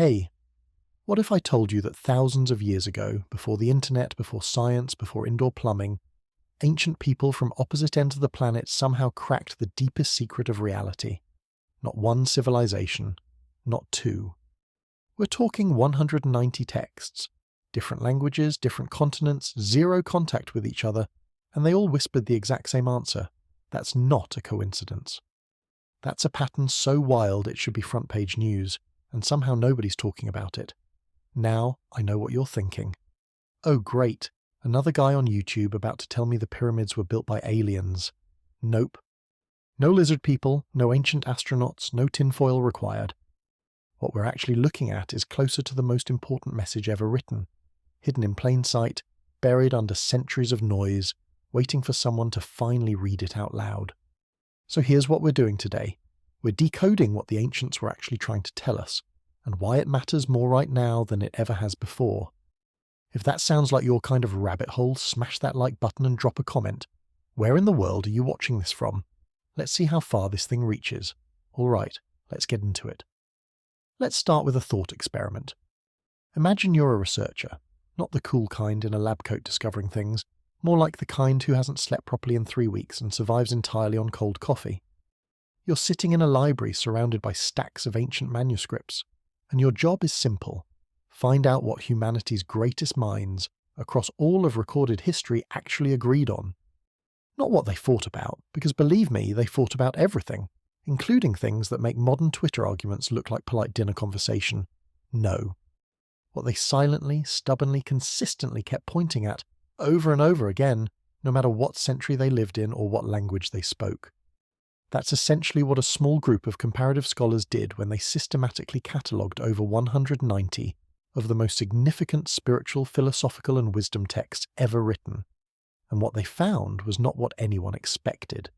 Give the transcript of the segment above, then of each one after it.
Hey, what if I told you that thousands of years ago, before the internet, before science, before indoor plumbing, ancient people from opposite ends of the planet somehow cracked the deepest secret of reality? Not one civilization, not two. We're talking 190 texts, different languages, different continents, zero contact with each other, and they all whispered the exact same answer. That's not a coincidence. That's a pattern so wild it should be front-page news, and somehow nobody's talking about it. Now I know what you're thinking. Oh great, another guy on YouTube about to tell me the pyramids were built by aliens. Nope. No lizard people, no ancient astronauts, no tinfoil required. What we're actually looking at is closer to the most important message ever written, hidden in plain sight, buried under centuries of noise, waiting for someone to finally read it out loud. So here's what we're doing today. We're decoding what the ancients were actually trying to tell us, and why it matters more right now than it ever has before. If that sounds like your kind of rabbit hole, smash that like button and drop a comment. Where in the world are you watching this from? Let's see how far this thing reaches. Alright, let's get into it. Let's start with a thought experiment. Imagine you're a researcher, not the cool kind in a lab coat discovering things, more like the kind who hasn't slept properly in 3 weeks and survives entirely on cold coffee. You're sitting in a library surrounded by stacks of ancient manuscripts, and your job is simple. Find out what humanity's greatest minds, across all of recorded history, actually agreed on. Not what they fought about, because believe me, they fought about everything, including things that make modern Twitter arguments look like polite dinner conversation. No. What they silently, stubbornly, consistently kept pointing at, over and over again, no matter what century they lived in or what language they spoke. That's essentially what a small group of comparative scholars did when they systematically catalogued over 190 of the most significant spiritual, philosophical, and wisdom texts ever written. And what they found was not what anyone expected.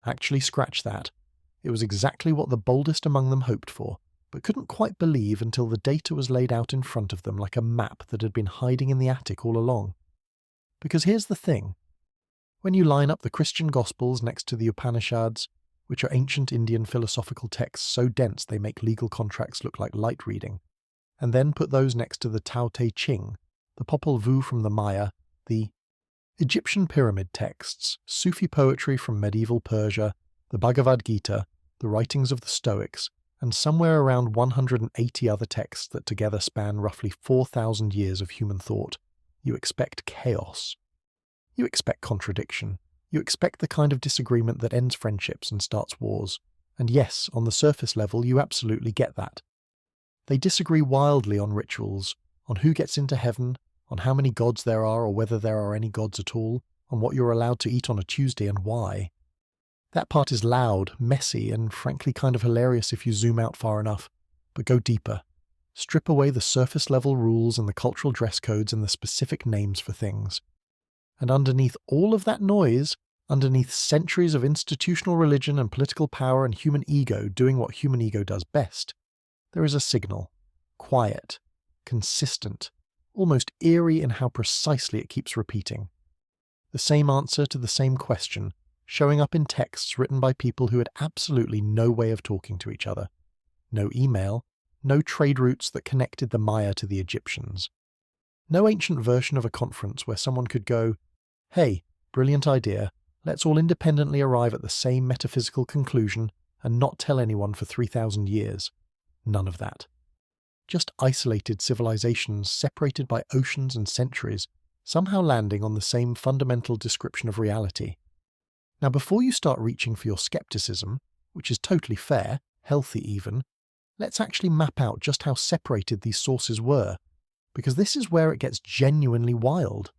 Actually, scratch that. It was exactly what the boldest among them hoped for, but couldn't quite believe until the data was laid out in front of them like a map that had been hiding in the attic all along. Because here's the thing. When you line up the Christian Gospels next to the Upanishads, which are ancient Indian philosophical texts so dense they make legal contracts look like light reading, and then put those next to the Tao Te Ching, the Popol Vuh from the Maya, the Egyptian pyramid texts, Sufi poetry from medieval Persia, the Bhagavad Gita, the writings of the Stoics, and somewhere around 180 other texts that together span roughly 4,000 years of human thought, you expect chaos. You expect contradiction. You expect the kind of disagreement that ends friendships and starts wars. And yes, on the surface level, you absolutely get that. They disagree wildly on rituals, on who gets into heaven, on how many gods there are or whether there are any gods at all, on what you're allowed to eat on a Tuesday and why. That part is loud, messy, and frankly kind of hilarious if you zoom out far enough. But go deeper. Strip away the surface-level rules and the cultural dress codes and the specific names for things. And underneath all of that noise, underneath centuries of institutional religion and political power and human ego doing what human ego does best, there is a signal. Quiet. Consistent. Almost eerie in how precisely it keeps repeating. The same answer to the same question, showing up in texts written by people who had absolutely no way of talking to each other. No email, no trade routes that connected the Maya to the Egyptians. No ancient version of a conference where someone could go, "Hey, brilliant idea, let's all independently arrive at the same metaphysical conclusion and not tell anyone for 3,000 years. None of that. Just isolated civilizations separated by oceans and centuries, somehow landing on the same fundamental description of reality. Now before you start reaching for your skepticism, which is totally fair, healthy even, let's actually map out just how separated these sources were, because this is where it gets genuinely wild.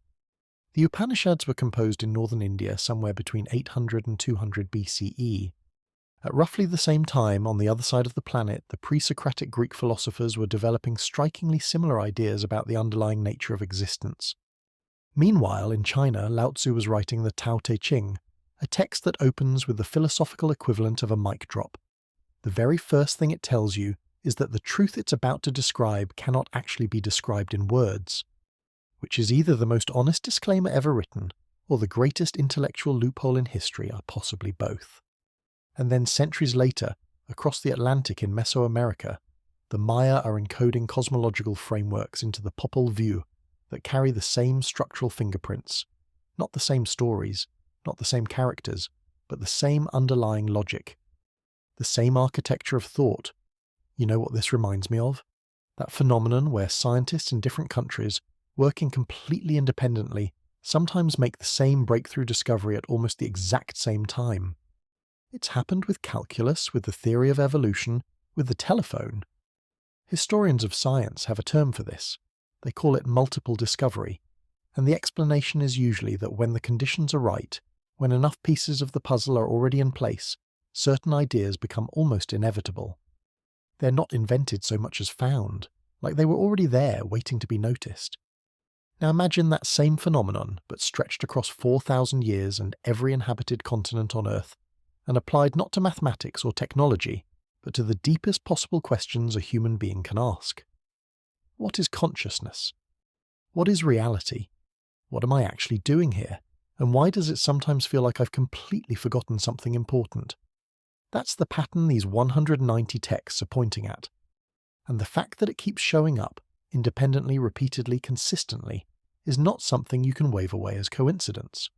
The Upanishads were composed in northern India somewhere between 800 and 200 BCE. At roughly the same time, on the other side of the planet, the pre-Socratic Greek philosophers were developing strikingly similar ideas about the underlying nature of existence. Meanwhile, in China, Lao Tzu was writing the Tao Te Ching, a text that opens with the philosophical equivalent of a mic drop. The very first thing it tells you is that the truth it's about to describe cannot actually be described in words, which is either the most honest disclaimer ever written, or the greatest intellectual loophole in history, or possibly both. And then centuries later, across the Atlantic in Mesoamerica, The Maya are encoding cosmological frameworks into the Popol Vuh that carry the same structural fingerprints, not the same stories, not the same characters, but the same underlying logic, the same architecture of thought. You know what this reminds me of? That phenomenon where scientists in different countries, working completely independently, sometimes make the same breakthrough discovery at almost the exact same time. It's happened with calculus, with the theory of evolution, with the telephone. Historians of science have a term for this. They call it multiple discovery, and the explanation is usually that when the conditions are right, when enough pieces of the puzzle are already in place, certain ideas become almost inevitable. They're not invented so much as found, like they were already there waiting to be noticed. Now imagine that same phenomenon, but stretched across 4,000 years and every inhabited continent on Earth, and applied not to mathematics or technology, but to the deepest possible questions a human being can ask. What is consciousness? What is reality? What am I actually doing here? And why does it sometimes feel like I've completely forgotten something important? That's the pattern these 190 texts are pointing at. And the fact that it keeps showing up, independently, repeatedly, consistently, is not something you can wave away as coincidence.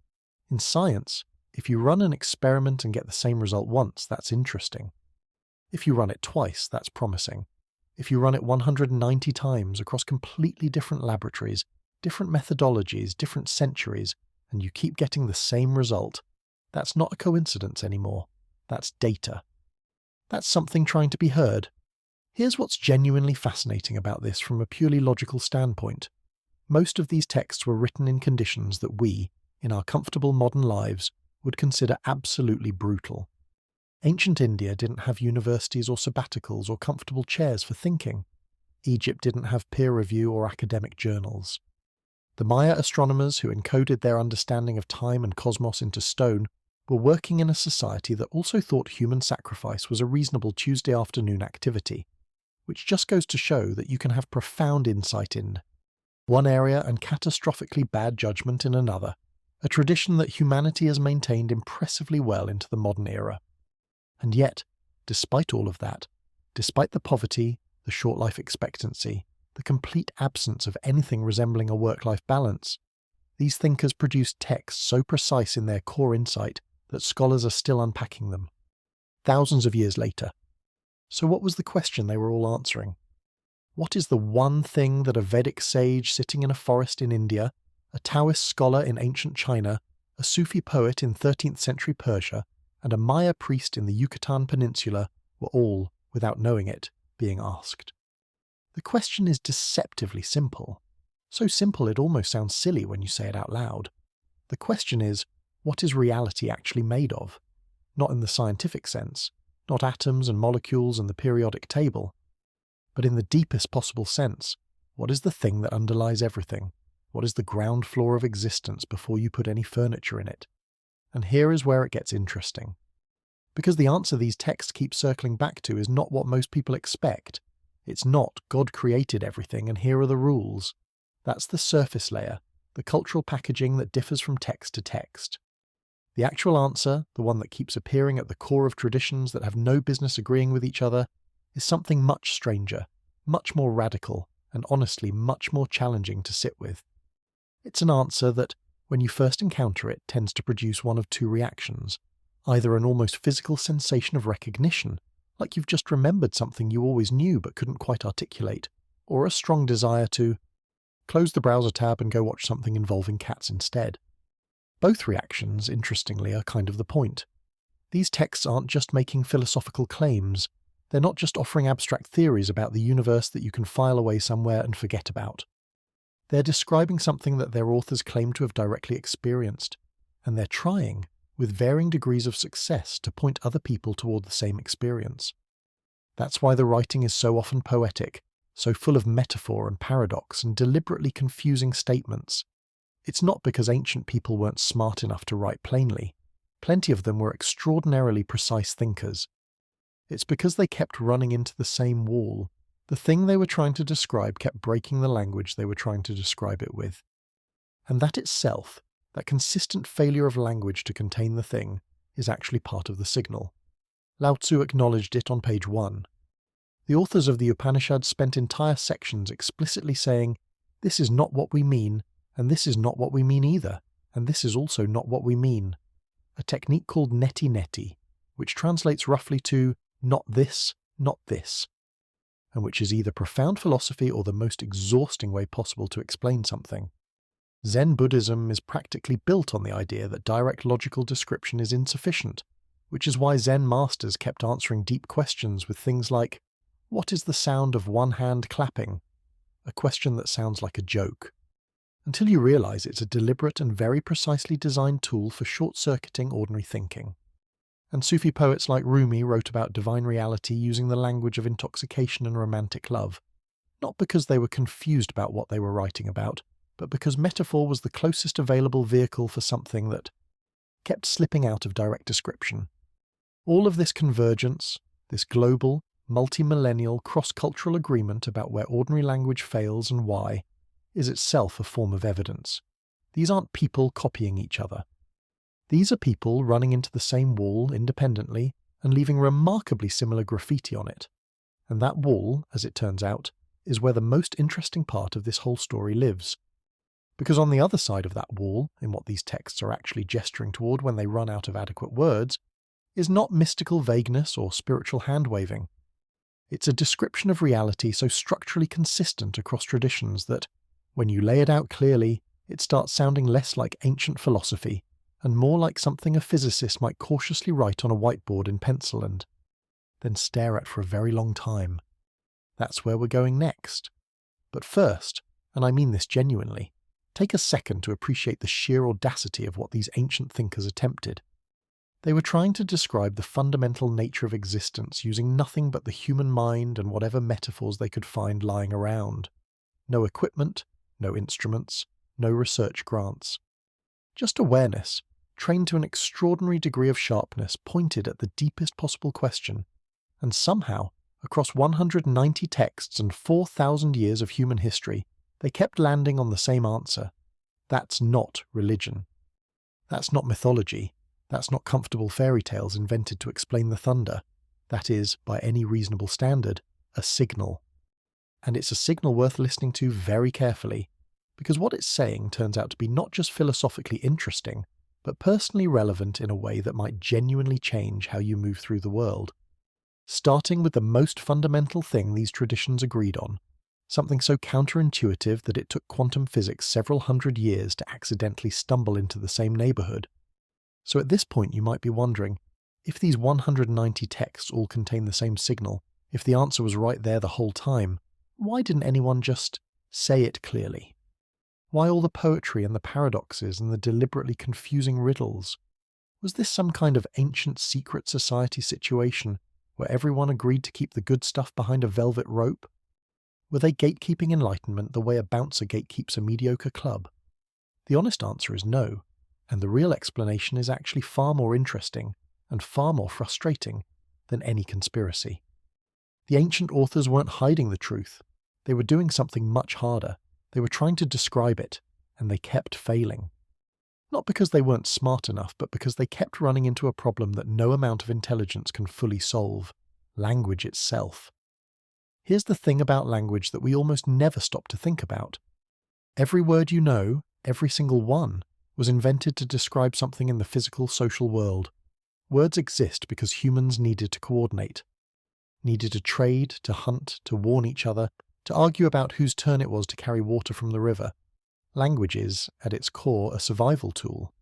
In science, if you run an experiment and get the same result once, that's interesting. If you run it twice, that's promising. If you run it 190 times across completely different laboratories, different methodologies, different centuries, and you keep getting the same result, that's not a coincidence anymore. That's data. That's something trying to be heard. Here's what's genuinely fascinating about this from a purely logical standpoint. Most of these texts were written in conditions that we, in our comfortable modern lives, would consider absolutely brutal. Ancient India didn't have universities or sabbaticals or comfortable chairs for thinking. Egypt didn't have peer review or academic journals. The Maya astronomers who encoded their understanding of time and cosmos into stone were working in a society that also thought human sacrifice was a reasonable Tuesday afternoon activity, which just goes to show that you can have profound insight in one area and catastrophically bad judgment in another, a tradition that humanity has maintained impressively well into the modern era. And yet, despite all of that, despite the poverty, the short life expectancy, the complete absence of anything resembling a work-life balance, these thinkers produced texts so precise in their core insight that scholars are still unpacking them, thousands of years later. So what was the question they were all answering? What is the one thing that a Vedic sage sitting in a forest in India, a Taoist scholar in ancient China, a Sufi poet in 13th century Persia, and a Maya priest in the Yucatan Peninsula were all, without knowing it, being asked? The question is deceptively simple. So simple it almost sounds silly when you say it out loud. The question is, what is reality actually made of? Not in the scientific sense, not atoms and molecules and the periodic table, but in the deepest possible sense, what is the thing that underlies everything? What is the ground floor of existence before you put any furniture in it? And here is where it gets interesting. Because the answer these texts keep circling back to is not what most people expect. It's not God created everything and here are the rules. That's the surface layer, the cultural packaging that differs from text to text. The actual answer, the one that keeps appearing at the core of traditions that have no business agreeing with each other, is something much stranger, much more radical, and honestly much more challenging to sit with. It's an answer that, when you first encounter it, tends to produce one of two reactions, either an almost physical sensation of recognition, like you've just remembered something you always knew but couldn't quite articulate, or a strong desire to close the browser tab and go watch something involving cats instead. Both reactions, interestingly, are kind of the point. These texts aren't just making philosophical claims. They're not just offering abstract theories about the universe that you can file away somewhere and forget about. They're describing something that their authors claim to have directly experienced, and they're trying, with varying degrees of success, to point other people toward the same experience. That's why the writing is so often poetic, so full of metaphor and paradox and deliberately confusing statements. It's not because ancient people weren't smart enough to write plainly. Plenty of them were extraordinarily precise thinkers. It's because they kept running into the same wall. The thing they were trying to describe kept breaking the language they were trying to describe it with. And that itself, that consistent failure of language to contain the thing, is actually part of the signal. Lao Tzu acknowledged it on page 1. The authors of the Upanishads spent entire sections explicitly saying, "This is not what we mean, and this is not what we mean either, and this is also not what we mean." A technique called neti-neti, which translates roughly to not this, and which is either profound philosophy or the most exhausting way possible to explain something. Zen Buddhism is practically built on the idea that direct logical description is insufficient, which is why Zen masters kept answering deep questions with things like, "What is the sound of one hand clapping?" A question that sounds like a joke. Until you realize it's a deliberate and very precisely designed tool for short-circuiting ordinary thinking. And Sufi poets like Rumi wrote about divine reality using the language of intoxication and romantic love, not because they were confused about what they were writing about, but because metaphor was the closest available vehicle for something that kept slipping out of direct description. All of this convergence, this global, multi-millennial, cross-cultural agreement about where ordinary language fails and why, is itself a form of evidence. These aren't people copying each other. These are people running into the same wall independently and leaving remarkably similar graffiti on it. And that wall, as it turns out, is where the most interesting part of this whole story lives. Because on the other side of that wall, in what these texts are actually gesturing toward when they run out of adequate words, is not mystical vagueness or spiritual hand-waving. It's a description of reality so structurally consistent across traditions that, when you lay it out clearly, it starts sounding less like ancient philosophy and more like something a physicist might cautiously write on a whiteboard in pencil and then stare at for a very long time. That's where we're going next. But first, and I mean this genuinely, take a second to appreciate the sheer audacity of what these ancient thinkers attempted. They were trying to describe the fundamental nature of existence using nothing but the human mind and whatever metaphors they could find lying around. No equipment, no instruments, no research grants. Just awareness, trained to an extraordinary degree of sharpness, pointed at the deepest possible question, and somehow, across 190 texts and 4,000 years of human history, they kept landing on the same answer. That's not religion. That's not mythology. That's not comfortable fairy tales invented to explain the thunder. That is, by any reasonable standard, a signal. And it's a signal worth listening to very carefully, because what it's saying turns out to be not just philosophically interesting, but personally relevant in a way that might genuinely change how you move through the world. Starting with the most fundamental thing these traditions agreed on, something so counterintuitive that it took quantum physics several hundred years to accidentally stumble into the same neighborhood. So at this point you might be wondering, if these 190 texts all contain the same signal, if the answer was right there the whole time, why didn't anyone just say it clearly? Why all the poetry and the paradoxes and the deliberately confusing riddles? Was this some kind of ancient secret society situation where everyone agreed to keep the good stuff behind a velvet rope? Were they gatekeeping enlightenment the way a bouncer gatekeeps a mediocre club? The honest answer is no, and the real explanation is actually far more interesting and far more frustrating than any conspiracy. The ancient authors weren't hiding the truth. They were doing something much harder. They were trying to describe it, and they kept failing. Not because they weren't smart enough, but because they kept running into a problem that no amount of intelligence can fully solve: language itself. Here's the thing about language that we almost never stop to think about. Every word you know, every single one, was invented to describe something in the physical, social world. Words exist because humans needed to coordinate. Needed to trade, to hunt, to warn each other, to argue about whose turn it was to carry water from the river. Language is, at its core, a survival tool.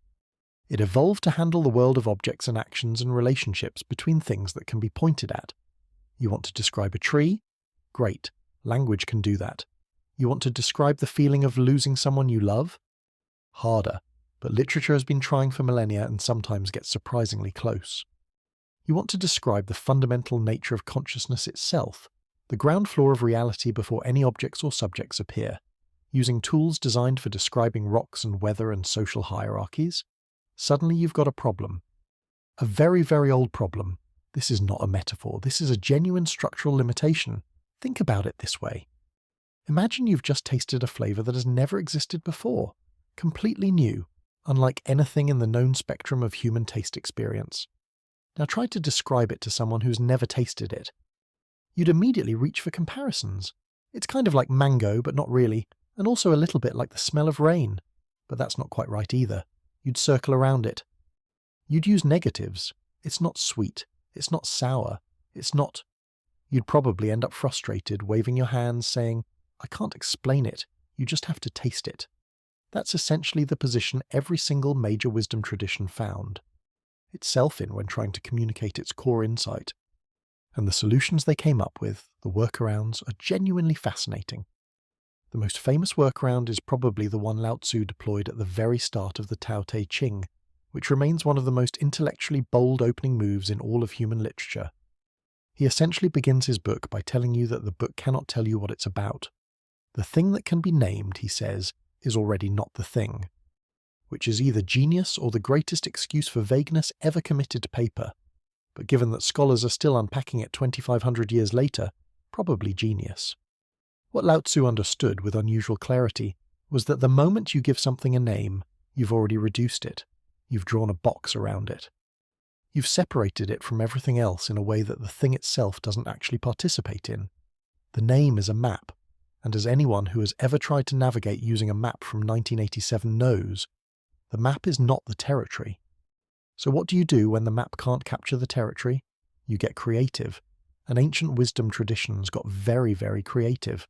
It evolved to handle the world of objects and actions and relationships between things that can be pointed at. You want to describe a tree? Great, language can do that. You want to describe the feeling of losing someone you love? Harder, but literature has been trying for millennia and sometimes gets surprisingly close. You want to describe the fundamental nature of consciousness itself, the ground floor of reality before any objects or subjects appear, using tools designed for describing rocks and weather and social hierarchies? Suddenly you've got a problem. A very, very old problem. This is not a metaphor. This is a genuine structural limitation. Think about it this way. Imagine you've just tasted a flavor that has never existed before, completely new, unlike anything in the known spectrum of human taste experience. Now try to describe it to someone who's never tasted it. you'd immediately reach for comparisons. It's kind of like mango, but not really, and also a little bit like the smell of rain. But that's not quite right either. You'd circle around it. You'd use negatives. It's not sweet. It's not sour. It's not... You'd probably end up frustrated, waving your hands, saying, I can't explain it. You just have to taste it. That's essentially the position every single major wisdom tradition found itself in when trying to communicate its core insight. And the solutions they came up with, the workarounds, are genuinely fascinating. The most famous workaround is probably the one Lao Tzu deployed at the very start of the Tao Te Ching, which remains one of the most intellectually bold opening moves in all of human literature. He essentially begins his book by telling you that the book cannot tell you what it's about. The thing that can be named, he says, is already not the thing, which is either genius or the greatest excuse for vagueness ever committed to paper. But given that scholars are still unpacking it 2,500 years later, probably genius. What Lao Tzu understood with unusual clarity was that the moment you give something a name, you've already reduced it. You've drawn a box around it. You've separated it from everything else in a way that the thing itself doesn't actually participate in. The name is a map, and as anyone who has ever tried to navigate using a map from 1987 knows, the map is not the territory. So what do you do when the map can't capture the territory? You get creative, and ancient wisdom traditions got very, very creative.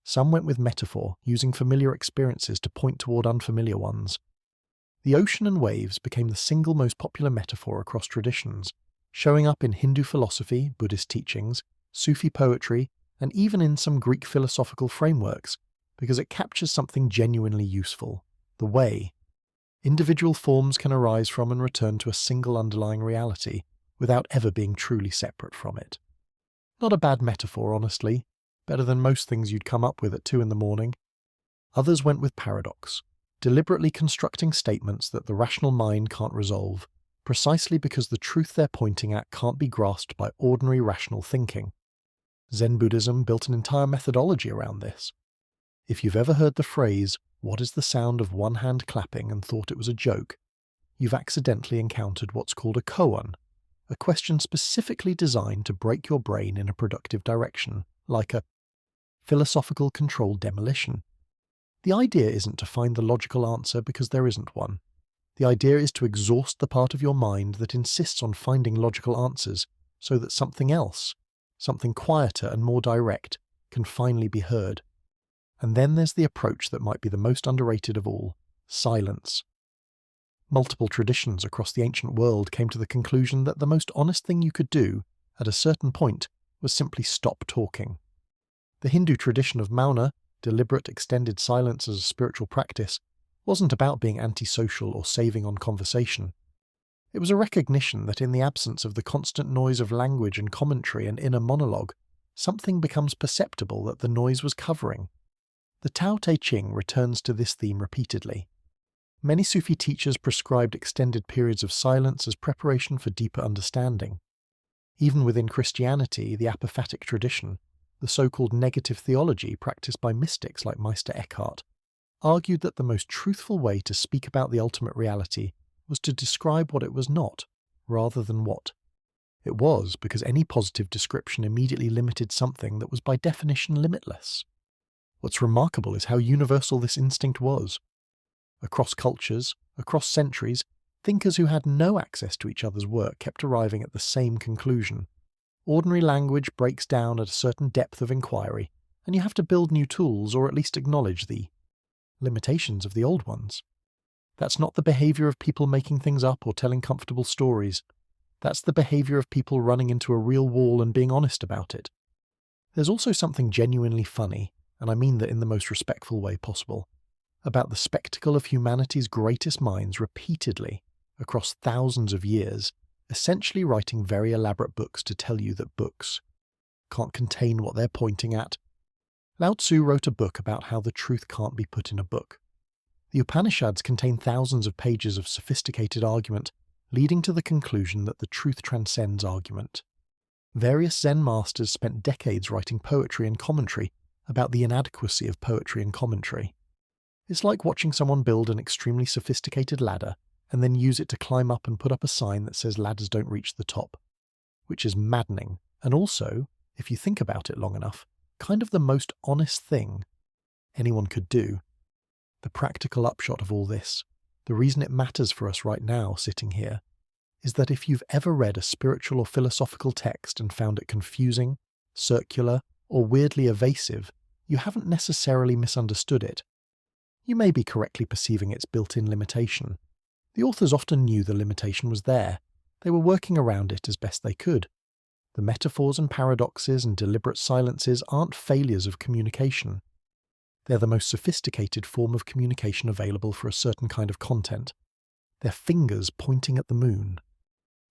Some went with metaphor, using familiar experiences to point toward unfamiliar ones. The ocean and waves became the single most popular metaphor across traditions, showing up in Hindu philosophy, Buddhist teachings, Sufi poetry, and even in some Greek philosophical frameworks, because it captures something genuinely useful: the way. Individual forms can arise from and return to a single underlying reality, without ever being truly separate from it. Not a bad metaphor, honestly. Better than most things you'd come up with at 2 a.m. Others went with paradox, deliberately constructing statements that the rational mind can't resolve, precisely because the truth they're pointing at can't be grasped by ordinary rational thinking. Zen Buddhism built an entire methodology around this. If you've ever heard the phrase, "What is the sound of one hand clapping?" and thought it was a joke, you've accidentally encountered what's called a koan, a question specifically designed to break your brain in a productive direction, like a philosophical controlled demolition. The idea isn't to find the logical answer because there isn't one. The idea is to exhaust the part of your mind that insists on finding logical answers so that something else, something quieter and more direct, can finally be heard. And then there's the approach that might be the most underrated of all: silence. Multiple traditions across the ancient world came to the conclusion that the most honest thing you could do, at a certain point, was simply stop talking. The Hindu tradition of Mauna, deliberate extended silence as a spiritual practice, wasn't about being antisocial or saving on conversation. It was a recognition that in the absence of the constant noise of language and commentary and inner monologue, something becomes perceptible that the noise was covering. The Tao Te Ching returns to this theme repeatedly. Many Sufi teachers prescribed extended periods of silence as preparation for deeper understanding. Even within Christianity, the apophatic tradition, the so-called negative theology practiced by mystics like Meister Eckhart, argued that the most truthful way to speak about the ultimate reality was to describe what it was not, rather than what it was, because any positive description immediately limited something that was by definition limitless. What's remarkable is how universal this instinct was. Across cultures, across centuries, thinkers who had no access to each other's work kept arriving at the same conclusion. Ordinary language breaks down at a certain depth of inquiry, and you have to build new tools or at least acknowledge the limitations of the old ones. That's not the behavior of people making things up or telling comfortable stories. That's the behavior of people running into a real wall and being honest about it. There's also something genuinely funny, and I mean that in the most respectful way possible, about the spectacle of humanity's greatest minds repeatedly, across thousands of years, essentially writing very elaborate books to tell you that books can't contain what they're pointing at. Lao Tzu wrote a book about how the truth can't be put in a book. The Upanishads contain thousands of pages of sophisticated argument, leading to the conclusion that the truth transcends argument. Various Zen masters spent decades writing poetry and commentary about the inadequacy of poetry and commentary. It's like watching someone build an extremely sophisticated ladder and then use it to climb up and put up a sign that says ladders don't reach the top, which is maddening and also if you think about it long enough, kind of the most honest thing anyone could do. The practical upshot of all this, the reason it matters for us right now sitting here, is that if you've ever read a spiritual or philosophical text and found it confusing, circular, or weirdly evasive, you haven't necessarily misunderstood it. You may be correctly perceiving its built-in limitation. The authors often knew the limitation was there. They were working around it as best they could. The metaphors and paradoxes and deliberate silences aren't failures of communication. They're the most sophisticated form of communication available for a certain kind of content. They're fingers pointing at the moon.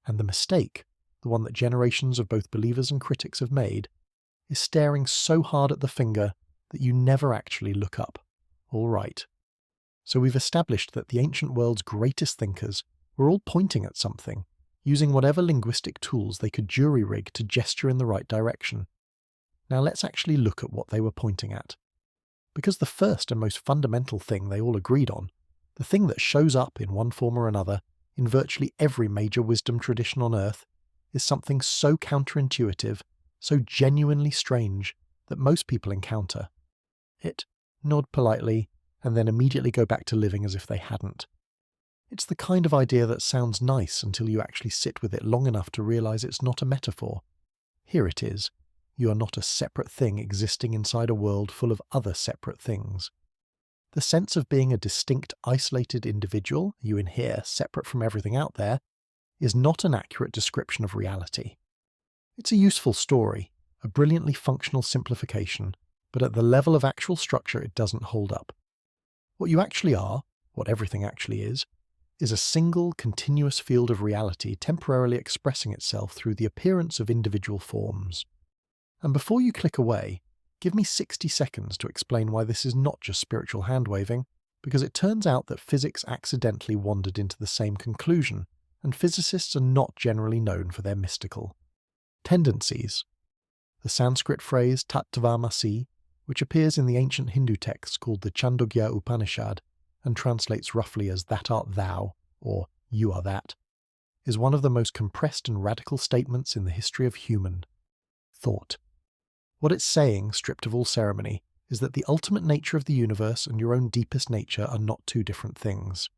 And the mistake, the one that generations of both believers and critics have made, is staring so hard at the finger that you never actually look up. All right. So we've established that the ancient world's greatest thinkers were all pointing at something, using whatever linguistic tools they could jury-rig to gesture in the right direction. Now let's actually look at what they were pointing at. Because the first and most fundamental thing they all agreed on, the thing that shows up in one form or another in virtually every major wisdom tradition on Earth, is something so counterintuitive, so genuinely strange, that most people encounter it, nod politely, and then immediately go back to living as if they hadn't. It's the kind of idea that sounds nice until you actually sit with it long enough to realize it's not a metaphor. Here it is. You are not a separate thing existing inside a world full of other separate things. The sense of being a distinct, isolated individual, you in here, separate from everything out there, is not an accurate description of reality. It's a useful story, a brilliantly functional simplification, but at the level of actual structure it doesn't hold up. What you actually are, what everything actually is a single, continuous field of reality temporarily expressing itself through the appearance of individual forms. And before you click away, give me 60 seconds to explain why this is not just spiritual hand-waving, because it turns out that physics accidentally wandered into the same conclusion, and physicists are not generally known for their mystical tendencies. The Sanskrit phrase tattvamasi, which appears in the ancient Hindu text called the Chandogya Upanishad, and translates roughly as "that art thou," or "you are that," is one of the most compressed and radical statements in the history of human thought. What it's saying, stripped of all ceremony, is that the ultimate nature of the universe and your own deepest nature are not two different things.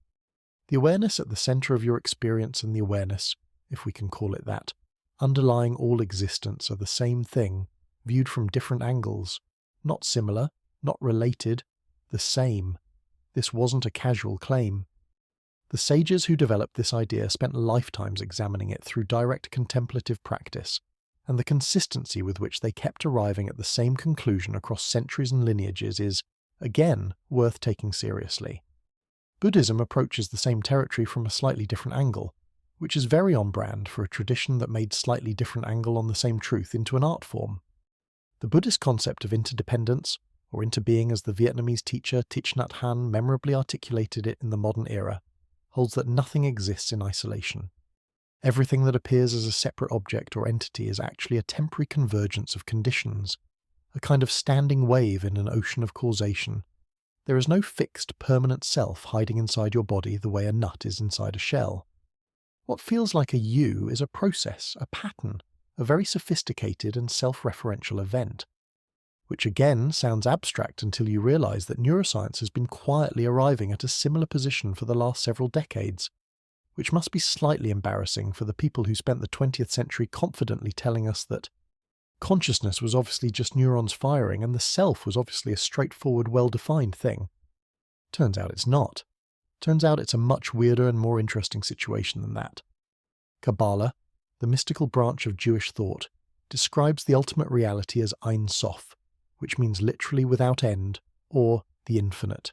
The awareness at the center of your experience and the awareness, if we can call it that, underlying all existence are the same thing, viewed from different angles, not similar, not related, the same. This wasn't a casual claim. The sages who developed this idea spent lifetimes examining it through direct contemplative practice, and the consistency with which they kept arriving at the same conclusion across centuries and lineages is, again, worth taking seriously. Buddhism approaches the same territory from a slightly different angle, which is very on brand for a tradition that made slightly different angle on the same truth into an art form. The Buddhist concept of interdependence, or interbeing as the Vietnamese teacher Thich Nhat Hanh memorably articulated it in the modern era, holds that nothing exists in isolation. Everything that appears as a separate object or entity is actually a temporary convergence of conditions, a kind of standing wave in an ocean of causation. There is no fixed, permanent self hiding inside your body the way a nut is inside a shell. What feels like a you is a process, a pattern, a very sophisticated and self-referential event, which again sounds abstract until you realize that neuroscience has been quietly arriving at a similar position for the last several decades, which must be slightly embarrassing for the people who spent the 20th century confidently telling us that consciousness was obviously just neurons firing and the self was obviously a straightforward, well-defined thing. Turns out it's not. Turns out it's a much weirder and more interesting situation than that. Kabbalah, the mystical branch of Jewish thought, describes the ultimate reality as Ein Sof, which means literally without end, or the infinite.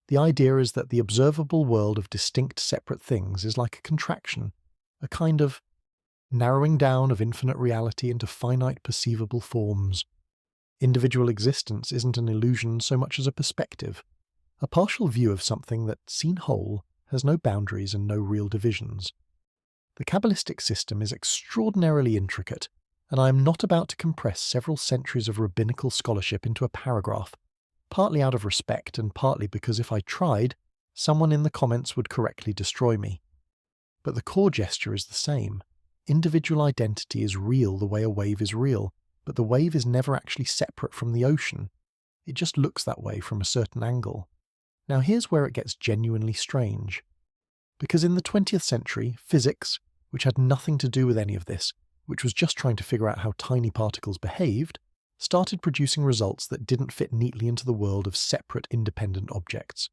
The idea is that the observable world of distinct separate things is like a contraction, a kind of narrowing down of infinite reality into finite perceivable forms. Individual existence isn't an illusion so much as a perspective, a partial view of something that, seen whole, has no boundaries and no real divisions. The Kabbalistic system is extraordinarily intricate, and I am not about to compress several centuries of rabbinical scholarship into a paragraph, partly out of respect and partly because if I tried, someone in the comments would correctly destroy me. But the core gesture is the same. Individual identity is real the way a wave is real, but but the wave is never actually separate from the ocean. It just looks that way from a certain angle. Now here's where it gets genuinely strange. Because in the 20th century, physics, which had nothing to do with any of this, which was just trying to figure out how tiny particles behaved, started producing results that didn't fit neatly into the world of separate independent objects.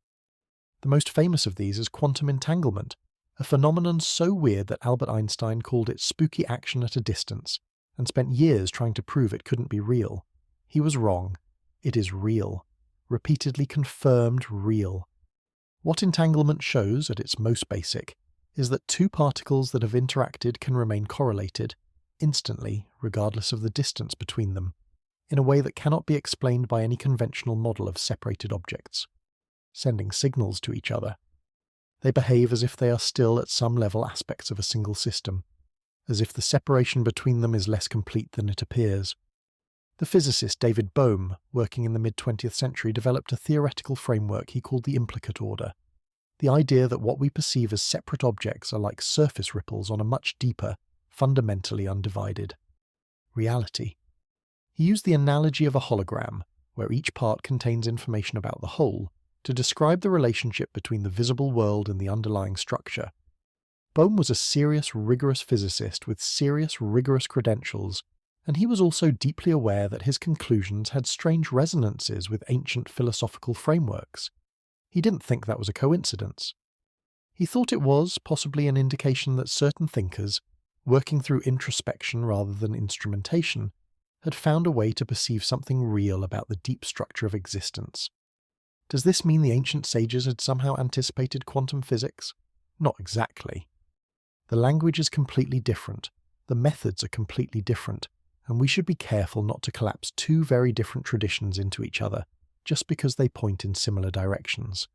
The most famous of these is quantum entanglement, a phenomenon so weird that Albert Einstein called it spooky action at a distance, and spent years trying to prove it couldn't be real. He was wrong. It is real. Repeatedly confirmed real. What entanglement shows, at its most basic, is that two particles that have interacted can remain correlated, instantly, regardless of the distance between them, in a way that cannot be explained by any conventional model of separated objects, sending signals to each other. They behave as if they are still at some level aspects of a single system, as if the separation between them is less complete than it appears. The physicist David Bohm, working in the mid-20th century, developed a theoretical framework he called the implicate order, the idea that what we perceive as separate objects are like surface ripples on a much deeper, fundamentally undivided reality. He used the analogy of a hologram, where each part contains information about the whole, to describe the relationship between the visible world and the underlying structure. Bohm was a serious, rigorous physicist with serious, rigorous credentials, and he was also deeply aware that his conclusions had strange resonances with ancient philosophical frameworks. He didn't think that was a coincidence. He thought it was possibly an indication that certain thinkers, working through introspection rather than instrumentation, had found a way to perceive something real about the deep structure of existence. Does this mean the ancient sages had somehow anticipated quantum physics? Not exactly. The language is completely different, the methods are completely different, and we should be careful not to collapse two very different traditions into each other, just because they point in similar directions.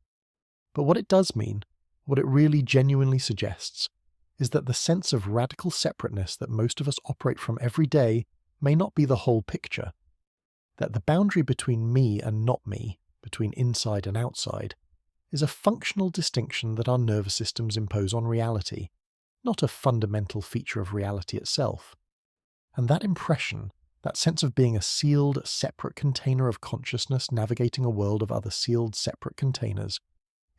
But what it does mean, what it really genuinely suggests, is that the sense of radical separateness that most of us operate from every day may not be the whole picture. That the boundary between me and not me, between inside and outside, is a functional distinction that our nervous systems impose on reality, not a fundamental feature of reality itself. And that impression, that sense of being a sealed, separate container of consciousness navigating a world of other sealed, separate containers,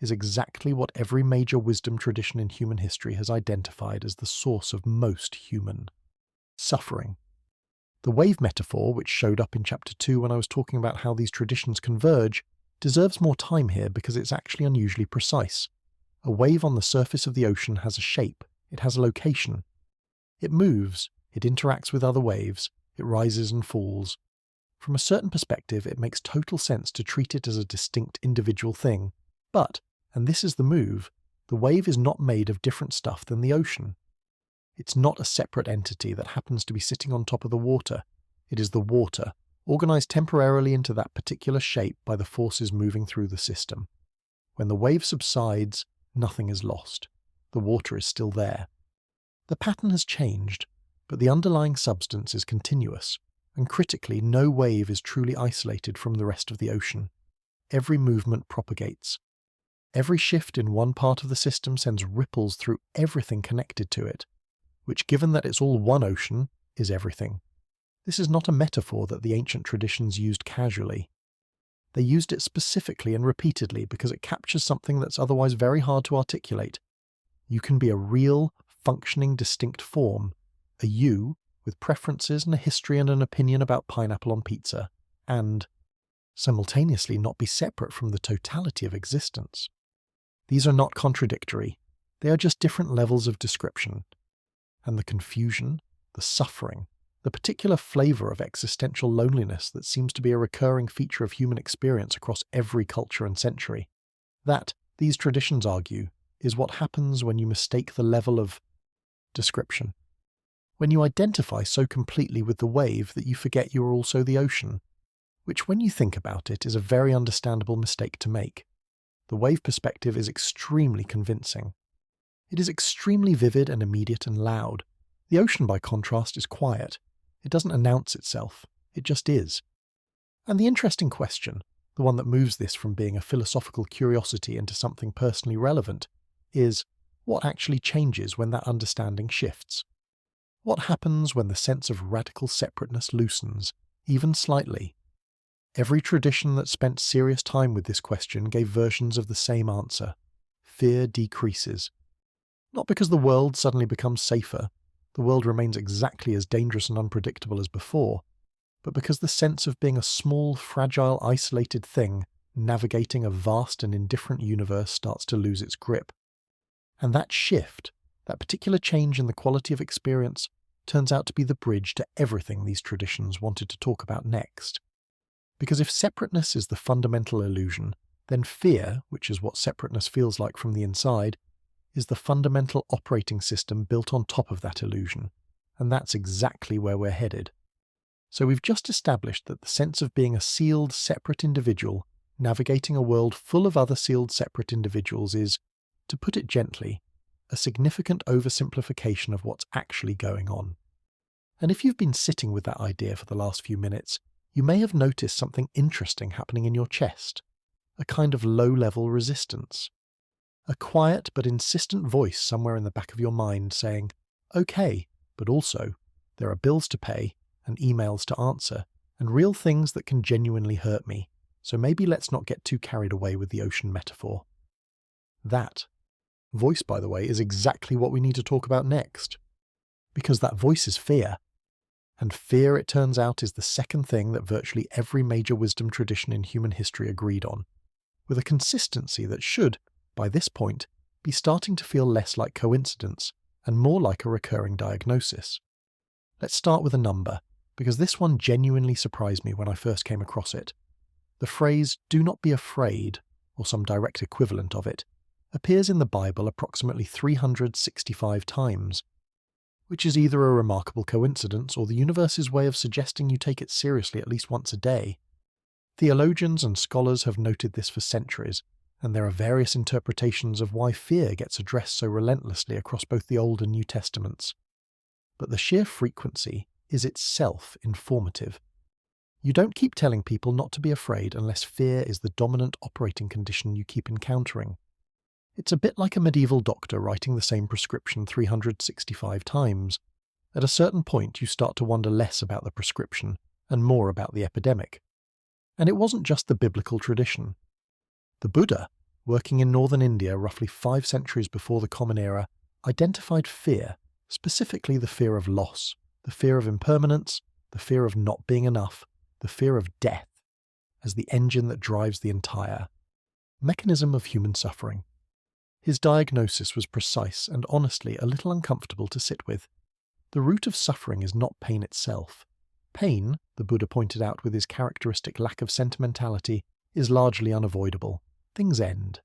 is exactly what every major wisdom tradition in human history has identified as the source of most human suffering. The wave metaphor, which showed up in Chapter 2 when I was talking about how these traditions converge, deserves more time here because it's actually unusually precise. A wave on the surface of the ocean has a shape, it has a location. It moves, it interacts with other waves, it rises and falls. From a certain perspective, it makes total sense to treat it as a distinct individual thing. But, and this is the move, the wave is not made of different stuff than the ocean. It's not a separate entity that happens to be sitting on top of the water. It is the water, organized temporarily into that particular shape by the forces moving through the system. When the wave subsides, nothing is lost. The water is still there. The pattern has changed, but the underlying substance is continuous, and critically, no wave is truly isolated from the rest of the ocean. Every movement propagates. Every shift in one part of the system sends ripples through everything connected to it, which, given that it's all one ocean, is everything. This is not a metaphor that the ancient traditions used casually. They used it specifically and repeatedly because it captures something that's otherwise very hard to articulate. You can be a real, functioning, distinct form, a you, with preferences and a history and an opinion about pineapple on pizza, and simultaneously not be separate from the totality of existence. These are not contradictory, they are just different levels of description. And the confusion, the suffering, the particular flavor of existential loneliness that seems to be a recurring feature of human experience across every culture and century, that, these traditions argue, is what happens when you mistake the level of description. When you identify so completely with the wave that you forget you are also the ocean, which when you think about it is a very understandable mistake to make. The wave perspective is extremely convincing. It is extremely vivid and immediate and loud. The ocean, by contrast, is quiet. It doesn't announce itself. It just is. And the interesting question, the one that moves this from being a philosophical curiosity into something personally relevant, is what actually changes when that understanding shifts? What happens when the sense of radical separateness loosens, even slightly? Every tradition that spent serious time with this question gave versions of the same answer. Fear decreases. Not because the world suddenly becomes safer, the world remains exactly as dangerous and unpredictable as before, but because the sense of being a small, fragile, isolated thing navigating a vast and indifferent universe starts to lose its grip. And that shift, that particular change in the quality of experience, turns out to be the bridge to everything these traditions wanted to talk about next. Because if separateness is the fundamental illusion, then fear, which is what separateness feels like from the inside, is the fundamental operating system built on top of that illusion, and that's exactly where we're headed. So we've just established that the sense of being a sealed, separate individual navigating a world full of other sealed, separate individuals is, to put it gently, a significant oversimplification of what's actually going on. And if you've been sitting with that idea for the last few minutes, you may have noticed something interesting happening in your chest, a kind of low-level resistance. A quiet but insistent voice somewhere in the back of your mind saying, okay, but also, there are bills to pay and emails to answer and real things that can genuinely hurt me, so maybe let's not get too carried away with the ocean metaphor. That voice, by the way, is exactly what we need to talk about next. Because that voice is fear. And fear, it turns out, is the second thing that virtually every major wisdom tradition in human history agreed on, with a consistency that should, by this point, be starting to feel less like coincidence and more like a recurring diagnosis. Let's start with a number, because this one genuinely surprised me when I first came across it. The phrase, "do not be afraid," or some direct equivalent of it, appears in the Bible approximately 365 times, which is either a remarkable coincidence or the universe's way of suggesting you take it seriously at least once a day. Theologians and scholars have noted this for centuries, and there are various interpretations of why fear gets addressed so relentlessly across both the Old and New Testaments. But the sheer frequency is itself informative. You don't keep telling people not to be afraid unless fear is the dominant operating condition you keep encountering. It's a bit like a medieval doctor writing the same prescription 365 times. At a certain point, you start to wonder less about the prescription and more about the epidemic. And it wasn't just the biblical tradition. The Buddha, working in northern India roughly 5 centuries before the Common Era, identified fear, specifically the fear of loss, the fear of impermanence, the fear of not being enough, the fear of death, as the engine that drives the entire mechanism of human suffering. His diagnosis was precise and honestly a little uncomfortable to sit with. The root of suffering is not pain itself. Pain, the Buddha pointed out with his characteristic lack of sentimentality, is largely unavoidable. Things end.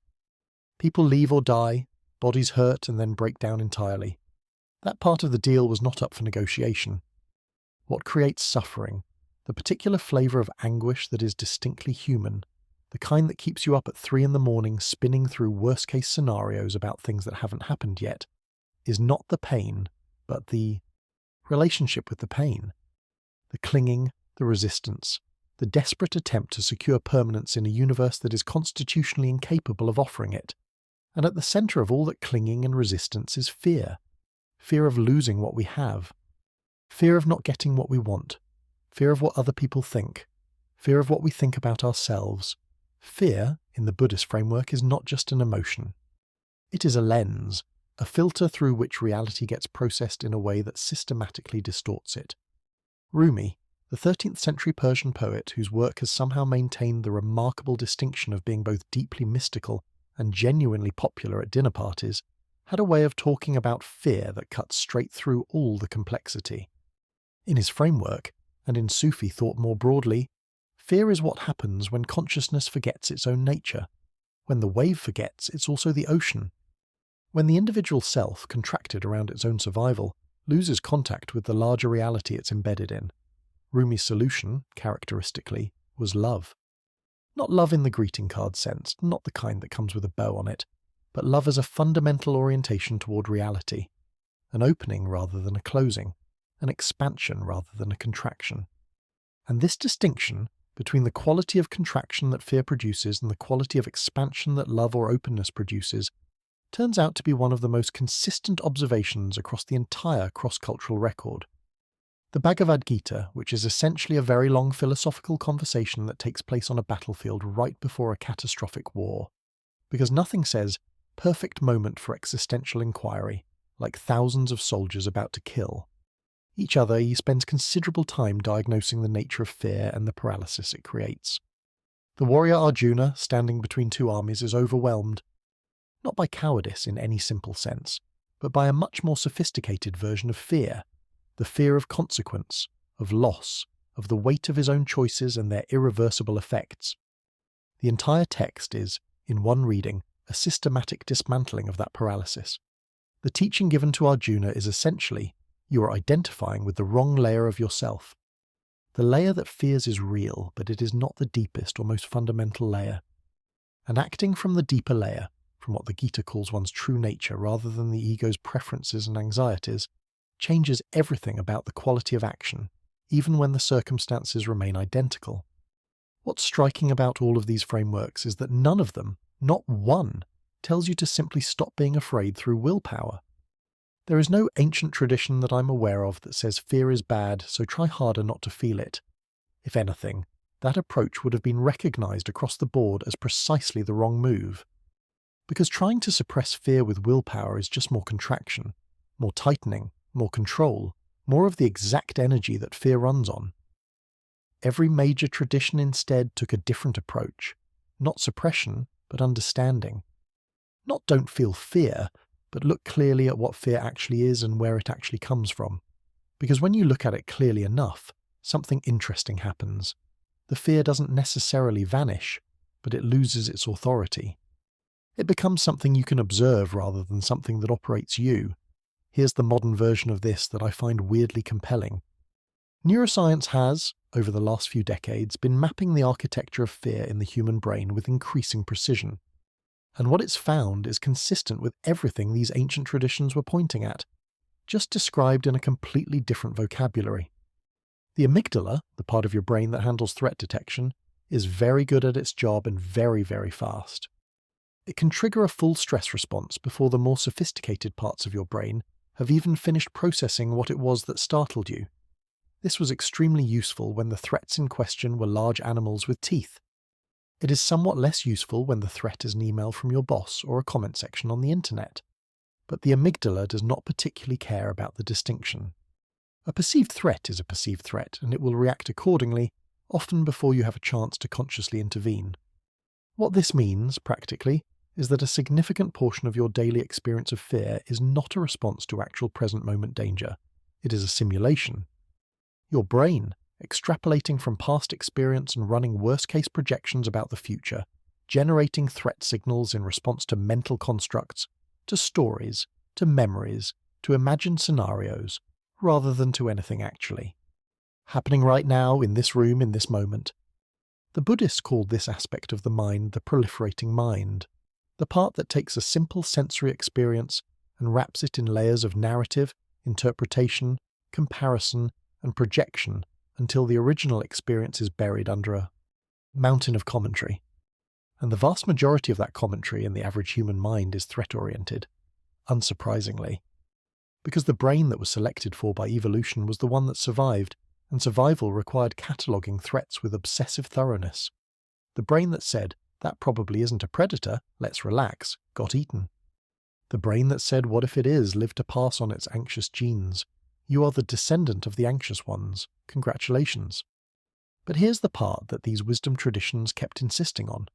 People leave or die, bodies hurt and then break down entirely. That part of the deal was not up for negotiation. What creates suffering, the particular flavour of anguish that is distinctly human, the kind that keeps you up at 3 a.m. spinning through worst-case scenarios about things that haven't happened yet, is not the pain, but the relationship with the pain. The clinging, the resistance, the desperate attempt to secure permanence in a universe that is constitutionally incapable of offering it. And at the centre of all that clinging and resistance is fear. Fear of losing what we have. Fear of not getting what we want. Fear of what other people think. Fear of what we think about ourselves. Fear, in the Buddhist framework, is not just an emotion. It is a lens, a filter through which reality gets processed in a way that systematically distorts it. Rumi, the 13th century Persian poet whose work has somehow maintained the remarkable distinction of being both deeply mystical and genuinely popular at dinner parties, had a way of talking about fear that cuts straight through all the complexity. In his framework, and in Sufi thought more broadly, fear is what happens when consciousness forgets its own nature. When the wave forgets, it's also the ocean. When the individual self, contracted around its own survival, loses contact with the larger reality it's embedded in. Rumi's solution, characteristically, was love. Not love in the greeting card sense, not the kind that comes with a bow on it, but love as a fundamental orientation toward reality. An opening rather than a closing, an expansion rather than a contraction. And this distinction between the quality of contraction that fear produces and the quality of expansion that love or openness produces turns out to be one of the most consistent observations across the entire cross-cultural record. The Bhagavad Gita, which is essentially a very long philosophical conversation that takes place on a battlefield right before a catastrophic war, because nothing says perfect moment for existential inquiry like thousands of soldiers about to kill each other. He spends considerable time diagnosing the nature of fear and the paralysis it creates. The warrior Arjuna, standing between two armies, is overwhelmed, not by cowardice in any simple sense, but by a much more sophisticated version of fear, the fear of consequence, of loss, of the weight of his own choices and their irreversible effects. The entire text is, in one reading, a systematic dismantling of that paralysis. The teaching given to Arjuna is essentially, you are identifying with the wrong layer of yourself. The layer that fears is real, but it is not the deepest or most fundamental layer. And acting from the deeper layer, from what the Gita calls one's true nature rather than the ego's preferences and anxieties, changes everything about the quality of action, even when the circumstances remain identical. What's striking about all of these frameworks is that none of them, not one, tells you to simply stop being afraid through willpower. There is no ancient tradition that I'm aware of that says fear is bad, so try harder not to feel it. If anything, that approach would have been recognized across the board as precisely the wrong move. Because trying to suppress fear with willpower is just more contraction, more tightening, more control, more of the exact energy that fear runs on. Every major tradition instead took a different approach, not suppression, but understanding. Not don't feel fear, but look clearly at what fear actually is and where it actually comes from. Because when you look at it clearly enough, something interesting happens. The fear doesn't necessarily vanish, but it loses its authority. It becomes something you can observe rather than something that operates you. Here's the modern version of this that I find weirdly compelling. Neuroscience has, over the last few decades, been mapping the architecture of fear in the human brain with increasing precision. And what it's found is consistent with everything these ancient traditions were pointing at, just described in a completely different vocabulary. The amygdala, the part of your brain that handles threat detection, is very good at its job and very, very fast. It can trigger a full stress response before the more sophisticated parts of your brain have even finished processing what it was that startled you. This was extremely useful when the threats in question were large animals with teeth. It is somewhat less useful when the threat is an email from your boss or a comment section on the internet. But the amygdala does not particularly care about the distinction. A perceived threat is a perceived threat, and it will react accordingly, often before you have a chance to consciously intervene. What this means, practically, is that a significant portion of your daily experience of fear is not a response to actual present moment danger. It is a simulation. Your brain, extrapolating from past experience and running worst-case projections about the future, generating threat signals in response to mental constructs, to stories, to memories, to imagined scenarios, rather than to anything actually. Happening right now, in this room, in this moment. The Buddhists called this aspect of the mind the proliferating mind, the part that takes a simple sensory experience and wraps it in layers of narrative, interpretation, comparison, and projection until the original experience is buried under a mountain of commentary. And the vast majority of that commentary in the average human mind is threat-oriented, unsurprisingly. Because the brain that was selected for by evolution was the one that survived, and survival required cataloguing threats with obsessive thoroughness. The brain that said, that probably isn't a predator, let's relax, got eaten. The brain that said, what if it is, lived to pass on its anxious genes. You are the descendant of the anxious ones. Congratulations. But here's the part that these wisdom traditions kept insisting on,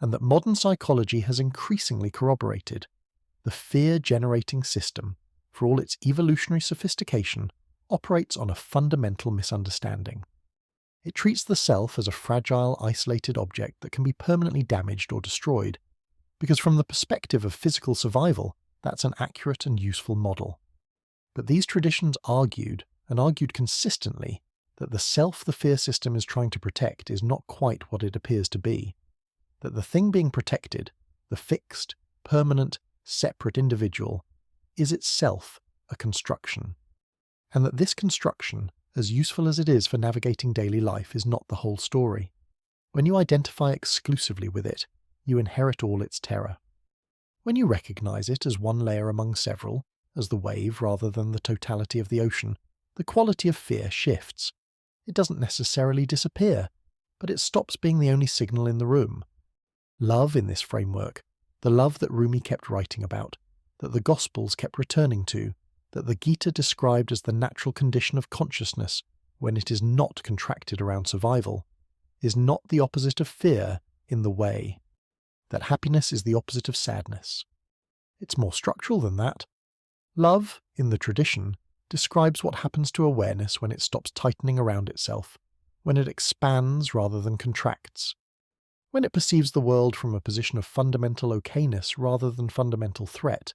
and that modern psychology has increasingly corroborated. The fear-generating system, for all its evolutionary sophistication, operates on a fundamental misunderstanding. It treats the self as a fragile, isolated object that can be permanently damaged or destroyed, because from the perspective of physical survival, that's an accurate and useful model. But these traditions argued, and argued consistently, that the self the fear system is trying to protect is not quite what it appears to be. That the thing being protected, the fixed, permanent, separate individual, is itself a construction. And that this construction, as useful as it is for navigating daily life, is not the whole story. When you identify exclusively with it, you inherit all its terror. When you recognize it as one layer among several, as the wave rather than the totality of the ocean, the quality of fear shifts. It doesn't necessarily disappear, but it stops being the only signal in the room. Love in this framework, the love that Rumi kept writing about, that the Gospels kept returning to, that the Gita described as the natural condition of consciousness when it is not contracted around survival, is not the opposite of fear in the way. That happiness is the opposite of sadness. It's more structural than that. Love, in the tradition, describes what happens to awareness when it stops tightening around itself, when it expands rather than contracts, when it perceives the world from a position of fundamental okayness rather than fundamental threat.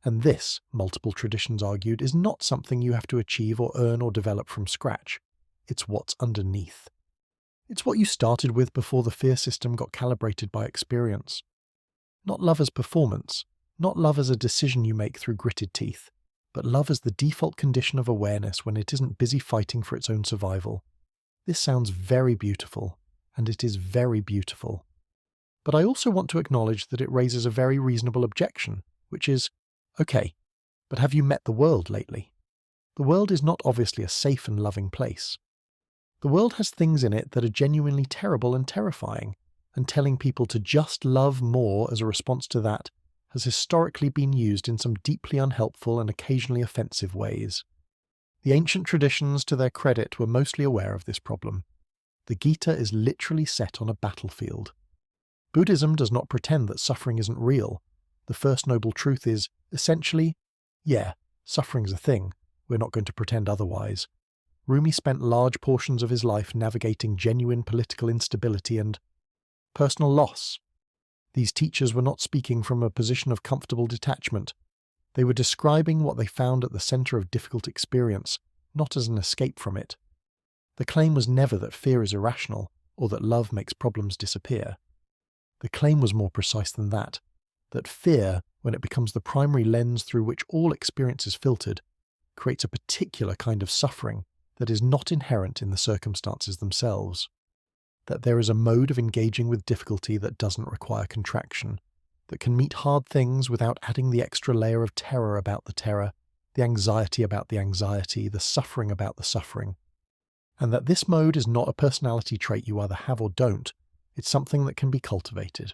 And this, multiple traditions argued, is not something you have to achieve or earn or develop from scratch. It's what's underneath. It's what you started with before the fear system got calibrated by experience. Not love as performance, not love as a decision you make through gritted teeth, but love as the default condition of awareness when it isn't busy fighting for its own survival. This sounds very beautiful, and it is very beautiful. But I also want to acknowledge that it raises a very reasonable objection, which is, okay, but have you met the world lately? The world is not obviously a safe and loving place. The world has things in it that are genuinely terrible and terrifying, and telling people to just love more as a response to that has historically been used in some deeply unhelpful and occasionally offensive ways. The ancient traditions, to their credit, were mostly aware of this problem. The Gita is literally set on a battlefield. Buddhism does not pretend that suffering isn't real. The first noble truth is, essentially, yeah, suffering's a thing. We're not going to pretend otherwise. Rumi spent large portions of his life navigating genuine political instability and personal loss. These teachers were not speaking from a position of comfortable detachment. They were describing what they found at the center of difficult experience, not as an escape from it. The claim was never that fear is irrational or that love makes problems disappear. The claim was more precise than that fear, when it becomes the primary lens through which all experience is filtered, creates a particular kind of suffering that is not inherent in the circumstances themselves. That there is a mode of engaging with difficulty that doesn't require contraction, that can meet hard things without adding the extra layer of terror about the terror, the anxiety about the anxiety, the suffering about the suffering. And that this mode is not a personality trait you either have or don't, it's something that can be cultivated.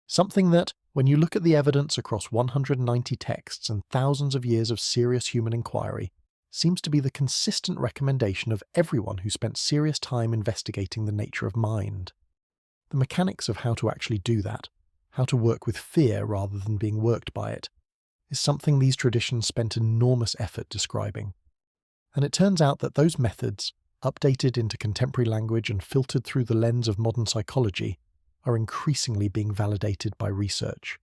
Something that, when you look at the evidence across 190 texts and thousands of years of serious human inquiry, seems to be the consistent recommendation of everyone who spent serious time investigating the nature of mind. The mechanics of how to actually do that, how to work with fear rather than being worked by it, is something these traditions spent enormous effort describing. And it turns out that those methods, updated into contemporary language and filtered through the lens of modern psychology, are increasingly being validated by research.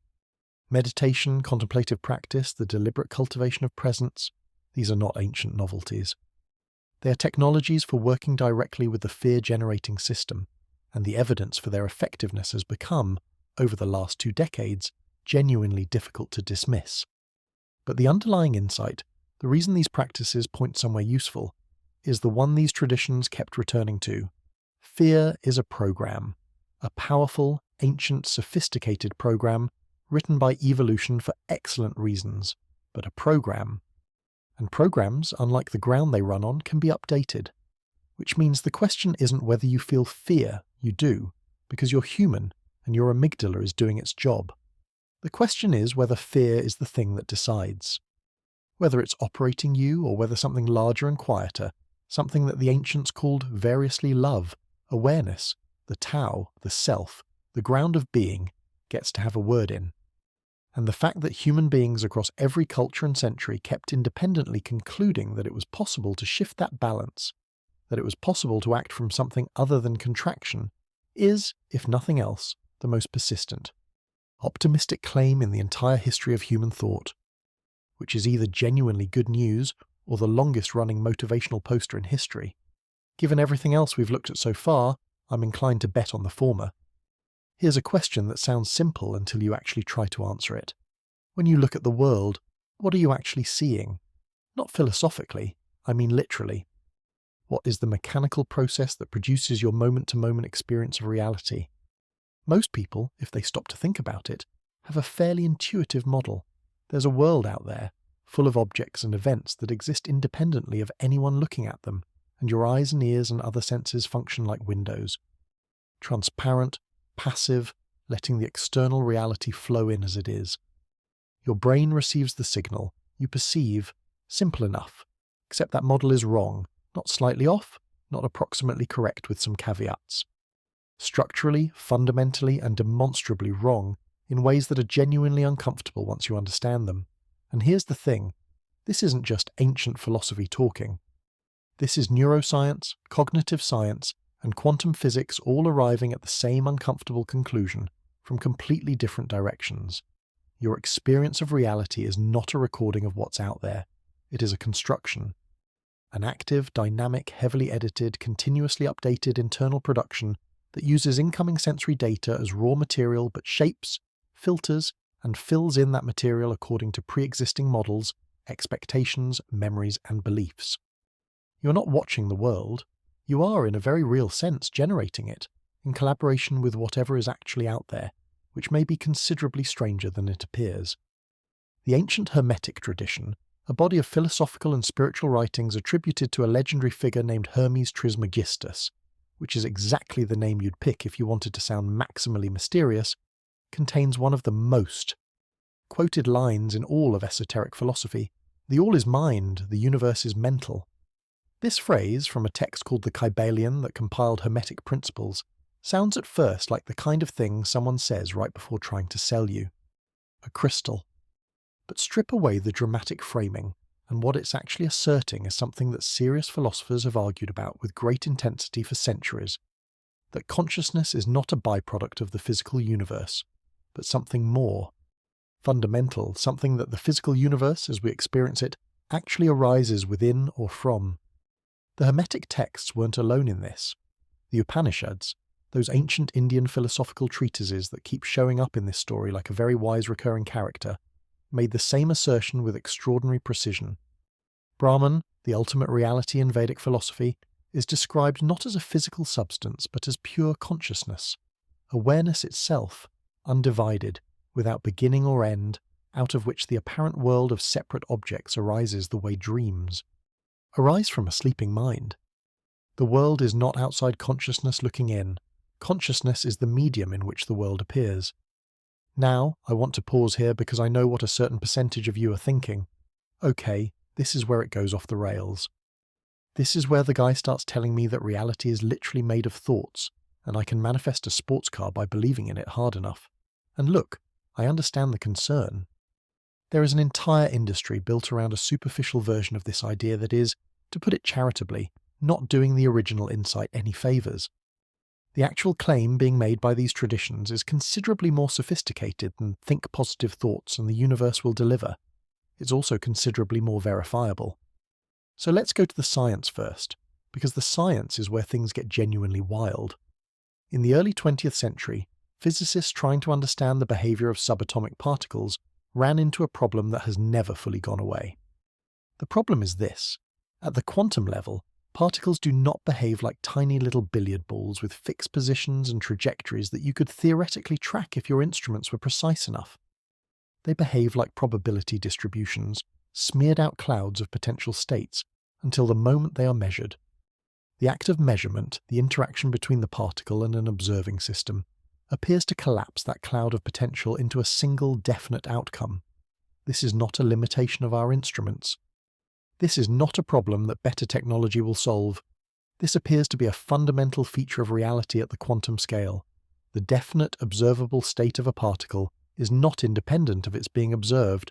Meditation, contemplative practice, the deliberate cultivation of presence, these are not ancient novelties. They are technologies for working directly with the fear-generating system, and the evidence for their effectiveness has become, over the last 2 decades, genuinely difficult to dismiss. But the underlying insight, the reason these practices point somewhere useful, is the one these traditions kept returning to. Fear is a program, a powerful, ancient, sophisticated program written by evolution for excellent reasons, but a program. And programs, unlike the ground they run on, can be updated. Which means the question isn't whether you feel fear, you do, because you're human and your amygdala is doing its job. The question is whether fear is the thing that decides. Whether it's operating you or whether something larger and quieter, something that the ancients called variously love, awareness, the Tao, the self, the ground of being, gets to have a word in. And the fact that human beings across every culture and century kept independently concluding that it was possible to shift that balance, that it was possible to act from something other than contraction, is, if nothing else, the most persistent, optimistic claim in the entire history of human thought, which is either genuinely good news or the longest-running motivational poster in history. Given everything else we've looked at so far, I'm inclined to bet on the former. Here's a question that sounds simple until you actually try to answer it. When you look at the world, what are you actually seeing? Not philosophically, I mean literally. What is the mechanical process that produces your moment-to-moment experience of reality? Most people, if they stop to think about it, have a fairly intuitive model. There's a world out there, full of objects and events that exist independently of anyone looking at them, and your eyes and ears and other senses function like windows. Transparent, passive, letting the external reality flow in as it is. Your brain receives the signal, you perceive, simple enough, except that model is wrong, not slightly off, not approximately correct with some caveats. Structurally, fundamentally, and demonstrably wrong in ways that are genuinely uncomfortable once you understand them. And here's the thing, this isn't just ancient philosophy talking. This is neuroscience, cognitive science, and quantum physics all arriving at the same uncomfortable conclusion from completely different directions. Your experience of reality is not a recording of what's out there. It is a construction. An active, dynamic, heavily edited, continuously updated internal production that uses incoming sensory data as raw material but shapes, filters, and fills in that material according to pre-existing models, expectations, memories, and beliefs. You're not watching the world. You are, in a very real sense, generating it, in collaboration with whatever is actually out there, which may be considerably stranger than it appears. The ancient Hermetic tradition, a body of philosophical and spiritual writings attributed to a legendary figure named Hermes Trismegistus, which is exactly the name you'd pick if you wanted to sound maximally mysterious, contains one of the most quoted lines in all of esoteric philosophy. The all is mind, the universe is mental. This phrase, from a text called the Kybalion that compiled Hermetic principles, sounds at first like the kind of thing someone says right before trying to sell you. A crystal. But strip away the dramatic framing, and what it's actually asserting is something that serious philosophers have argued about with great intensity for centuries, that consciousness is not a byproduct of the physical universe, but something more. Fundamental, something that the physical universe, as we experience it, actually arises within or from. The Hermetic texts weren't alone in this. The Upanishads, those ancient Indian philosophical treatises that keep showing up in this story like a very wise recurring character, made the same assertion with extraordinary precision. Brahman, the ultimate reality in Vedic philosophy, is described not as a physical substance but as pure consciousness, awareness itself, undivided, without beginning or end, out of which the apparent world of separate objects arises the way dreams arise from a sleeping mind. The world is not outside consciousness looking in. Consciousness is the medium in which the world appears. Now, I want to pause here because I know what a certain percentage of you are thinking. Okay, this is where it goes off the rails. This is where the guy starts telling me that reality is literally made of thoughts, and I can manifest a sports car by believing in it hard enough. And look, I understand the concern. There is an entire industry built around a superficial version of this idea that is, to put it charitably, not doing the original insight any favours. The actual claim being made by these traditions is considerably more sophisticated than think positive thoughts and the universe will deliver. It's also considerably more verifiable. So let's go to the science first, because the science is where things get genuinely wild. In the early 20th century, physicists trying to understand the behaviour of subatomic particles ran into a problem that has never fully gone away. The problem is this. At the quantum level, particles do not behave like tiny little billiard balls with fixed positions and trajectories that you could theoretically track if your instruments were precise enough. They behave like probability distributions, smeared out clouds of potential states, until the moment they are measured. The act of measurement, the interaction between the particle and an observing system, appears to collapse that cloud of potential into a single definite outcome. This is not a limitation of our instruments. This is not a problem that better technology will solve. This appears to be a fundamental feature of reality at the quantum scale. The definite, observable state of a particle is not independent of its being observed.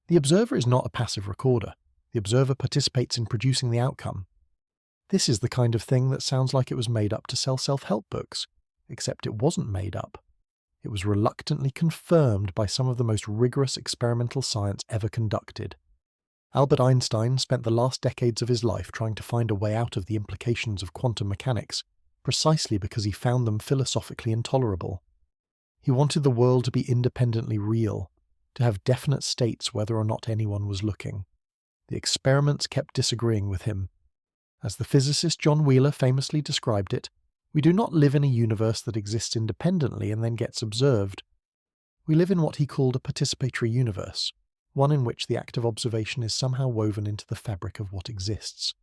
The observer is not a passive recorder. The observer participates in producing the outcome. This is the kind of thing that sounds like it was made up to sell self-help books, except it wasn't made up. It was reluctantly confirmed by some of the most rigorous experimental science ever conducted. Albert Einstein spent the last decades of his life trying to find a way out of the implications of quantum mechanics, precisely because he found them philosophically intolerable. He wanted the world to be independently real, to have definite states whether or not anyone was looking. The experiments kept disagreeing with him. As the physicist John Wheeler famously described it, we do not live in a universe that exists independently and then gets observed. We live in what he called a participatory universe, one in which the act of observation is somehow woven into the fabric of what exists.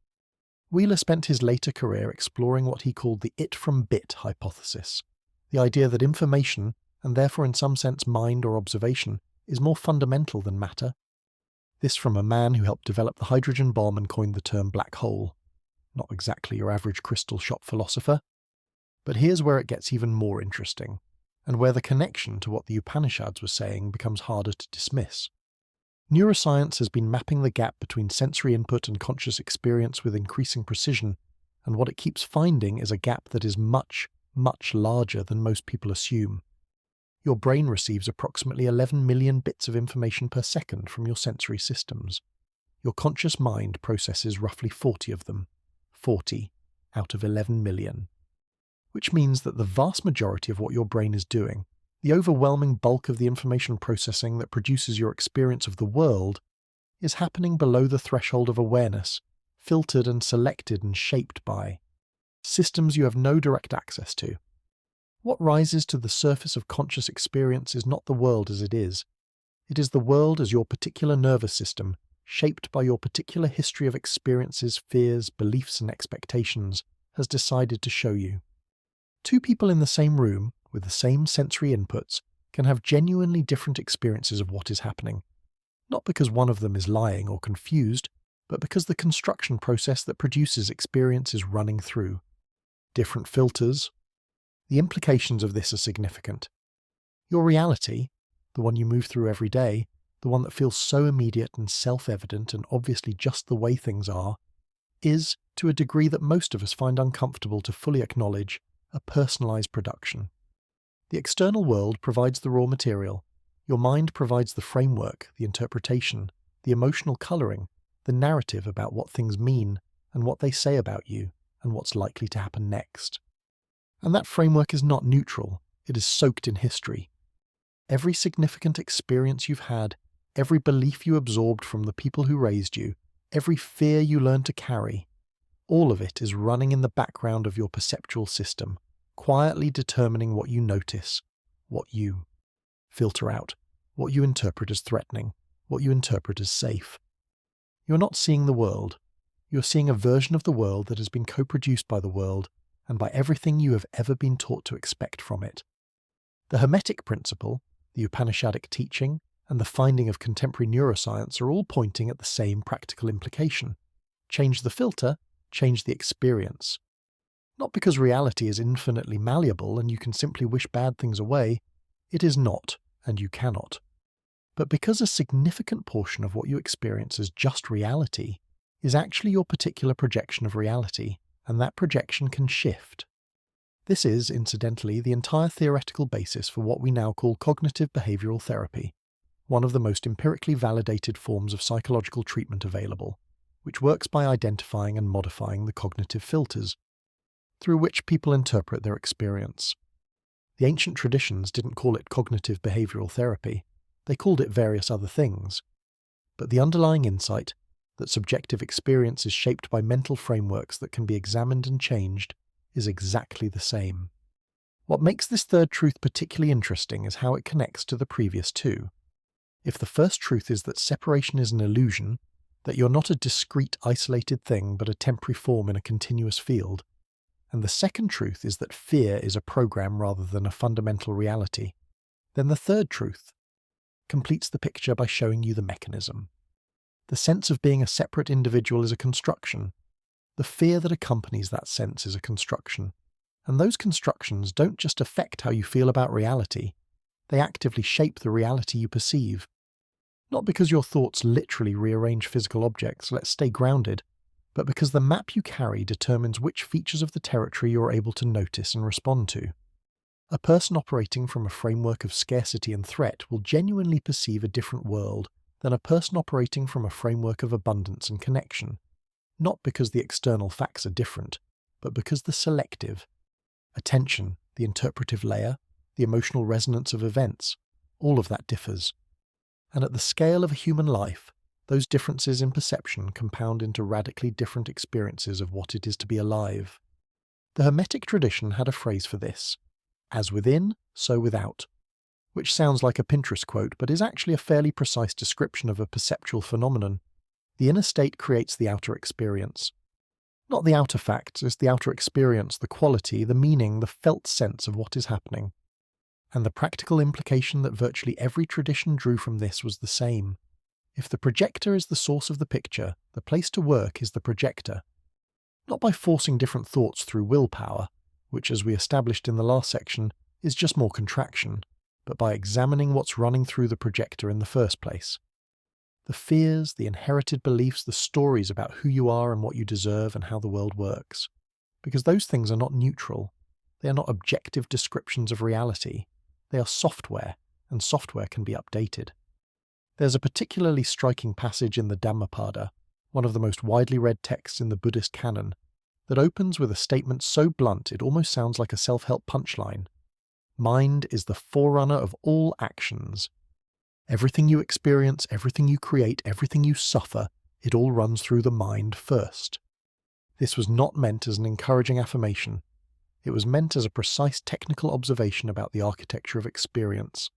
Wheeler spent his later career exploring what he called the it from bit hypothesis, the idea that information, and therefore in some sense mind or observation, is more fundamental than matter. This from a man who helped develop the hydrogen bomb and coined the term black hole. Not exactly your average crystal shop philosopher. But here's where it gets even more interesting, and where the connection to what the Upanishads were saying becomes harder to dismiss. Neuroscience has been mapping the gap between sensory input and conscious experience with increasing precision, and what it keeps finding is a gap that is much, much larger than most people assume. Your brain receives approximately 11 million bits of information per second from your sensory systems. Your conscious mind processes roughly 40 of them. 40 out of 11 million. Which means that the vast majority of what your brain is doing, the overwhelming bulk of the information processing that produces your experience of the world, is happening below the threshold of awareness, filtered and selected and shaped by systems you have no direct access to. What rises to the surface of conscious experience is not the world as it is. It is the world as your particular nervous system, shaped by your particular history of experiences, fears, beliefs and expectations, has decided to show you. Two people in the same room, with the same sensory inputs, can have genuinely different experiences of what is happening. Not because one of them is lying or confused, but because the construction process that produces experience is running through. Different filters. The implications of this are significant. Your reality, the one you move through every day, the one that feels so immediate and self-evident and obviously just the way things are, is, to a degree that most of us find uncomfortable to fully acknowledge, a personalized production. The external world provides the raw material. Your mind provides the framework, the interpretation, the emotional coloring, the narrative about what things mean and what they say about you and what's likely to happen next. And that framework is not neutral, it is soaked in history. Every significant experience you've had, every belief you absorbed from the people who raised you, every fear you learned to carry, all of it is running in the background of your perceptual system, quietly determining what you notice, what you filter out, what you interpret as threatening, what you interpret as safe. You're not seeing the world. You're seeing a version of the world that has been co-produced by the world and by everything you have ever been taught to expect from it. The Hermetic principle, the Upanishadic teaching, and the finding of contemporary neuroscience are all pointing at the same practical implication. Change the filter, change the experience. Not because reality is infinitely malleable and you can simply wish bad things away. It is not, and you cannot. But because a significant portion of what you experience as just reality is actually your particular projection of reality, and that projection can shift. This is, incidentally, the entire theoretical basis for what we now call cognitive behavioral therapy, one of the most empirically validated forms of psychological treatment available, which works by identifying and modifying the cognitive filters through which people interpret their experience. The ancient traditions didn't call it cognitive behavioral therapy, they called it various other things. But the underlying insight, that subjective experience is shaped by mental frameworks that can be examined and changed, is exactly the same. What makes this third truth particularly interesting is how it connects to the previous two. If the first truth is that separation is an illusion, that you're not a discrete, isolated thing but a temporary form in a continuous field, and the second truth is that fear is a program rather than a fundamental reality, then the third truth completes the picture by showing you the mechanism. The sense of being a separate individual is a construction. The fear that accompanies that sense is a construction. And those constructions don't just affect how you feel about reality, they actively shape the reality you perceive. Not because your thoughts literally rearrange physical objects, let's stay grounded, but because the map you carry determines which features of the territory you're able to notice and respond to. A person operating from a framework of scarcity and threat will genuinely perceive a different world than a person operating from a framework of abundance and connection, not because the external facts are different, but because the selective, attention, the interpretive layer, the emotional resonance of events, all of that differs. And at the scale of a human life, those differences in perception compound into radically different experiences of what it is to be alive. The Hermetic tradition had a phrase for this: as within, so without. which sounds like a Pinterest quote but is actually a fairly precise description of a perceptual phenomenon. The inner state creates the outer experience. Not the outer facts, it's the outer experience, the quality, the meaning, the felt sense of what is happening. And the practical implication that virtually every tradition drew from this was the same. If the projector is the source of the picture, the place to work is the projector. Not by forcing different thoughts through willpower, which, as we established in the last section, is just more contraction, but by examining what's running through the projector in the first place. The fears, the inherited beliefs, the stories about who you are and what you deserve and how the world works. Because those things are not neutral. They are not objective descriptions of reality. They are software, and software can be updated. There's a particularly striking passage in the Dhammapada, one of the most widely read texts in the Buddhist canon, that opens with a statement so blunt it almost sounds like a self-help punchline. Mind is the forerunner of all actions. Everything you experience, everything you create, everything you suffer, it all runs through the mind first. This was not meant as an encouraging affirmation. It was meant as a precise technical observation about the architecture of experience.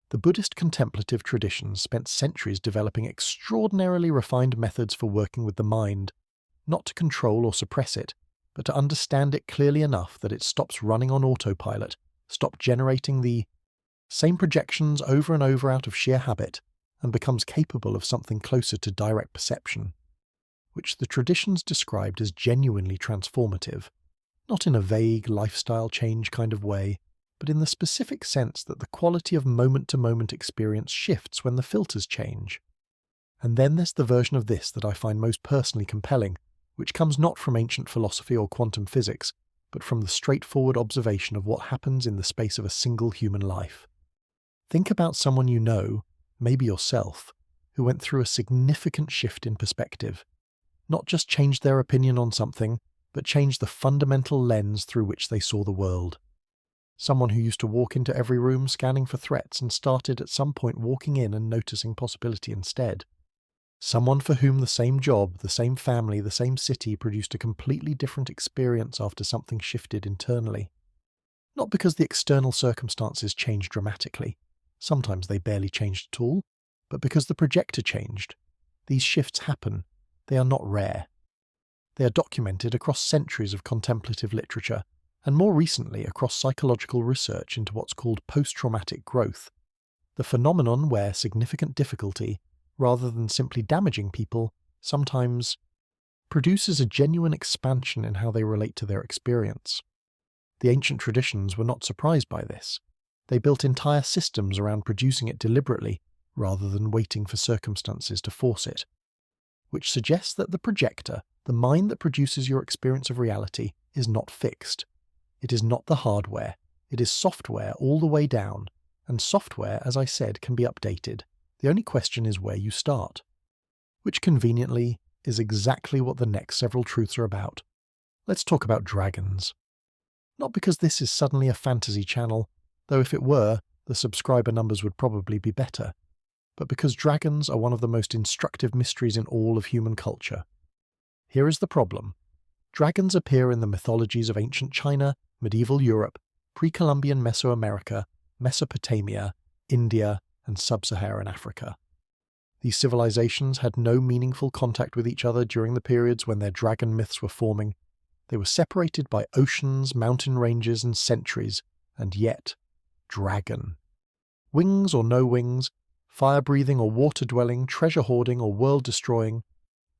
The Buddhist contemplative traditions spent centuries developing extraordinarily refined methods for working with the mind, not to control or suppress it, but to understand it clearly enough that it stops running on autopilot, stops generating the same projections over and over out of sheer habit, and becomes capable of something closer to direct perception, which the traditions described as genuinely transformative, not in a vague lifestyle change kind of way, but in the specific sense that the quality of moment-to-moment experience shifts when the filters change. And then there's the version of this that I find most personally compelling, which comes not from ancient philosophy or quantum physics, but from the straightforward observation of what happens in the space of a single human life. Think about someone you know, maybe yourself, who went through a significant shift in perspective. Not just changed their opinion on something, but changed the fundamental lens through which they saw the world. Someone who used to walk into every room scanning for threats and started at some point walking in and noticing possibility instead. Someone for whom the same job, the same family, the same city produced a completely different experience after something shifted internally. Not because the external circumstances changed dramatically. Sometimes they barely changed at all, but because the projector changed. These shifts happen. They are not rare. They are documented across centuries of contemplative literature, and more recently across psychological research into what's called post-traumatic growth, the phenomenon where significant difficulty, rather than simply damaging people, sometimes produces a genuine expansion in how they relate to their experience. The ancient traditions were not surprised by this. They built entire systems around producing it deliberately, rather than waiting for circumstances to force it. Which suggests that the projector, the mind that produces your experience of reality, is not fixed. It is not the hardware. It is software all the way down, and software, as I said, can be updated. The only question is where you start. Which conveniently is exactly what the next several truths are about. Let's talk about dragons. Not because this is suddenly a fantasy channel, though if it were, the subscriber numbers would probably be better, but because dragons are one of the most instructive mysteries in all of human culture. Here is the problem. Dragons appear in the mythologies of ancient China, medieval Europe, pre-Columbian Mesoamerica, Mesopotamia, India, and sub-Saharan Africa. These civilizations had no meaningful contact with each other during the periods when their dragon myths were forming. They were separated by oceans, mountain ranges, and centuries, and yet, dragon. Wings or no wings, fire-breathing or water-dwelling, treasure-hoarding or world-destroying,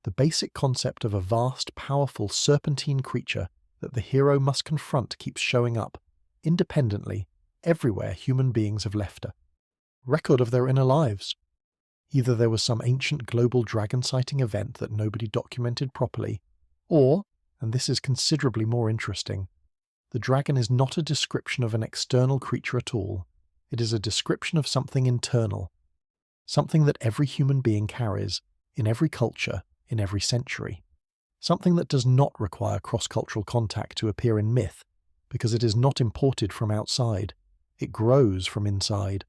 the basic concept of a vast, powerful, serpentine creature that the hero must confront keeps showing up, independently, everywhere human beings have left a record of their inner lives. Either there was some ancient global dragon sighting event that nobody documented properly, or, and this is considerably more interesting, the dragon is not a description of an external creature at all. It is a description of something internal, something that every human being carries, in every culture, in every century. Something that does not require cross-cultural contact to appear in myth, because it is not imported from outside. It grows from inside.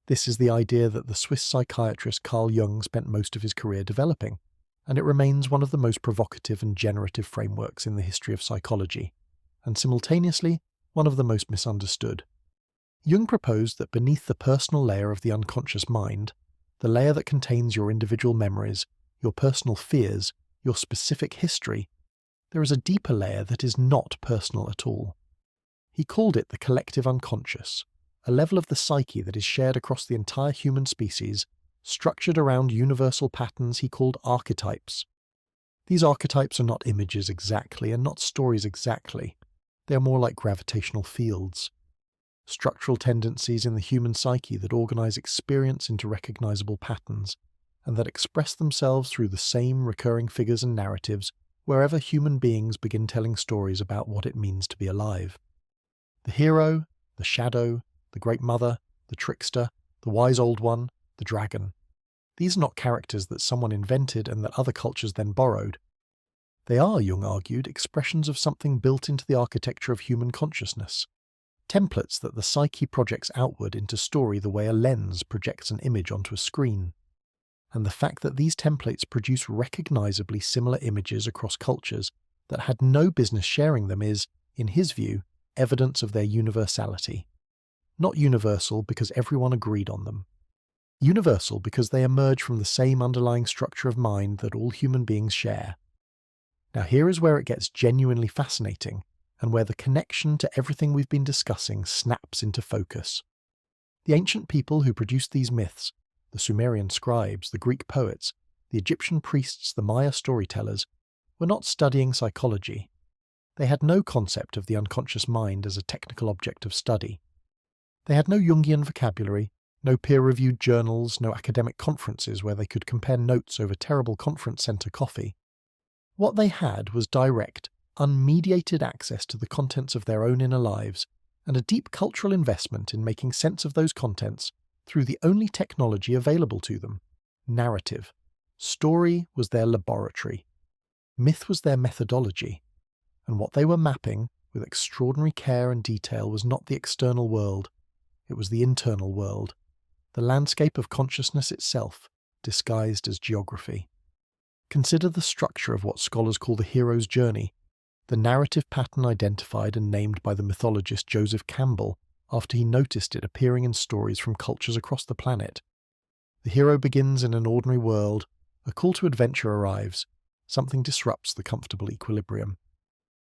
This is the idea that the Swiss psychiatrist Carl Jung spent most of his career developing, and it remains one of the most provocative and generative frameworks in the history of psychology, and simultaneously one of the most misunderstood. Jung proposed that beneath the personal layer of the unconscious mind, the layer that contains your individual memories, your personal fears, your specific history, there is a deeper layer that is not personal at all. He called it the collective unconscious, a level of the psyche that is shared across the entire human species, structured around universal patterns he called archetypes. These archetypes are not images exactly and not stories exactly. They are more like gravitational fields, structural tendencies in the human psyche that organize experience into recognizable patterns, and that express themselves through the same recurring figures and narratives wherever human beings begin telling stories about what it means to be alive. The hero, the shadow, the great mother, the trickster, the wise old one, the dragon. These are not characters that someone invented and that other cultures then borrowed. They are, Jung argued, expressions of something built into the architecture of human consciousness. Templates that the psyche projects outward into story the way a lens projects an image onto a screen. And the fact that these templates produce recognizably similar images across cultures that had no business sharing them is, in his view, evidence of their universality. Not universal because everyone agreed on them. Universal because they emerge from the same underlying structure of mind that all human beings share. Now here is where it gets genuinely fascinating, and where the connection to everything we've been discussing snaps into focus. The ancient people who produced these myths, the Sumerian scribes, the Greek poets, the Egyptian priests, the Maya storytellers, were not studying psychology. They had no concept of the unconscious mind as a technical object of study. They had no Jungian vocabulary, no peer-reviewed journals, no academic conferences where they could compare notes over terrible conference centre coffee. What they had was direct, unmediated access to the contents of their own inner lives, and a deep cultural investment in making sense of those contents through the only technology available to them: narrative. Story was their laboratory. Myth was their methodology. And what they were mapping, with extraordinary care and detail, was not the external world. It was the internal world, the landscape of consciousness itself, disguised as geography. Consider the structure of what scholars call the hero's journey, the narrative pattern identified and named by the mythologist Joseph Campbell after he noticed it appearing in stories from cultures across the planet. The hero begins in an ordinary world, a call to adventure arrives, something disrupts the comfortable equilibrium.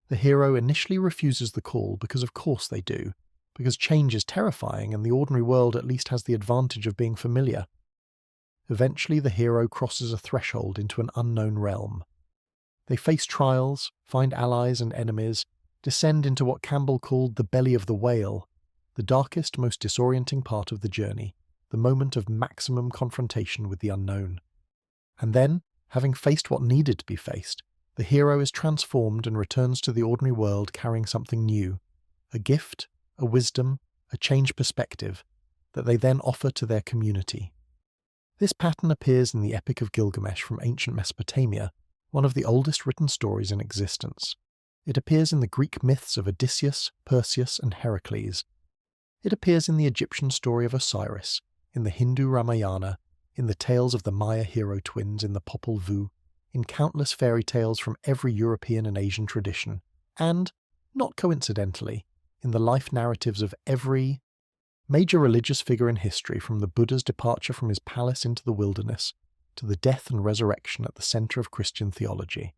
The hero initially refuses the call because of course they do, because change is terrifying and the ordinary world at least has the advantage of being familiar. Eventually the hero crosses a threshold into an unknown realm. They face trials, find allies and enemies, descend into what Campbell called the belly of the whale, the darkest, most disorienting part of the journey, the moment of maximum confrontation with the unknown. And then, having faced what needed to be faced, the hero is transformed and returns to the ordinary world carrying something new, a gift, a wisdom, a changed perspective, that they then offer to their community. This pattern appears in the Epic of Gilgamesh from ancient Mesopotamia, one of the oldest written stories in existence. It appears in the Greek myths of Odysseus, Perseus, and Heracles. It appears in the Egyptian story of Osiris, in the Hindu Ramayana, in the tales of the Maya hero twins in the Popol Vuh, in countless fairy tales from every European and Asian tradition, and, not coincidentally, in the life narratives of every major religious figure in history, from the Buddha's departure from his palace into the wilderness to the death and resurrection at the center of Christian theology.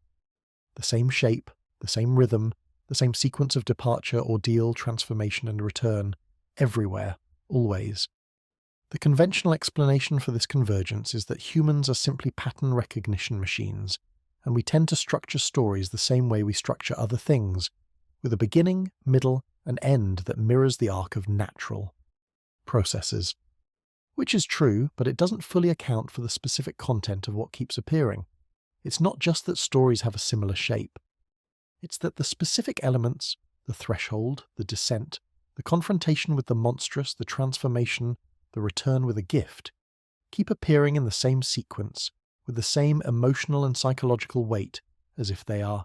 The same shape, the same rhythm, the same sequence of departure, ordeal, transformation, and return, everywhere, always. The conventional explanation for this convergence is that humans are simply pattern recognition machines, and we tend to structure stories the same way we structure other things, with a beginning, middle, and end that mirrors the arc of natural processes. Which is true, but it doesn't fully account for the specific content of what keeps appearing. It's not just that stories have a similar shape. It's that the specific elements, the threshold, the descent, the confrontation with the monstrous, the transformation, the return with a gift, keep appearing in the same sequence, with the same emotional and psychological weight, as if they are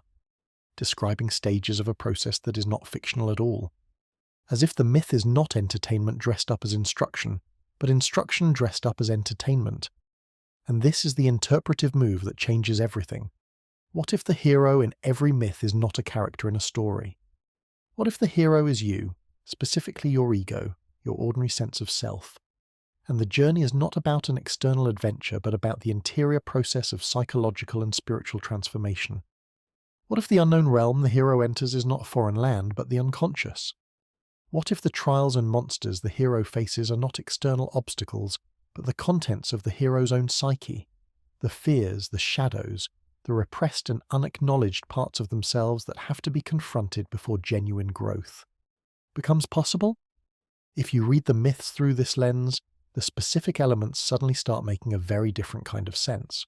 describing stages of a process that is not fictional at all. As if the myth is not entertainment dressed up as instruction, but instruction dressed up as entertainment. And this is the interpretive move that changes everything. What if the hero in every myth is not a character in a story? What if the hero is you, specifically your ego, your ordinary sense of self. And the journey is not about an external adventure, but about the interior process of psychological and spiritual transformation. What if the unknown realm the hero enters is not a foreign land, but the unconscious? What if the trials and monsters the hero faces are not external obstacles, but the contents of the hero's own psyche? The fears, the shadows, the repressed and unacknowledged parts of themselves that have to be confronted before genuine growth becomes possible? If you read the myths through this lens, the specific elements suddenly start making a very different kind of sense.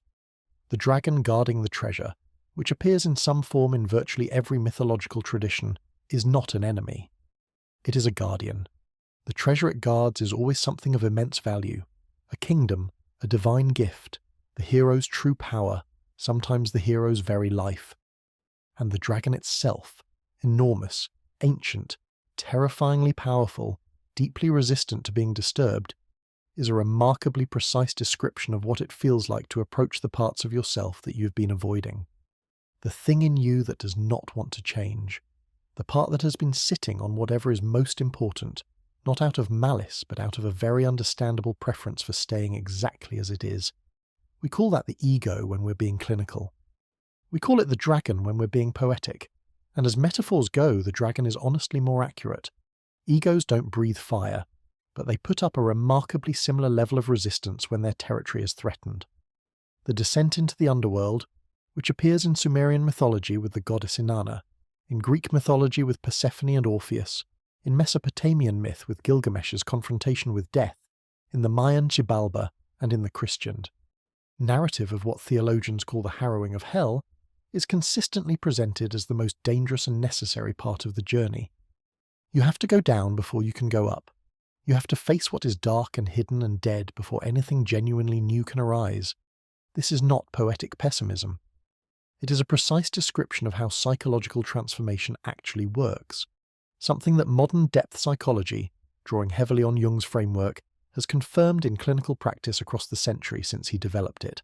The dragon guarding the treasure, which appears in some form in virtually every mythological tradition, is not an enemy. It is a guardian. The treasure it guards is always something of immense value, a kingdom, a divine gift, the hero's true power, sometimes the hero's very life. And the dragon itself, enormous, ancient, terrifyingly powerful, deeply resistant to being disturbed, is a remarkably precise description of what it feels like to approach the parts of yourself that you've been avoiding. The thing in you that does not want to change. The part that has been sitting on whatever is most important, not out of malice, but out of a very understandable preference for staying exactly as it is. We call that the ego when we're being clinical. We call it the dragon when we're being poetic. And as metaphors go, the dragon is honestly more accurate. Egos don't breathe fire, but they put up a remarkably similar level of resistance when their territory is threatened. The descent into the underworld, which appears in Sumerian mythology with the goddess Inanna, in Greek mythology with Persephone and Orpheus, in Mesopotamian myth with Gilgamesh's confrontation with death, in the Mayan Xibalba, and in the Christian narrative of what theologians call the harrowing of hell, is consistently presented as the most dangerous and necessary part of the journey. You have to go down before you can go up. You have to face what is dark and hidden and dead before anything genuinely new can arise. This is not poetic pessimism. It is a precise description of how psychological transformation actually works, something that modern depth psychology, drawing heavily on Jung's framework, has confirmed in clinical practice across the century since he developed it.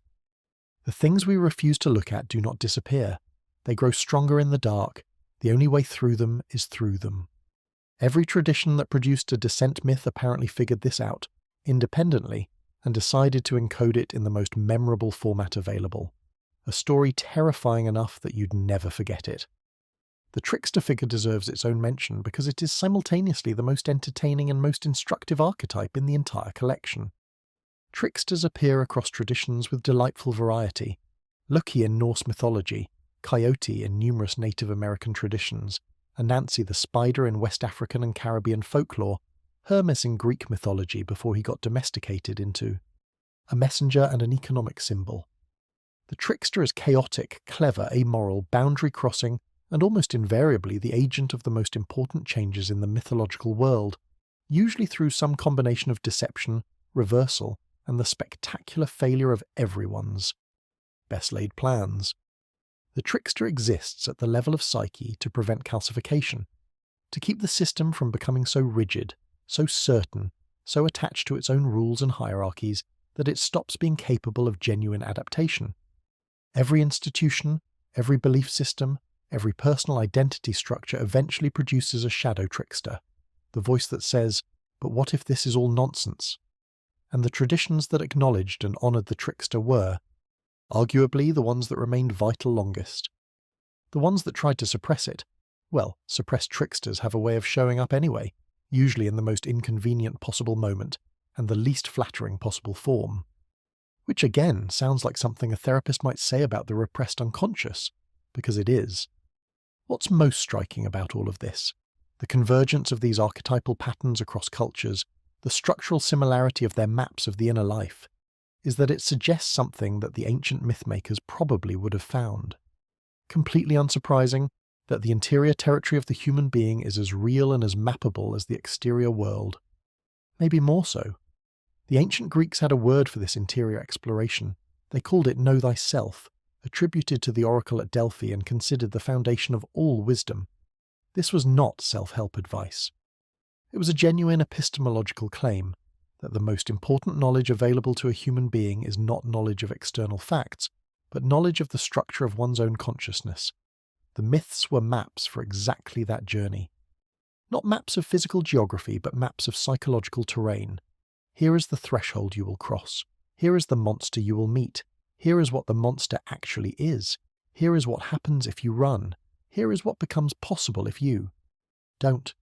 The things we refuse to look at do not disappear. They grow stronger in the dark. The only way through them is through them. Every tradition that produced a descent myth apparently figured this out, independently, and decided to encode it in the most memorable format available. A story terrifying enough that you'd never forget it. The trickster figure deserves its own mention because it is simultaneously the most entertaining and most instructive archetype in the entire collection. Tricksters appear across traditions with delightful variety. Loki in Norse mythology, Coyote in numerous Native American traditions, Anansi the spider in West African and Caribbean folklore, Hermes in Greek mythology before he got domesticated into a messenger and an economic symbol. The trickster is chaotic, clever, amoral, boundary-crossing, and almost invariably the agent of the most important changes in the mythological world, usually through some combination of deception, reversal, and the spectacular failure of everyone's best-laid plans. The trickster exists at the level of psyche to prevent calcification, to keep the system from becoming so rigid, so certain, so attached to its own rules and hierarchies that it stops being capable of genuine adaptation. Every institution, every belief system, every personal identity structure eventually produces a shadow trickster, the voice that says, "But what if this is all nonsense?" And the traditions that acknowledged and honoured the trickster were, arguably, the ones that remained vital longest. The ones that tried to suppress it, well, suppressed tricksters have a way of showing up anyway, usually in the most inconvenient possible moment and the least flattering possible form. Which again sounds like something a therapist might say about the repressed unconscious, because it is. What's most striking about all of this? The convergence of these archetypal patterns across cultures, the structural similarity of their maps of the inner life, is that it suggests something that the ancient mythmakers probably would have found. Completely unsurprising, that the interior territory of the human being is as real and as mappable as the exterior world. Maybe more so. The ancient Greeks had a word for this interior exploration. They called it know thyself, attributed to the oracle at Delphi and considered the foundation of all wisdom. This was not self-help advice. It was a genuine epistemological claim that the most important knowledge available to a human being is not knowledge of external facts, but knowledge of the structure of one's own consciousness. The myths were maps for exactly that journey. Not maps of physical geography, but maps of psychological terrain. Here is the threshold you will cross. Here is the monster you will meet. Here is what the monster actually is. Here is what happens if you run. Here is what becomes possible if you don't.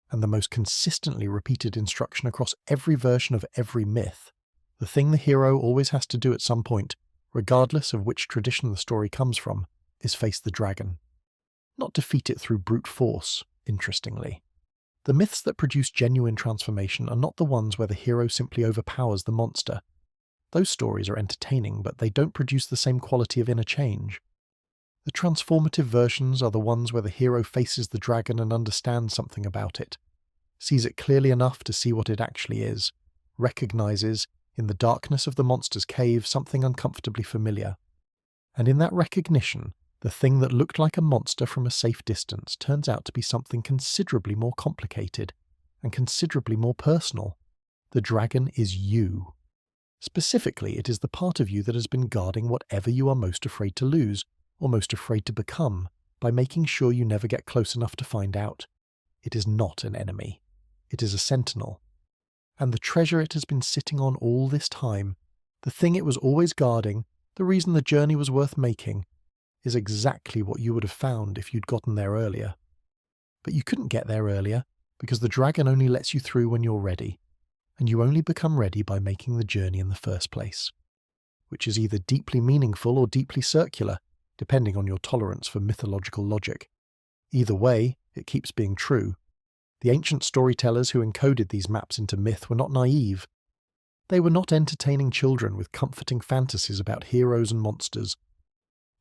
And the most consistently repeated instruction across every version of every myth, the thing the hero always has to do at some point, regardless of which tradition the story comes from, is face the dragon. Not defeat it through brute force, interestingly. The myths that produce genuine transformation are not the ones where the hero simply overpowers the monster. Those stories are entertaining, but they don't produce the same quality of inner change. The transformative versions are the ones where the hero faces the dragon and understands something about it, sees it clearly enough to see what it actually is, recognizes, in the darkness of the monster's cave, something uncomfortably familiar. And in that recognition, the thing that looked like a monster from a safe distance turns out to be something considerably more complicated and considerably more personal. The dragon is you. Specifically, it is the part of you that has been guarding whatever you are most afraid to lose, or most afraid to become, by making sure you never get close enough to find out. It is not an enemy. It is a sentinel. And the treasure it has been sitting on all this time, the thing it was always guarding, the reason the journey was worth making, is exactly what you would have found if you'd gotten there earlier. But you couldn't get there earlier, because the dragon only lets you through when you're ready, and you only become ready by making the journey in the first place, which is either deeply meaningful or deeply circular, depending on your tolerance for mythological logic. Either way, it keeps being true. The ancient storytellers who encoded these maps into myth were not naive. They were not entertaining children with comforting fantasies about heroes and monsters.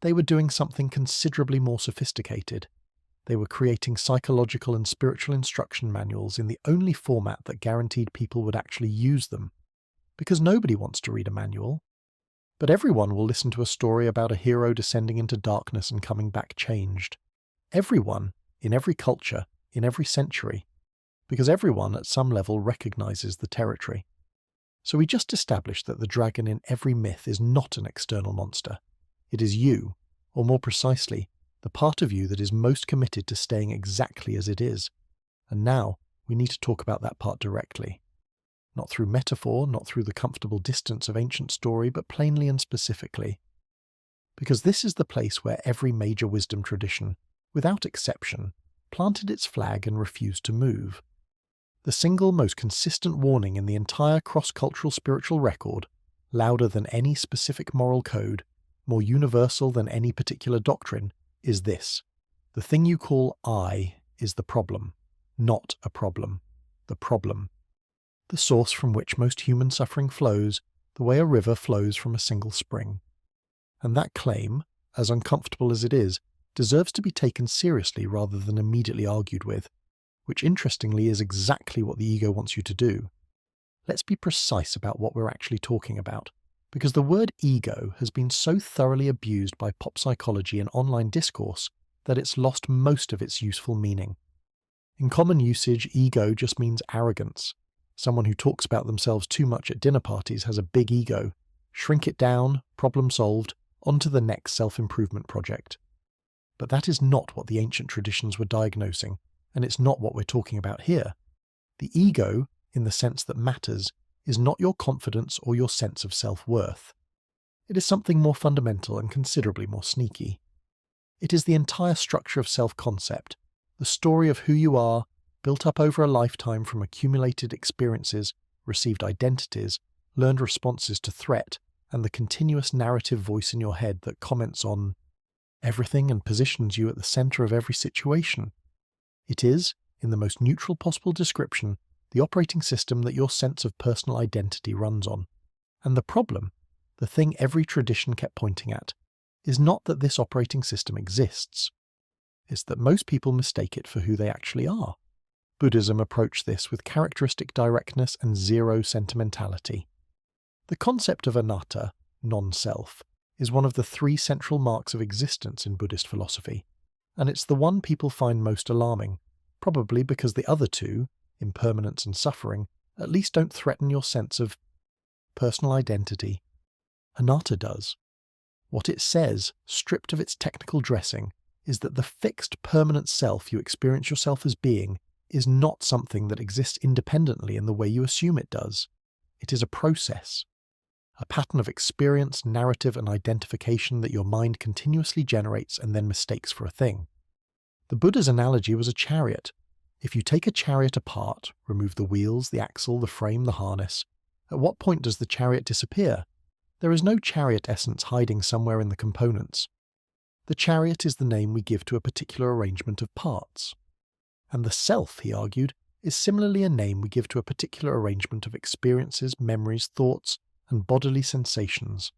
They were doing something considerably more sophisticated. They were creating psychological and spiritual instruction manuals in the only format that guaranteed people would actually use them. Because nobody wants to read a manual. But everyone will listen to a story about a hero descending into darkness and coming back changed. Everyone, in every culture, in every century. Because everyone at some level recognizes the territory. So we just established that the dragon in every myth is not an external monster. It is you, or more precisely, the part of you that is most committed to staying exactly as it is. And now, we need to talk about that part directly. Not through metaphor, not through the comfortable distance of ancient story, but plainly and specifically. Because this is the place where every major wisdom tradition, without exception, planted its flag and refused to move. The single most consistent warning in the entire cross-cultural spiritual record, louder than any specific moral code, more universal than any particular doctrine, is this. The thing you call I is the problem, not a problem. The problem. The source from which most human suffering flows, the way a river flows from a single spring. And that claim, as uncomfortable as it is, deserves to be taken seriously rather than immediately argued with, which interestingly is exactly what the ego wants you to do. Let's be precise about what we're actually talking about, because the word ego has been so thoroughly abused by pop psychology and online discourse that it's lost most of its useful meaning. In common usage, ego just means arrogance. Someone who talks about themselves too much at dinner parties has a big ego. Shrink it down, problem solved, on to the next self-improvement project. But that is not what the ancient traditions were diagnosing, and it's not what we're talking about here. The ego, in the sense that matters, is not your confidence or your sense of self-worth. It is something more fundamental and considerably more sneaky. It is the entire structure of self-concept, the story of who you are, built up over a lifetime from accumulated experiences, received identities, learned responses to threat, and the continuous narrative voice in your head that comments on everything and positions you at the center of every situation. It is, in the most neutral possible description, the operating system that your sense of personal identity runs on. And the problem, the thing every tradition kept pointing at, is not that this operating system exists. It's that most people mistake it for who they actually are. Buddhism approached this with characteristic directness and zero sentimentality. The concept of anatta, non-self, is one of the three central marks of existence in Buddhist philosophy, and it's the one people find most alarming, probably because the other two, impermanence and suffering, at least don't threaten your sense of personal identity. Anatta does. What it says, stripped of its technical dressing, is that the fixed, permanent self you experience yourself as being is not something that exists independently in the way you assume it does. It is a process, a pattern of experience, narrative, and identification that your mind continuously generates and then mistakes for a thing. The Buddha's analogy was a chariot. If you take a chariot apart, remove the wheels, the axle, the frame, the harness, at what point does the chariot disappear? There is no chariot essence hiding somewhere in the components. The chariot is the name we give to a particular arrangement of parts. And the self, he argued, is similarly a name we give to a particular arrangement of experiences, memories, thoughts, and bodily sensations,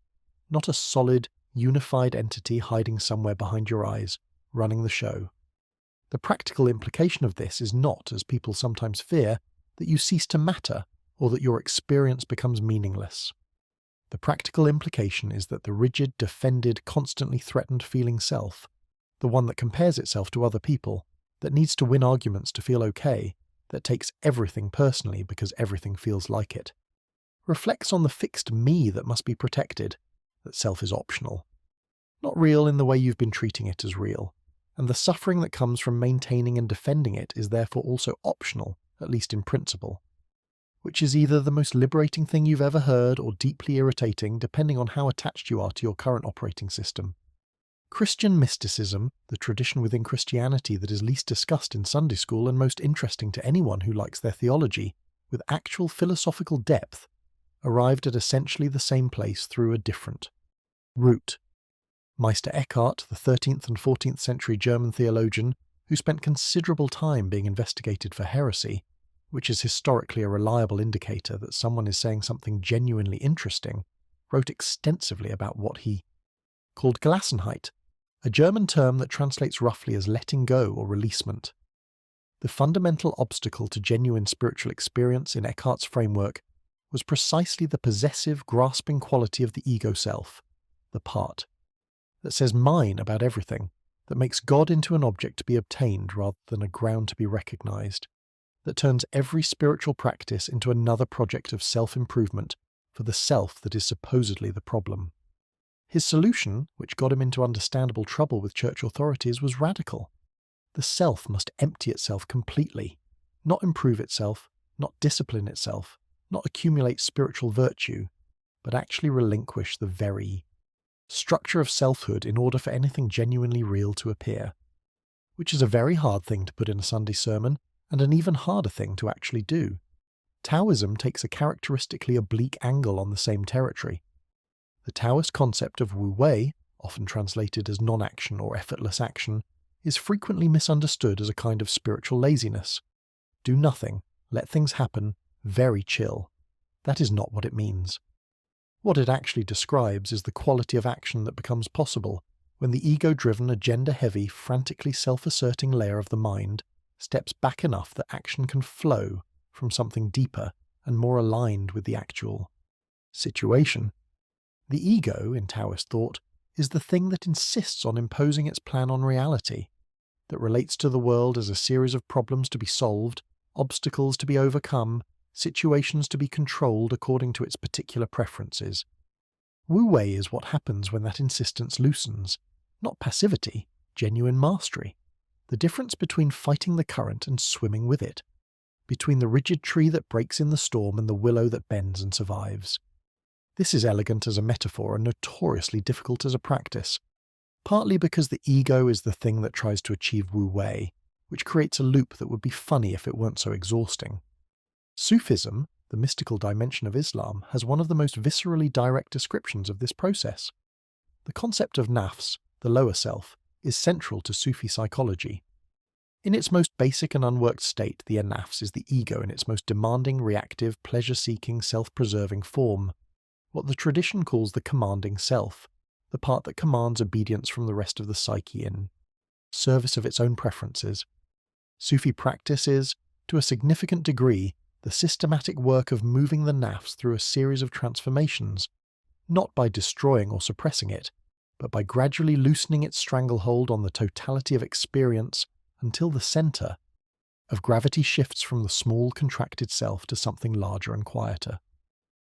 not a solid, unified entity hiding somewhere behind your eyes, running the show. The practical implication of this is not, as people sometimes fear, that you cease to matter or that your experience becomes meaningless. The practical implication is that the rigid, defended, constantly threatened feeling self, the one that compares itself to other people, that needs to win arguments to feel okay, that takes everything personally because everything feels like it, reflects on the fixed me that must be protected, that self is optional, not real in the way you've been treating it as real, and the suffering that comes from maintaining and defending it is therefore also optional, at least in principle, which is either the most liberating thing you've ever heard or deeply irritating depending on how attached you are to your current operating system. Christian mysticism, the tradition within Christianity that is least discussed in Sunday school and most interesting to anyone who likes their theology, with actual philosophical depth, arrived at essentially the same place through a different route. Meister Eckhart, the 13th and 14th century German theologian, who spent considerable time being investigated for heresy, which is historically a reliable indicator that someone is saying something genuinely interesting, wrote extensively about what he called Gelassenheit, a German term that translates roughly as letting go or releasement. The fundamental obstacle to genuine spiritual experience in Eckhart's framework was precisely the possessive, grasping quality of the ego self, the part, that says mine about everything, that makes God into an object to be obtained rather than a ground to be recognized, that turns every spiritual practice into another project of self-improvement for the self that is supposedly the problem. His solution, which got him into understandable trouble with church authorities, was radical. The self must empty itself completely, not improve itself, not discipline itself, not accumulate spiritual virtue, but actually relinquish the very structure of selfhood in order for anything genuinely real to appear, which is a very hard thing to put in a Sunday sermon, and an even harder thing to actually do. Taoism takes a characteristically oblique angle on the same territory. The Taoist concept of Wu Wei, often translated as non-action or effortless action, is frequently misunderstood as a kind of spiritual laziness. Do nothing, let things happen, very chill. That is not what it means. What it actually describes is the quality of action that becomes possible when the ego-driven, agenda-heavy, frantically self-asserting layer of the mind steps back enough that action can flow from something deeper and more aligned with the actual situation. The ego, in Taoist thought, is the thing that insists on imposing its plan on reality, that relates to the world as a series of problems to be solved, obstacles to be overcome, situations to be controlled according to its particular preferences. Wu Wei is what happens when that insistence loosens, not passivity, genuine mastery. The difference between fighting the current and swimming with it, between the rigid tree that breaks in the storm and the willow that bends and survives. This is elegant as a metaphor and notoriously difficult as a practice, partly because the ego is the thing that tries to achieve Wu Wei, which creates a loop that would be funny if it weren't so exhausting. Sufism, the mystical dimension of Islam, has one of the most viscerally direct descriptions of this process. The concept of nafs, the lower self, is central to Sufi psychology. In its most basic and unworked state, the nafs is the ego in its most demanding, reactive, pleasure-seeking, self-preserving form, what the tradition calls the commanding self, the part that commands obedience from the rest of the psyche in service of its own preferences. Sufi practice is, to a significant degree, the systematic work of moving the nafs through a series of transformations, not by destroying or suppressing it, but by gradually loosening its stranglehold on the totality of experience until the center of gravity shifts from the small, contracted self to something larger and quieter.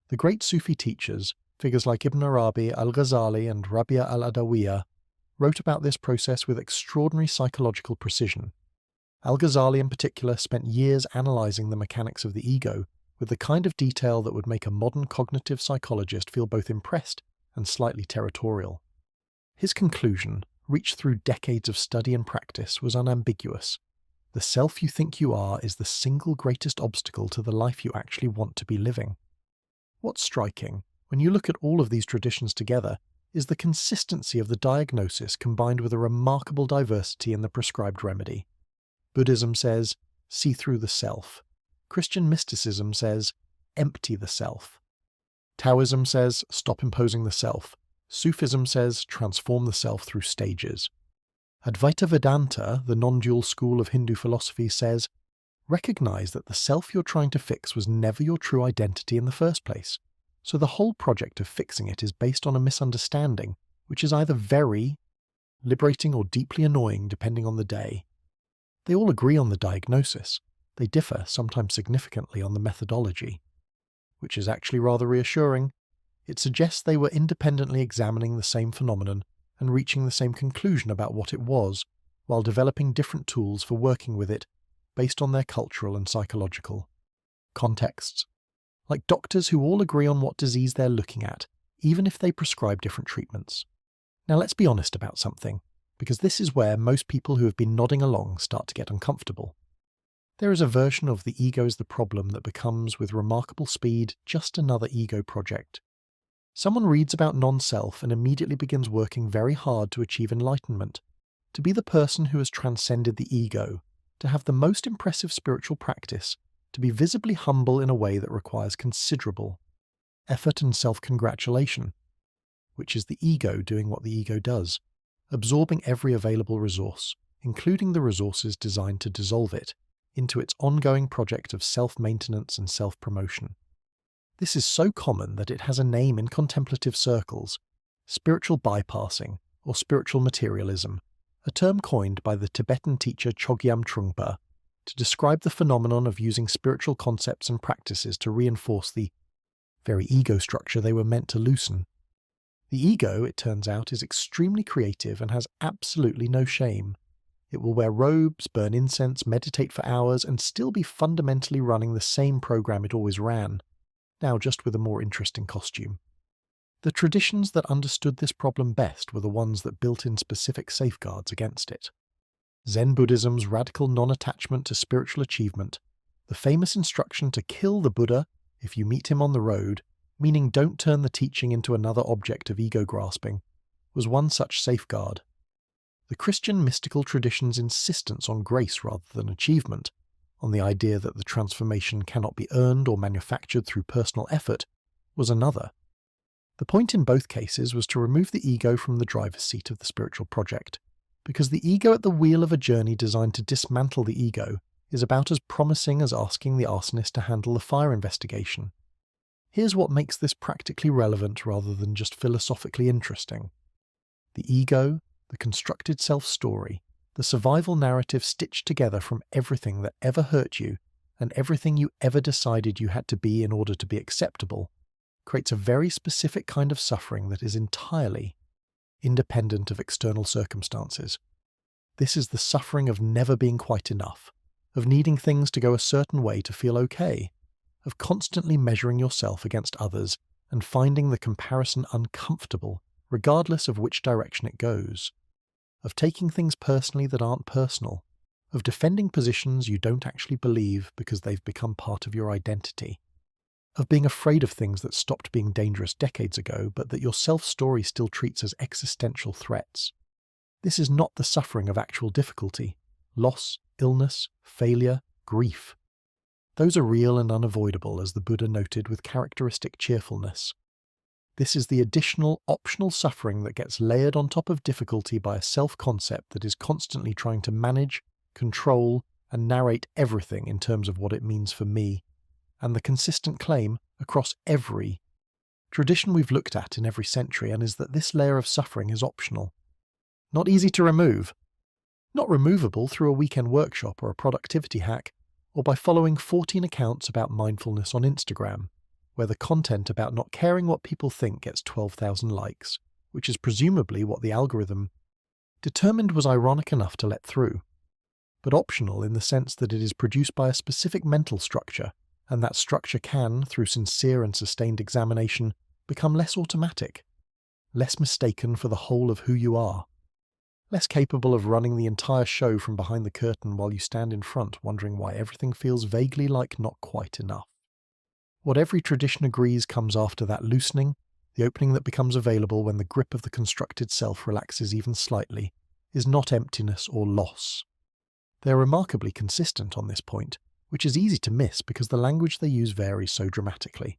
The great Sufi teachers, figures like Ibn Arabi, al-Ghazali, and Rabia al-Adawiyya, wrote about this process with extraordinary psychological precision, Al-Ghazali in particular spent years analysing the mechanics of the ego with the kind of detail that would make a modern cognitive psychologist feel both impressed and slightly territorial. His conclusion, reached through decades of study and practice, was unambiguous. The self you think you are is the single greatest obstacle to the life you actually want to be living. What's striking, when you look at all of these traditions together, is the consistency of the diagnosis combined with a remarkable diversity in the prescribed remedy. Buddhism says, see through the self. Christian mysticism says, empty the self. Taoism says, stop imposing the self. Sufism says, transform the self through stages. Advaita Vedanta, the non-dual school of Hindu philosophy, says, recognize that the self you're trying to fix was never your true identity in the first place. So the whole project of fixing it is based on a misunderstanding, which is either very liberating or deeply annoying depending on the day. They all agree on the diagnosis. They differ, sometimes significantly, on the methodology, which is actually rather reassuring. It suggests they were independently examining the same phenomenon and reaching the same conclusion about what it was, while developing different tools for working with it based on their cultural and psychological contexts. Like doctors who all agree on what disease they're looking at, even if they prescribe different treatments. Now let's be honest about something, because this is where most people who have been nodding along start to get uncomfortable. There is a version of the ego as the problem that becomes, with remarkable speed, just another ego project. Someone reads about non-self and immediately begins working very hard to achieve enlightenment, to be the person who has transcended the ego, to have the most impressive spiritual practice, to be visibly humble in a way that requires considerable effort and self-congratulation, which is the ego doing what the ego does, absorbing every available resource, including the resources designed to dissolve it, into its ongoing project of self-maintenance and self-promotion. This is so common that it has a name in contemplative circles, spiritual bypassing, or spiritual materialism, a term coined by the Tibetan teacher Chogyam Trungpa to describe the phenomenon of using spiritual concepts and practices to reinforce the very ego structure they were meant to loosen. The ego, it turns out, is extremely creative and has absolutely no shame. It will wear robes, burn incense, meditate for hours, and still be fundamentally running the same program it always ran, now just with a more interesting costume. The traditions that understood this problem best were the ones that built in specific safeguards against it. Zen Buddhism's radical non-attachment to spiritual achievement, the famous instruction to kill the Buddha if you meet him on the road, meaning don't turn the teaching into another object of ego-grasping, was one such safeguard. The Christian mystical tradition's insistence on grace rather than achievement, on the idea that the transformation cannot be earned or manufactured through personal effort, was another. The point in both cases was to remove the ego from the driver's seat of the spiritual project, because the ego at the wheel of a journey designed to dismantle the ego is about as promising as asking the arsonist to handle the fire investigation. Here's what makes this practically relevant rather than just philosophically interesting. The ego, the constructed self-story, the survival narrative stitched together from everything that ever hurt you and everything you ever decided you had to be in order to be acceptable, creates a very specific kind of suffering that is entirely independent of external circumstances. This is the suffering of never being quite enough, of needing things to go a certain way to feel okay, of constantly measuring yourself against others and finding the comparison uncomfortable regardless of which direction it goes, of taking things personally that aren't personal, of defending positions you don't actually believe because they've become part of your identity, of being afraid of things that stopped being dangerous decades ago but that your self-story still treats as existential threats. This is not the suffering of actual difficulty, loss, illness, failure, grief. Those are real and unavoidable, as the Buddha noted with characteristic cheerfulness. This is the additional, optional suffering that gets layered on top of difficulty by a self-concept that is constantly trying to manage, control, and narrate everything in terms of what it means for me, and the consistent claim across every tradition we've looked at in every century is that this layer of suffering is optional. Not easy to remove. Not removable through a weekend workshop or a productivity hack, or by following 14 accounts about mindfulness on Instagram, where the content about not caring what people think gets 12,000 likes, which is presumably what the algorithm determined was ironic enough to let through. but optional in the sense that it is produced by a specific mental structure, and that structure can, through sincere and sustained examination, become less automatic, less mistaken for the whole of who you are, less capable of running the entire show from behind the curtain while you stand in front wondering why everything feels vaguely like not quite enough. What every tradition agrees comes after that loosening, the opening that becomes available when the grip of the constructed self relaxes even slightly, is not emptiness or loss. They are remarkably consistent on this point, which is easy to miss because the language they use varies so dramatically.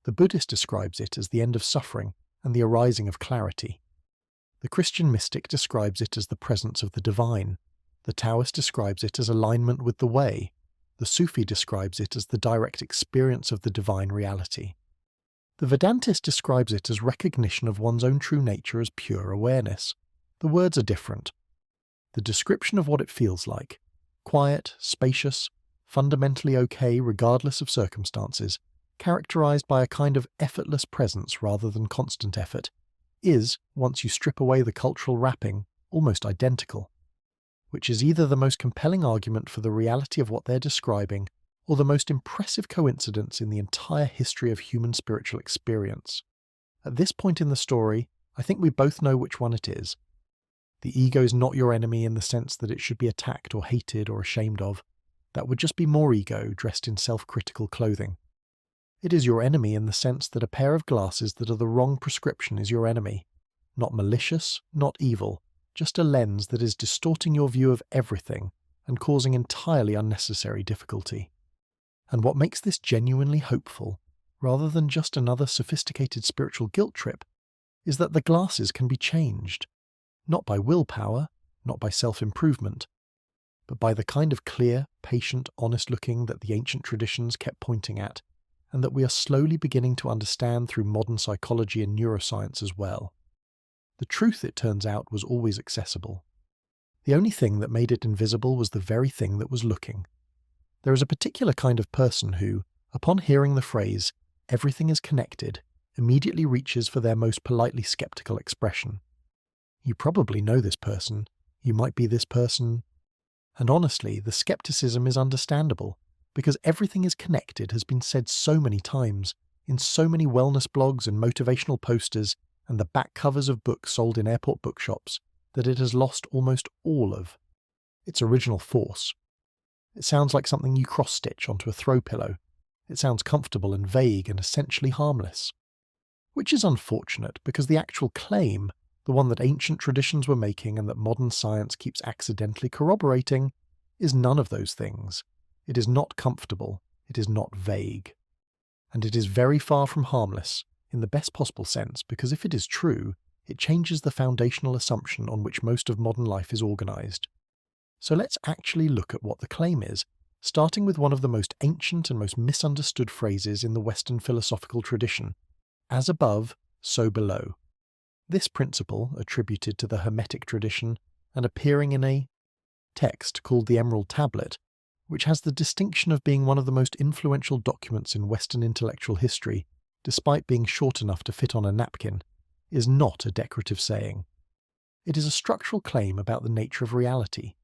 The Buddhist describes it as the end of suffering and the arising of clarity. The Christian mystic describes it as the presence of the divine. The Taoist describes it as alignment with the way. The Sufi describes it as the direct experience of the divine reality. The Vedantist describes it as recognition of one's own true nature as pure awareness. The words are different. The description of what it feels like, quiet, spacious, fundamentally okay regardless of circumstances, characterized by a kind of effortless presence rather than constant effort, is, once you strip away the cultural wrapping, almost identical, which is either the most compelling argument for the reality of what they're describing or the most impressive coincidence in the entire history of human spiritual experience. At this point in the story, I think we both know which one it is. The ego is not your enemy in the sense that it should be attacked or hated or ashamed of. That would just be more ego dressed in self-critical clothing. It is your enemy in the sense that a pair of glasses that are the wrong prescription is your enemy. Not malicious, not evil, just a lens that is distorting your view of everything and causing entirely unnecessary difficulty. And what makes this genuinely hopeful, rather than just another sophisticated spiritual guilt trip, is that the glasses can be changed. Not by willpower, not by self-improvement, but by the kind of clear, patient, honest looking that the ancient traditions kept pointing at, and that we are slowly beginning to understand through modern psychology and neuroscience as well. The truth, it turns out, was always accessible. The only thing that made it invisible was the very thing that was looking. There is a particular kind of person who, upon hearing the phrase, "everything is connected," immediately reaches for their most politely skeptical expression. You probably know this person. You might be this person. And honestly, the skepticism is understandable, because everything is connected has been said so many times, in so many wellness blogs and motivational posters and the back covers of books sold in airport bookshops, that it has lost almost all of its original force. It sounds like something you cross-stitch onto a throw pillow. It sounds comfortable and vague and essentially harmless. Which is unfortunate, because the actual claim, the one that ancient traditions were making and that modern science keeps accidentally corroborating, is none of those things. It is not comfortable, it is not vague. And it is very far from harmless, in the best possible sense, because if it is true, it changes the foundational assumption on which most of modern life is organized. So let's actually look at what the claim is, starting with one of the most ancient and most misunderstood phrases in the Western philosophical tradition: as above, so below. This principle, attributed to the Hermetic tradition and appearing in a text called the Emerald Tablet, which has the distinction of being one of the most influential documents in Western intellectual history, despite being short enough to fit on a napkin, is not a decorative saying. It is a structural claim about the nature of reality.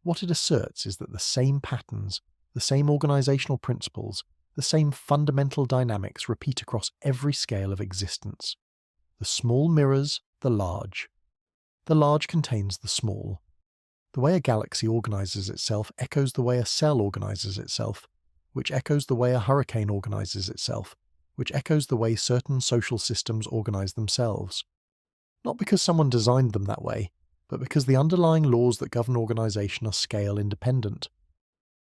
What it asserts is that the same patterns, the same organizational principles, the same fundamental dynamics repeat across every scale of existence. The small mirrors the large. The large contains the small. The way a galaxy organizes itself echoes the way a cell organizes itself, which echoes the way a hurricane organizes itself, which echoes the way certain social systems organize themselves. Not because someone designed them that way, but because the underlying laws that govern organization are scale independent.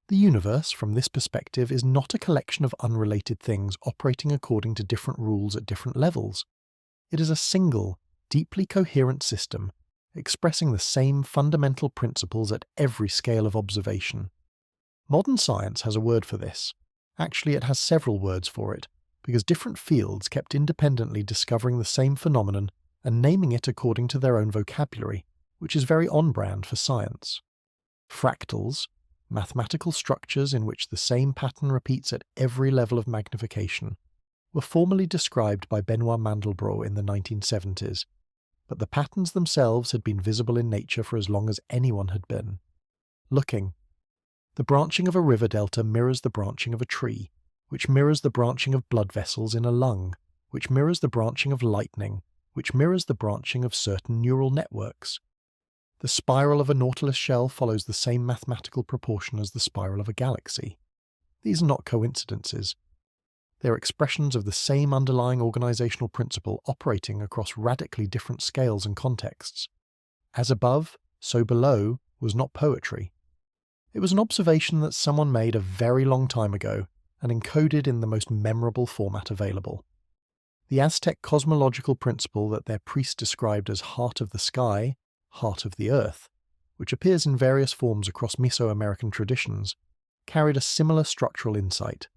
The universe, from this perspective, is not a collection of unrelated things operating according to different rules at different levels. It is a single, deeply coherent system, expressing the same fundamental principles at every scale of observation. Modern science has a word for this. Actually, it has several words for it, because different fields kept independently discovering the same phenomenon and naming it according to their own vocabulary, which is very on-brand for science. Fractals, mathematical structures in which the same pattern repeats at every level of magnification, were formally described by Benoit Mandelbrot in the 1970s, but the patterns themselves had been visible in nature for as long as anyone had been. Looking, The branching of a river delta mirrors the branching of a tree, which mirrors the branching of blood vessels in a lung, which mirrors the branching of lightning, which mirrors the branching of certain neural networks. The spiral of a nautilus shell follows the same mathematical proportion as the spiral of a galaxy. These are not coincidences. They are expressions of the same underlying organizational principle operating across radically different scales and contexts. As above, so below was not poetry. It was an observation that someone made a very long time ago and encoded in the most memorable format available. The Aztec cosmological principle that their priest described as heart of the sky, heart of the earth, which appears in various forms across Mesoamerican traditions, carried a similar structural insight,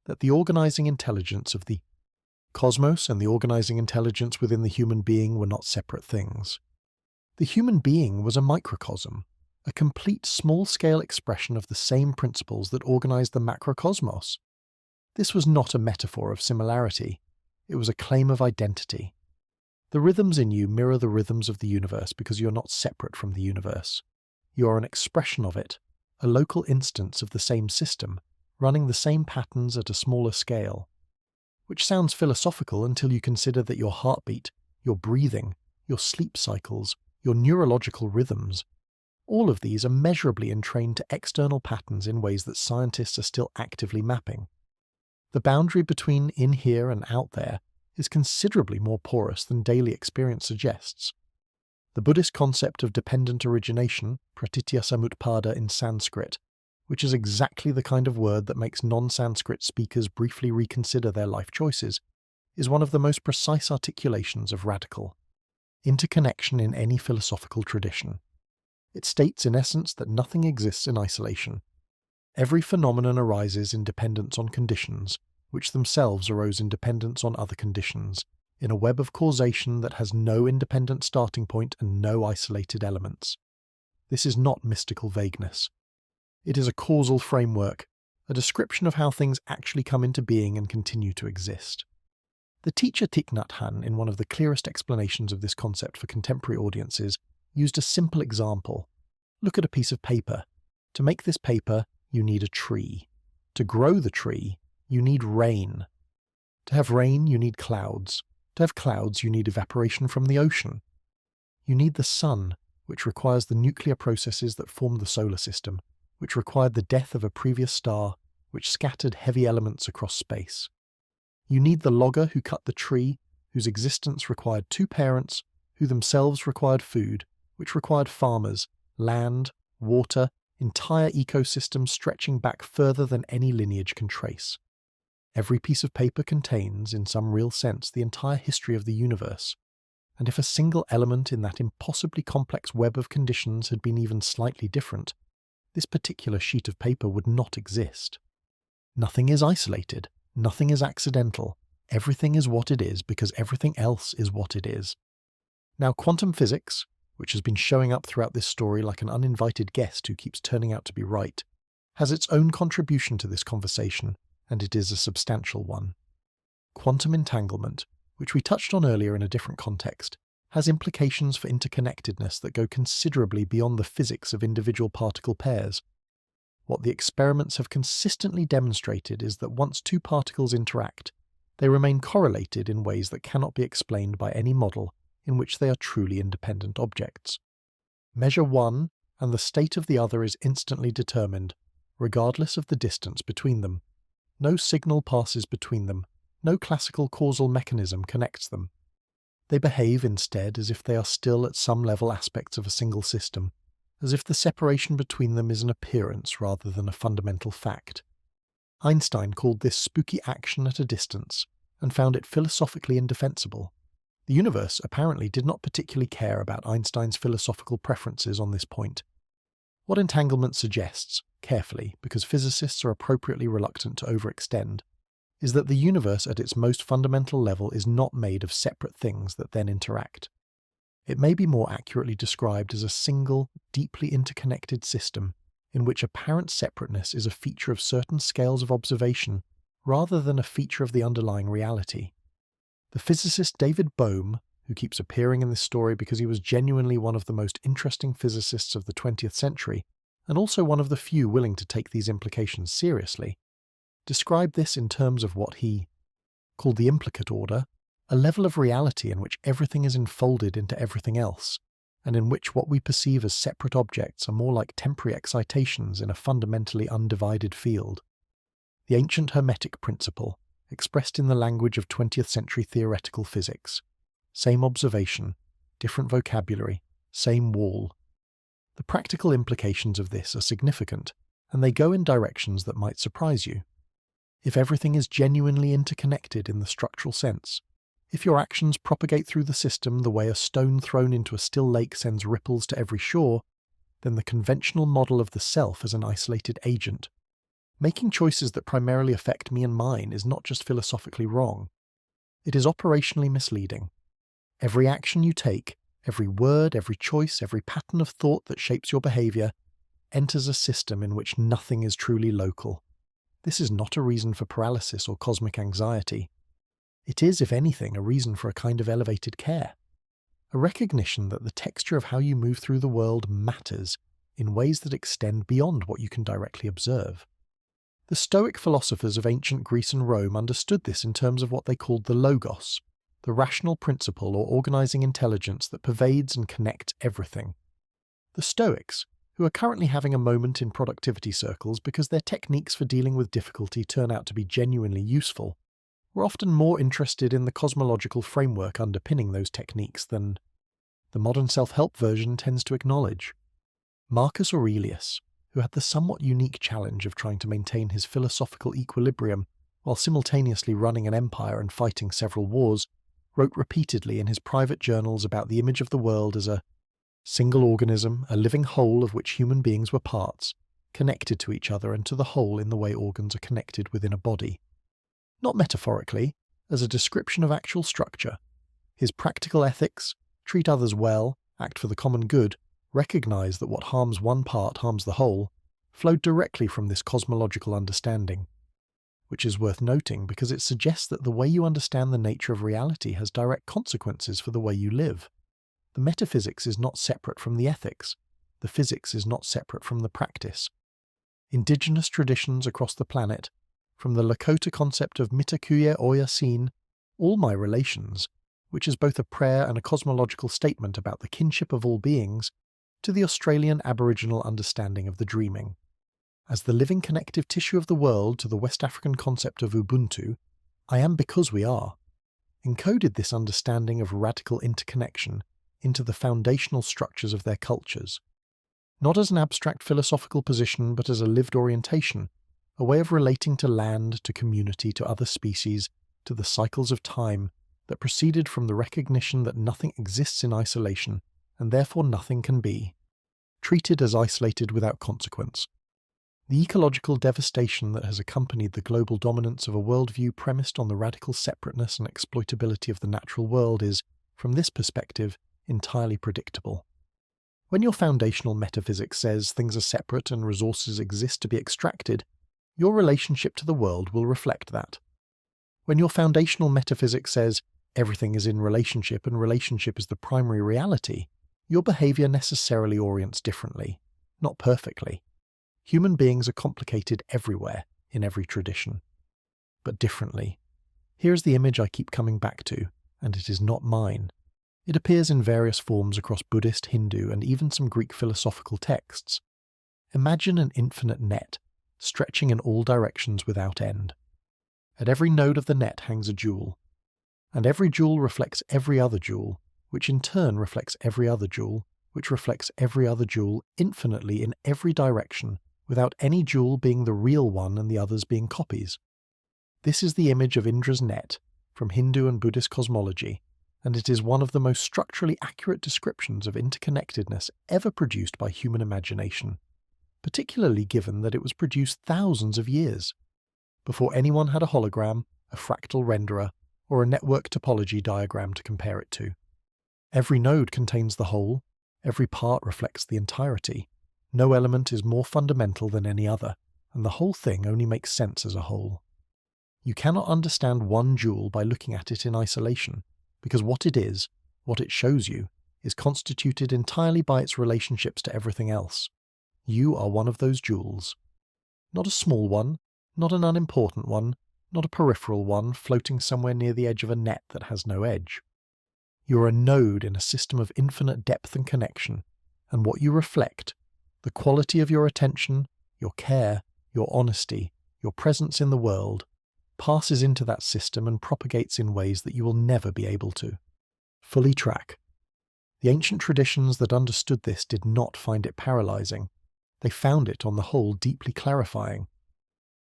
that the organizing intelligence of the cosmos and the organizing intelligence within the human being were not separate things. The human being was a microcosm, a complete small-scale expression of the same principles that organized the macrocosmos. This was not a metaphor of similarity, it was a claim of identity. The rhythms in you mirror the rhythms of the universe because you are not separate from the universe. You are an expression of it, a local instance of the same system, running the same patterns at a smaller scale. Which sounds philosophical until you consider that your heartbeat, your breathing, your sleep cycles, your neurological rhythms, all of these are measurably entrained to external patterns in ways that scientists are still actively mapping. The boundary between in here and out there is considerably more porous than daily experience suggests. The Buddhist concept of dependent origination, pratitya samutpada in Sanskrit, which is exactly the kind of word that makes non-Sanskrit speakers briefly reconsider their life choices, is one of the most precise articulations of radical interconnection in any philosophical tradition. It states in essence that nothing exists in isolation. Every phenomenon arises in dependence on conditions, which themselves arose in dependence on other conditions, in a web of causation that has no independent starting point and no isolated elements. This is not mystical vagueness. It is a causal framework, a description of how things actually come into being and continue to exist. The teacher Thich Nhat Hanh, in one of the clearest explanations of this concept for contemporary audiences, used a simple example. Look at a piece of paper. To make this paper, you need a tree. To grow the tree, you need rain. To have rain, you need clouds. To have clouds, you need evaporation from the ocean. You need the sun, which requires the nuclear processes that form the solar system, which required the death of a previous star, which scattered heavy elements across space. You need the logger who cut the tree, whose existence required two parents, who themselves required food, which required farmers, land, water, entire ecosystems stretching back further than any lineage can trace. Every piece of paper contains, in some real sense, the entire history of the universe, and if a single element in that impossibly complex web of conditions had been even slightly different, this particular sheet of paper would not exist. Nothing is isolated, nothing is accidental, everything is what it is because everything else is what it is. Now, quantum physics, which has been showing up throughout this story like an uninvited guest who keeps turning out to be right, has its own contribution to this conversation, and it is a substantial one. Quantum entanglement, which we touched on earlier in a different context, has implications for interconnectedness that go considerably beyond the physics of individual particle pairs. What the experiments have consistently demonstrated is that once two particles interact, they remain correlated in ways that cannot be explained by any model in which they are truly independent objects. Measure one, and the state of the other is instantly determined, regardless of the distance between them. No signal passes between them, no classical causal mechanism connects them. They behave instead as if they are still at some level aspects of a single system, as if the separation between them is an appearance rather than a fundamental fact. Einstein called this spooky action at a distance, and found it philosophically indefensible. The universe apparently did not particularly care about Einstein's philosophical preferences on this point. What entanglement suggests, carefully, because physicists are appropriately reluctant to overextend, is that the universe at its most fundamental level is not made of separate things that then interact. It may be more accurately described as a single, deeply interconnected system in which apparent separateness is a feature of certain scales of observation rather than a feature of the underlying reality. The physicist David Bohm, who keeps appearing in this story because he was genuinely one of the most interesting physicists of the 20th century, and also one of the few willing to take these implications seriously, described this in terms of what he called the implicate order, a level of reality in which everything is enfolded into everything else, and in which what we perceive as separate objects are more like temporary excitations in a fundamentally undivided field. The ancient Hermetic principle, expressed in the language of 20th century theoretical physics. Same observation, different vocabulary, same wall. The practical implications of this are significant, and they go in directions that might surprise you. If everything is genuinely interconnected in the structural sense, if your actions propagate through the system the way a stone thrown into a still lake sends ripples to every shore, then the conventional model of the self as an isolated agent, making choices that primarily affect me and mine, is not just philosophically wrong. It is operationally misleading. Every action you take, every word, every choice, every pattern of thought that shapes your behavior, enters a system in which nothing is truly local. This is not a reason for paralysis or cosmic anxiety. It is, if anything, a reason for a kind of elevated care. A recognition that the texture of how you move through the world matters in ways that extend beyond what you can directly observe. The Stoic philosophers of ancient Greece and Rome understood this in terms of what they called the logos, the rational principle or organizing intelligence that pervades and connects everything. The Stoics, who are currently having a moment in productivity circles because their techniques for dealing with difficulty turn out to be genuinely useful, were often more interested in the cosmological framework underpinning those techniques than the modern self-help version tends to acknowledge. Marcus Aurelius, who had the somewhat unique challenge of trying to maintain his philosophical equilibrium while simultaneously running an empire and fighting several wars, wrote repeatedly in his private journals about the image of the world as a single organism, a living whole of which human beings were parts, connected to each other and to the whole in the way organs are connected within a body. Not metaphorically, as a description of actual structure. His practical ethics, treat others well, act for the common good, recognize that what harms one part harms the whole, flowed directly from this cosmological understanding, which is worth noting because it suggests that the way you understand the nature of reality has direct consequences for the way you live. The metaphysics is not separate from the ethics. The physics is not separate from the practice. Indigenous traditions across the planet, from the Lakota concept of Mitakuye Oyasin, all my relations, which is both a prayer and a cosmological statement about the kinship of all beings, to the Australian Aboriginal understanding of the dreaming. As the living connective tissue of the world to the West African concept of Ubuntu, I am because we are, encoded this understanding of radical interconnection into the foundational structures of their cultures, not as an abstract philosophical position but as a lived orientation, a way of relating to land, to community, to other species, to the cycles of time that proceeded from the recognition that nothing exists in isolation and therefore nothing can be, treated as isolated without consequence. The ecological devastation that has accompanied the global dominance of a worldview premised on the radical separateness and exploitability of the natural world is, from this perspective, entirely predictable. When your foundational metaphysics says things are separate and resources exist to be extracted, your relationship to the world will reflect that. When your foundational metaphysics says everything is in relationship and relationship is the primary reality, your behavior necessarily orients differently, not perfectly. Human beings are complicated everywhere, in every tradition, but differently. Here's the image I keep coming back to, and it is not mine. It appears in various forms across Buddhist, Hindu, and even some Greek philosophical texts. Imagine an infinite net, stretching in all directions without end. At every node of the net hangs a jewel, and every jewel reflects every other jewel, which in turn reflects every other jewel, which reflects every other jewel infinitely in every direction, without any jewel being the real one and the others being copies. This is the image of Indra's net from Hindu and Buddhist cosmology, and it is one of the most structurally accurate descriptions of interconnectedness ever produced by human imagination, particularly given that it was produced thousands of years before anyone had a hologram, a fractal renderer, or a network topology diagram to compare it to. Every node contains the whole, every part reflects the entirety. No element is more fundamental than any other, and the whole thing only makes sense as a whole. You cannot understand one jewel by looking at it in isolation, because what it is, what it shows you, is constituted entirely by its relationships to everything else. You are one of those jewels. Not a small one, not an unimportant one, not a peripheral one floating somewhere near the edge of a net that has no edge. You are a node in a system of infinite depth and connection, and what you reflect, the quality of your attention, your care, your honesty, your presence in the world, passes into that system and propagates in ways that you will never be able to fully track. The ancient traditions that understood this did not find it paralyzing. They found it, on the whole, deeply clarifying.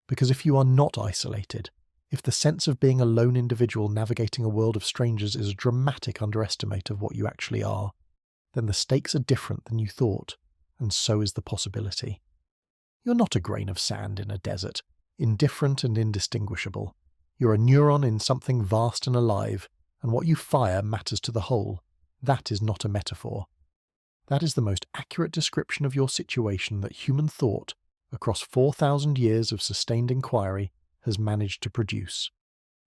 Because if you are not isolated, if the sense of being a lone individual navigating a world of strangers is a dramatic underestimate of what you actually are, then the stakes are different than you thought, and so is the possibility. You're not a grain of sand in a desert, indifferent and indistinguishable. You're a neuron in something vast and alive, and what you fire matters to the whole. That is not a metaphor. That is the most accurate description of your situation that human thought, across 4,000 years of sustained inquiry, has managed to produce.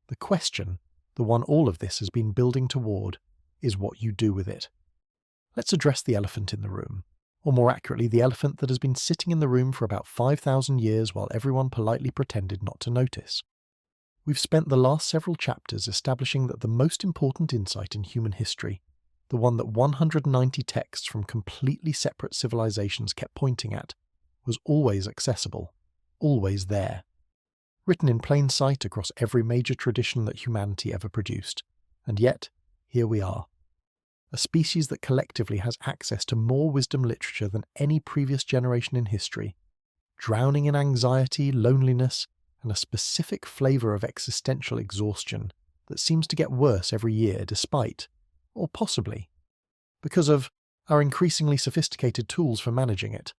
The question, the one all of this has been building toward, is what you do with it. Let's address the elephant in the room, or more accurately, the elephant that has been sitting in the room for about 5,000 years while everyone politely pretended not to notice. We've spent the last several chapters establishing that the most important insight in human history, the one that 190 texts from completely separate civilizations kept pointing at, was always accessible, always there. Written in plain sight across every major tradition that humanity ever produced. And yet, here we are. A species that collectively has access to more wisdom literature than any previous generation in history, drowning in anxiety, loneliness, and a specific flavour of existential exhaustion that seems to get worse every year despite, or possibly, because of our increasingly sophisticated tools for managing it.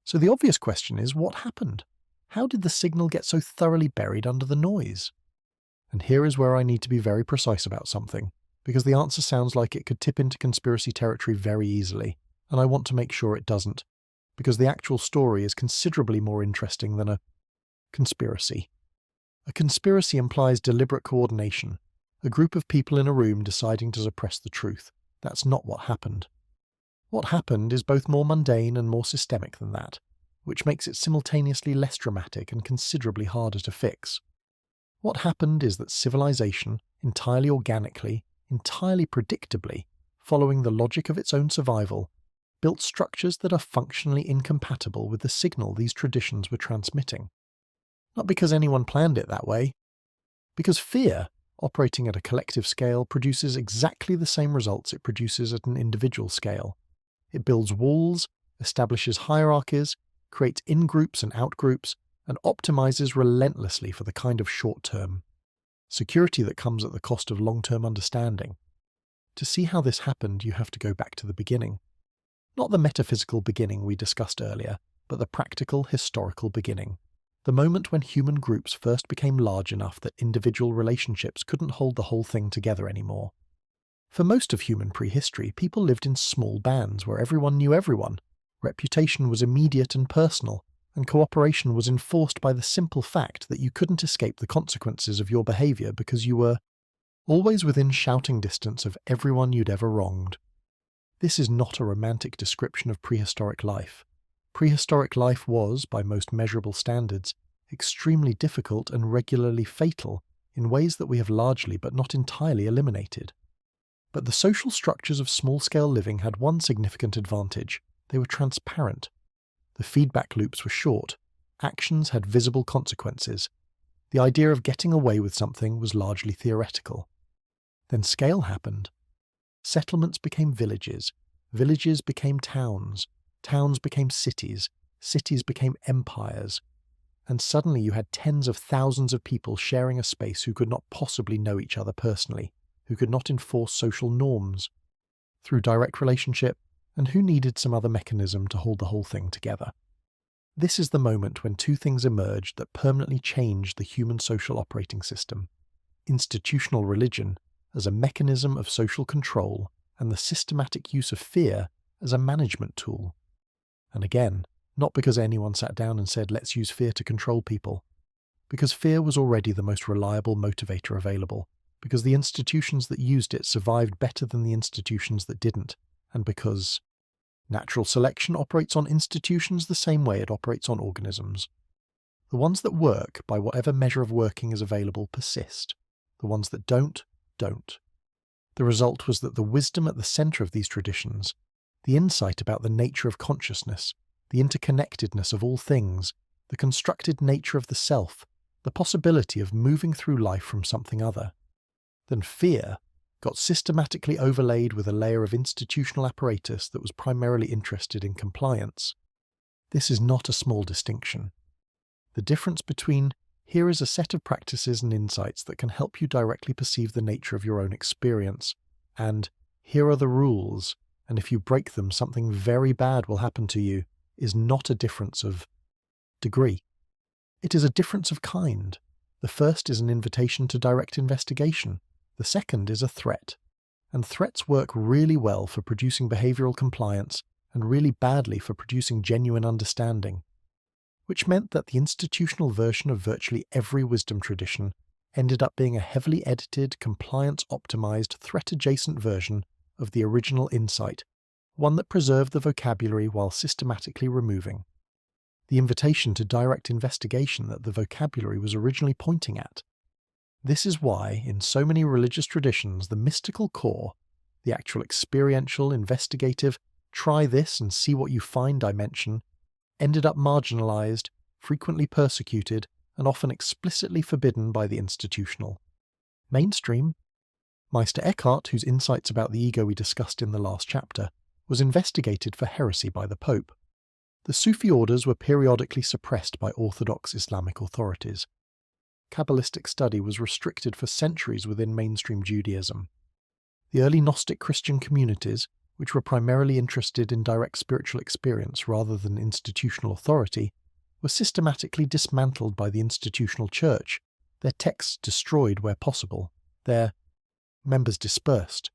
So the obvious question is, what happened? How did the signal get so thoroughly buried under the noise? And here is where I need to be very precise about something, because the answer sounds like it could tip into conspiracy territory very easily, and I want to make sure it doesn't, because the actual story is considerably more interesting than a conspiracy. A conspiracy implies deliberate coordination, a group of people in a room deciding to suppress the truth. That's not what happened. What happened is both more mundane and more systemic than that, which makes it simultaneously less dramatic and considerably harder to fix. What happened is that civilization, entirely organically, entirely predictably, following the logic of its own survival, built structures that are functionally incompatible with the signal these traditions were transmitting. Not because anyone planned it that way. Because fear, operating at a collective scale, produces exactly the same results it produces at an individual scale. It builds walls, establishes hierarchies, creates in-groups and out-groups, and optimizes relentlessly for the kind of short-term security that comes at the cost of long-term understanding. To see how this happened, you have to go back to the beginning. Not the metaphysical beginning we discussed earlier, but the practical, historical beginning. The moment when human groups first became large enough that individual relationships couldn't hold the whole thing together anymore. For most of human prehistory, people lived in small bands where everyone knew everyone. Reputation was immediate and personal, and cooperation was enforced by the simple fact that you couldn't escape the consequences of your behavior because you were always within shouting distance of everyone you'd ever wronged. This is not a romantic description of prehistoric life. Prehistoric life was, by most measurable standards, extremely difficult and regularly fatal in ways that we have largely but not entirely eliminated. But the social structures of small-scale living had one significant advantage. They were transparent. The feedback loops were short. Actions had visible consequences. The idea of getting away with something was largely theoretical. Then scale happened. Settlements became villages. Villages became towns. Towns became cities. Cities became empires. And suddenly you had tens of thousands of people sharing a space who could not possibly know each other personally, who could not enforce social norms through direct relationship, and who needed some other mechanism to hold the whole thing together. This is the moment when two things emerged that permanently changed the human social operating system: institutional religion as a mechanism of social control, and the systematic use of fear as a management tool. And again, not because anyone sat down and said, let's use fear to control people, because fear was already the most reliable motivator available, because the institutions that used it survived better than the institutions that didn't, and because Natural selection operates on institutions the same way it operates on organisms. The ones that work by whatever measure of working is available persist. The ones that don't. The result was that the wisdom at the centre of these traditions, the insight about the nature of consciousness, the interconnectedness of all things, the constructed nature of the self, the possibility of moving through life from something other, then fear got systematically overlaid with a layer of institutional apparatus that was primarily interested in compliance. This is not a small distinction. The difference between here is a set of practices and insights that can help you directly perceive the nature of your own experience, and here are the rules, and if you break them something very bad will happen to you, is not a difference of degree. It is a difference of kind. The first is an invitation to direct investigation. The second is a threat. And threats work really well for producing behavioral compliance and really badly for producing genuine understanding. Which meant that the institutional version of virtually every wisdom tradition ended up being a heavily edited, compliance-optimized, threat-adjacent version of the original insight, one that preserved the vocabulary while systematically removing the invitation to direct investigation that the vocabulary was originally pointing at. This is why, in so many religious traditions, the mystical core, the actual experiential, investigative, try this and see what you find dimension, ended up marginalized, frequently persecuted, and often explicitly forbidden by the institutional mainstream. Meister Eckhart, whose insights about the ego we discussed in the last chapter, was investigated for heresy by the Pope. The Sufi orders were periodically suppressed by orthodox Islamic authorities. Kabbalistic study was restricted for centuries within mainstream Judaism. The early Gnostic Christian communities, which were primarily interested in direct spiritual experience rather than institutional authority, were systematically dismantled by the institutional church, their texts destroyed where possible, their members dispersed.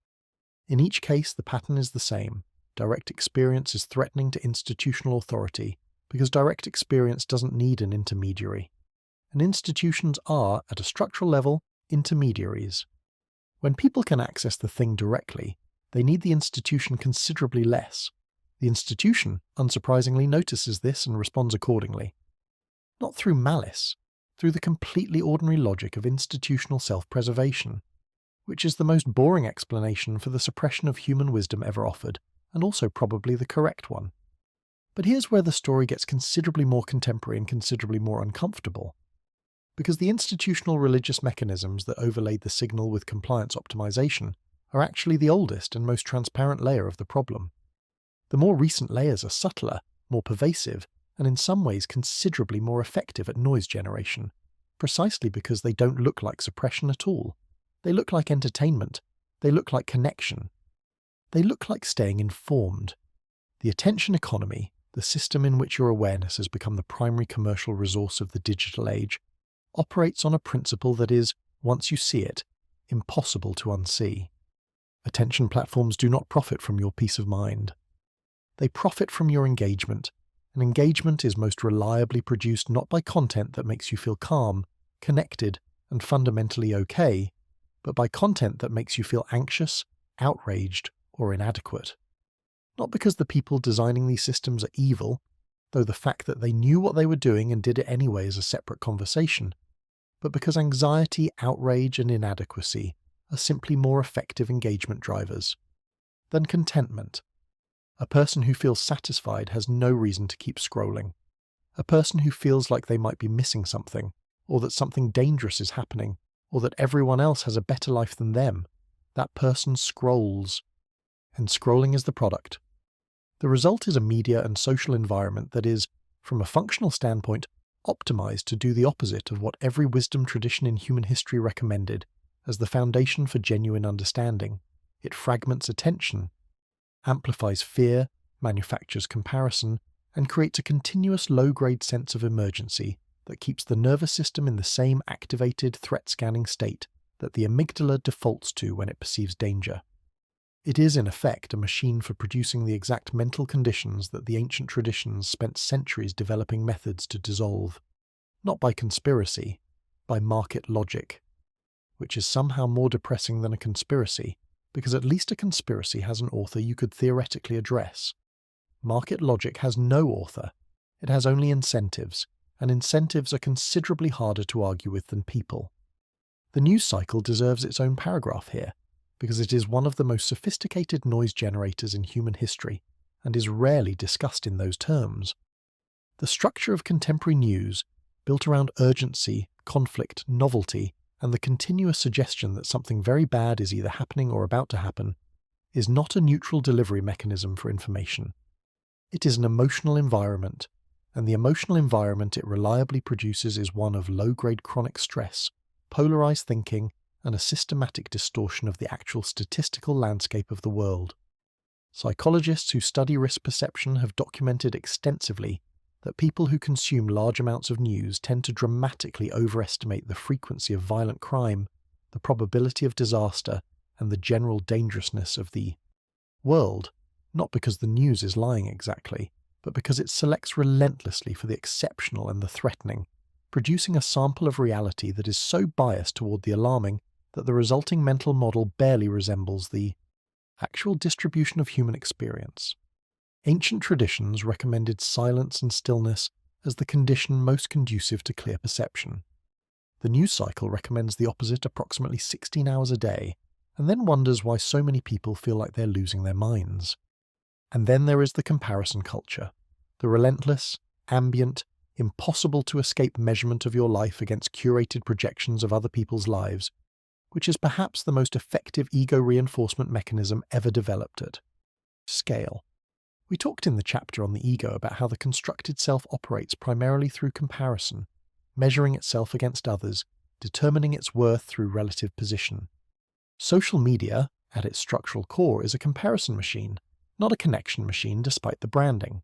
In each case, the pattern is the same. Direct experience is threatening to institutional authority, because direct experience doesn't need an intermediary. And institutions are, at a structural level, intermediaries. When people can access the thing directly, they need the institution considerably less. The institution, unsurprisingly, notices this and responds accordingly. Not through malice, through the completely ordinary logic of institutional self-preservation, which is the most boring explanation for the suppression of human wisdom ever offered, and also probably the correct one. But here's where the story gets considerably more contemporary and considerably more uncomfortable. Because the institutional religious mechanisms that overlaid the signal with compliance optimization are actually the oldest and most transparent layer of the problem. The more recent layers are subtler, more pervasive, and in some ways considerably more effective at noise generation, precisely because they don't look like suppression at all. They look like entertainment. They look like connection. They look like staying informed. The attention economy, the system in which your awareness has become the primary commercial resource of the digital age, operates on a principle that is, once you see it, impossible to unsee. Attention platforms do not profit from your peace of mind. They profit from your engagement, and engagement is most reliably produced not by content that makes you feel calm, connected, and fundamentally okay, but by content that makes you feel anxious, outraged, or inadequate. Not because the people designing these systems are evil, though the fact that they knew what they were doing and did it anyway is a separate conversation, but because anxiety, outrage, and inadequacy are simply more effective engagement drivers. Then contentment. A person who feels satisfied has no reason to keep scrolling. A person who feels like they might be missing something, or that something dangerous is happening, or that everyone else has a better life than them, that person scrolls. And scrolling is the product. The result is a media and social environment that is, from a functional standpoint, optimized to do the opposite of what every wisdom tradition in human history recommended as the foundation for genuine understanding. It fragments attention, amplifies fear, manufactures comparison, and creates a continuous low-grade sense of emergency that keeps the nervous system in the same activated threat-scanning state that the amygdala defaults to when it perceives danger. It is, in effect, a machine for producing the exact mental conditions that the ancient traditions spent centuries developing methods to dissolve, not by conspiracy, by market logic, which is somehow more depressing than a conspiracy, because at least a conspiracy has an author you could theoretically address. Market logic has no author. It has only incentives, and incentives are considerably harder to argue with than people. The news cycle deserves its own paragraph here, because it is one of the most sophisticated noise generators in human history, and is rarely discussed in those terms. The structure of contemporary news, built around urgency, conflict, novelty, and the continuous suggestion that something very bad is either happening or about to happen, is not a neutral delivery mechanism for information. It is an emotional environment, and the emotional environment it reliably produces is one of low-grade chronic stress, polarized thinking, and a systematic distortion of the actual statistical landscape of the world. Psychologists who study risk perception have documented extensively that people who consume large amounts of news tend to dramatically overestimate the frequency of violent crime, the probability of disaster, and the general dangerousness of the world, not because the news is lying exactly, but because it selects relentlessly for the exceptional and the threatening, producing a sample of reality that is so biased toward the alarming that the resulting mental model barely resembles the actual distribution of human experience. Ancient traditions recommended silence and stillness as the condition most conducive to clear perception. The news cycle recommends the opposite approximately 16 hours a day, and then wonders why so many people feel like they're losing their minds. And then there is the comparison culture, the relentless, ambient, impossible to escape measurement of your life against curated projections of other people's lives, which is perhaps the most effective ego reinforcement mechanism ever developed at scale. We talked in the chapter on the ego about how the constructed self operates primarily through comparison, measuring itself against others, determining its worth through relative position. Social media, at its structural core, is a comparison machine, not a connection machine despite the branding.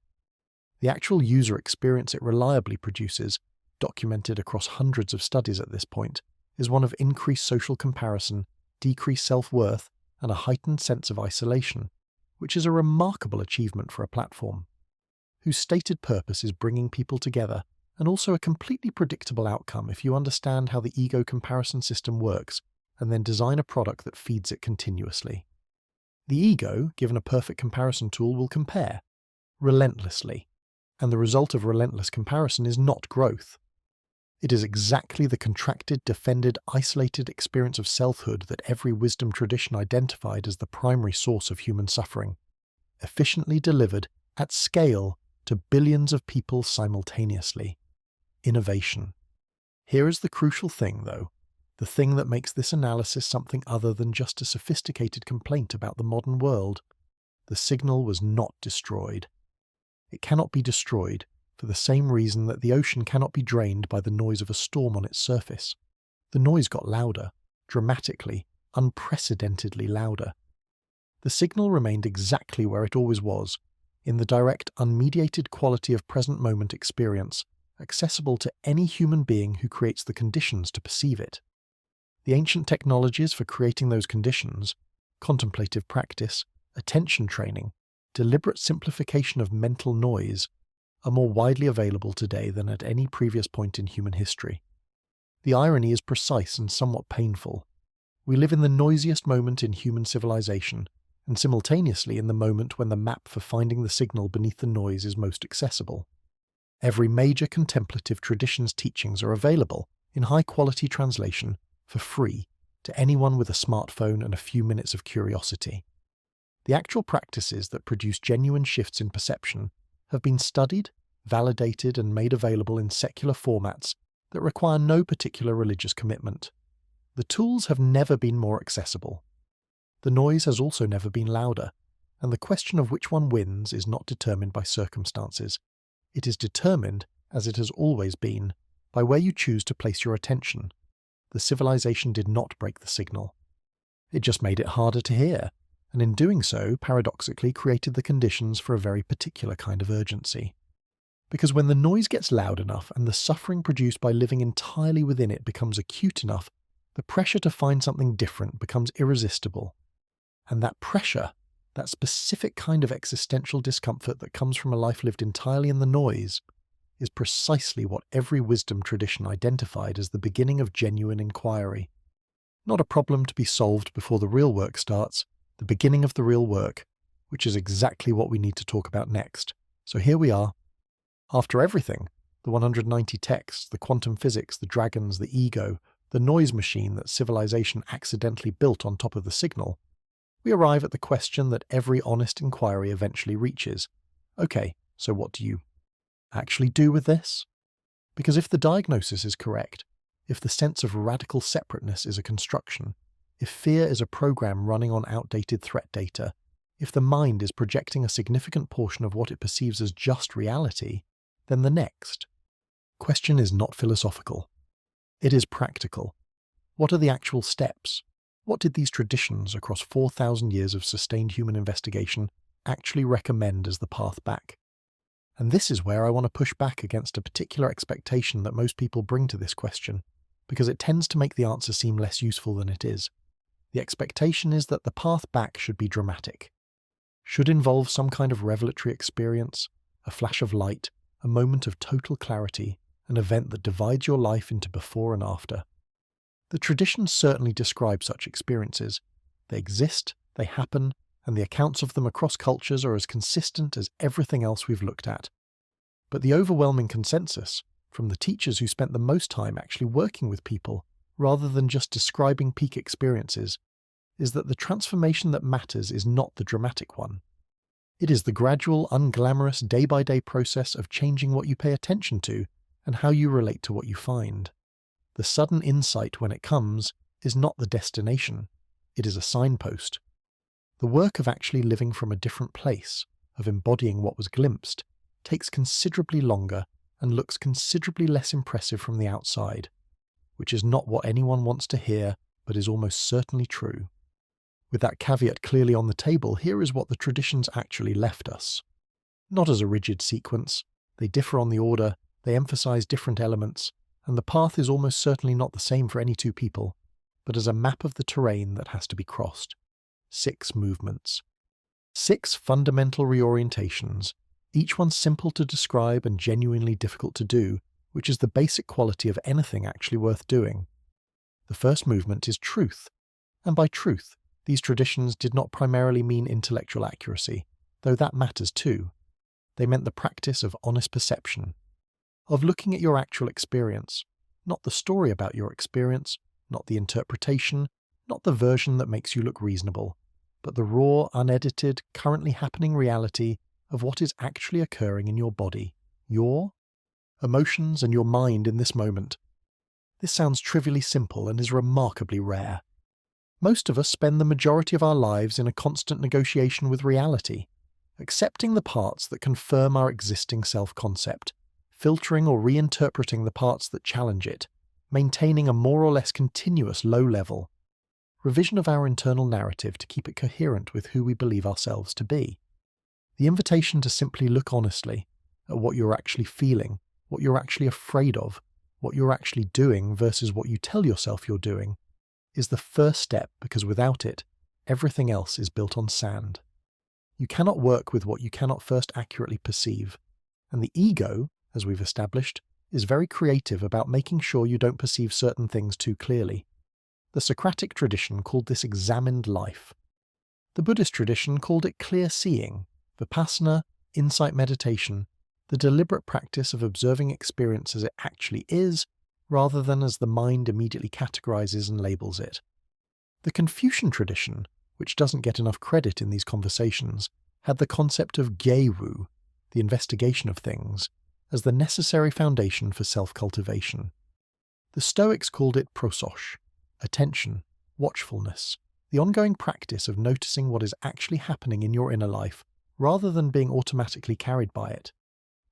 The actual user experience it reliably produces, documented across hundreds of studies at this point, is one of increased social comparison, decreased self-worth, and a heightened sense of isolation, which is a remarkable achievement for a platform, whose stated purpose is bringing people together, and also a completely predictable outcome if you understand how the ego comparison system works and then design a product that feeds it continuously. The ego, given a perfect comparison tool, will compare relentlessly, and the result of relentless comparison is not growth. It is exactly the contracted, defended, isolated experience of selfhood that every wisdom tradition identified as the primary source of human suffering, efficiently delivered at scale to billions of people simultaneously. Innovation. Here is the crucial thing, though, the thing that makes this analysis something other than just a sophisticated complaint about the modern world. The signal was not destroyed. It cannot be destroyed, for the same reason that the ocean cannot be drained by the noise of a storm on its surface. The noise got louder, dramatically, unprecedentedly louder. The signal remained exactly where it always was, in the direct, unmediated quality of present moment experience, accessible to any human being who creates the conditions to perceive it. The ancient technologies for creating those conditions, contemplative practice, attention training, deliberate simplification of mental noise, are more widely available today than at any previous point in human history. The irony is precise and somewhat painful. We live in the noisiest moment in human civilization, and simultaneously in the moment when the map for finding the signal beneath the noise is most accessible. Every major contemplative tradition's teachings are available, in high-quality translation, for free, to anyone with a smartphone and a few minutes of curiosity. The actual practices that produce genuine shifts in perception have been studied, validated, and made available in secular formats that require no particular religious commitment. The tools have never been more accessible. The noise has also never been louder, and the question of which one wins is not determined by circumstances. It is determined, as it has always been, by where you choose to place your attention. The civilization did not break the signal. It just made it harder to hear, and in doing so, paradoxically created the conditions for a very particular kind of urgency. Because when the noise gets loud enough and the suffering produced by living entirely within it becomes acute enough, the pressure to find something different becomes irresistible. And that pressure, that specific kind of existential discomfort that comes from a life lived entirely in the noise, is precisely what every wisdom tradition identified as the beginning of genuine inquiry. Not a problem to be solved before the real work starts, the beginning of the real work, which is exactly what we need to talk about next. So here we are. After everything, the 190 texts, the quantum physics, the dragons, the ego, the noise machine that civilization accidentally built on top of the signal, we arrive at the question that every honest inquiry eventually reaches. Okay, so what do you actually do with this? Because if the diagnosis is correct, if the sense of radical separateness is a construction, if fear is a program running on outdated threat data, if the mind is projecting a significant portion of what it perceives as just reality, then the next question is not philosophical. It is practical. What are the actual steps? What did these traditions across 4,000 years of sustained human investigation actually recommend as the path back? And this is where I want to push back against a particular expectation that most people bring to this question, because it tends to make the answer seem less useful than it is. The expectation is that the path back should be dramatic, should involve some kind of revelatory experience, a flash of light, a moment of total clarity, an event that divides your life into before and after. The traditions certainly describe such experiences. They exist, they happen, and the accounts of them across cultures are as consistent as everything else we've looked at. But the overwhelming consensus, from the teachers who spent the most time actually working with people, rather than just describing peak experiences, is that the transformation that matters is not the dramatic one. It is the gradual, unglamorous, day-by-day process of changing what you pay attention to and how you relate to what you find. The sudden insight when it comes is not the destination, it is a signpost. The work of actually living from a different place, of embodying what was glimpsed, takes considerably longer and looks considerably less impressive from the outside, which is not what anyone wants to hear, but is almost certainly true. With that caveat clearly on the table, here is what the traditions actually left us. Not as a rigid sequence, they differ on the order, they emphasize different elements, and the path is almost certainly not the same for any two people, but as a map of the terrain that has to be crossed. 6 movements. 6 fundamental reorientations, each one simple to describe and genuinely difficult to do, which is the basic quality of anything actually worth doing. The first movement is truth, and by truth, these traditions did not primarily mean intellectual accuracy, though that matters too. They meant the practice of honest perception, of looking at your actual experience, not the story about your experience, not the interpretation, not the version that makes you look reasonable, but the raw, unedited, currently happening reality of what is actually occurring in your body, your emotions and your mind in this moment. This sounds trivially simple and is remarkably rare. Most of us spend the majority of our lives in a constant negotiation with reality, accepting the parts that confirm our existing self-concept, filtering or reinterpreting the parts that challenge it, maintaining a more or less continuous low-level revision of our internal narrative to keep it coherent with who we believe ourselves to be. The invitation to simply look honestly at what you're actually feeling, what you're actually afraid of, what you're actually doing versus what you tell yourself you're doing, is the first step, because without it, everything else is built on sand. You cannot work with what you cannot first accurately perceive, and the ego, as we've established, is very creative about making sure you don't perceive certain things too clearly. The Socratic tradition called this examined life. The Buddhist tradition called it clear seeing, vipassana, insight meditation, the deliberate practice of observing experience as it actually is, rather than as the mind immediately categorizes and labels it. The Confucian tradition, which doesn't get enough credit in these conversations, had the concept of geiwu, the investigation of things, as the necessary foundation for self-cultivation. The Stoics called it prososh, attention, watchfulness, the ongoing practice of noticing what is actually happening in your inner life, rather than being automatically carried by it.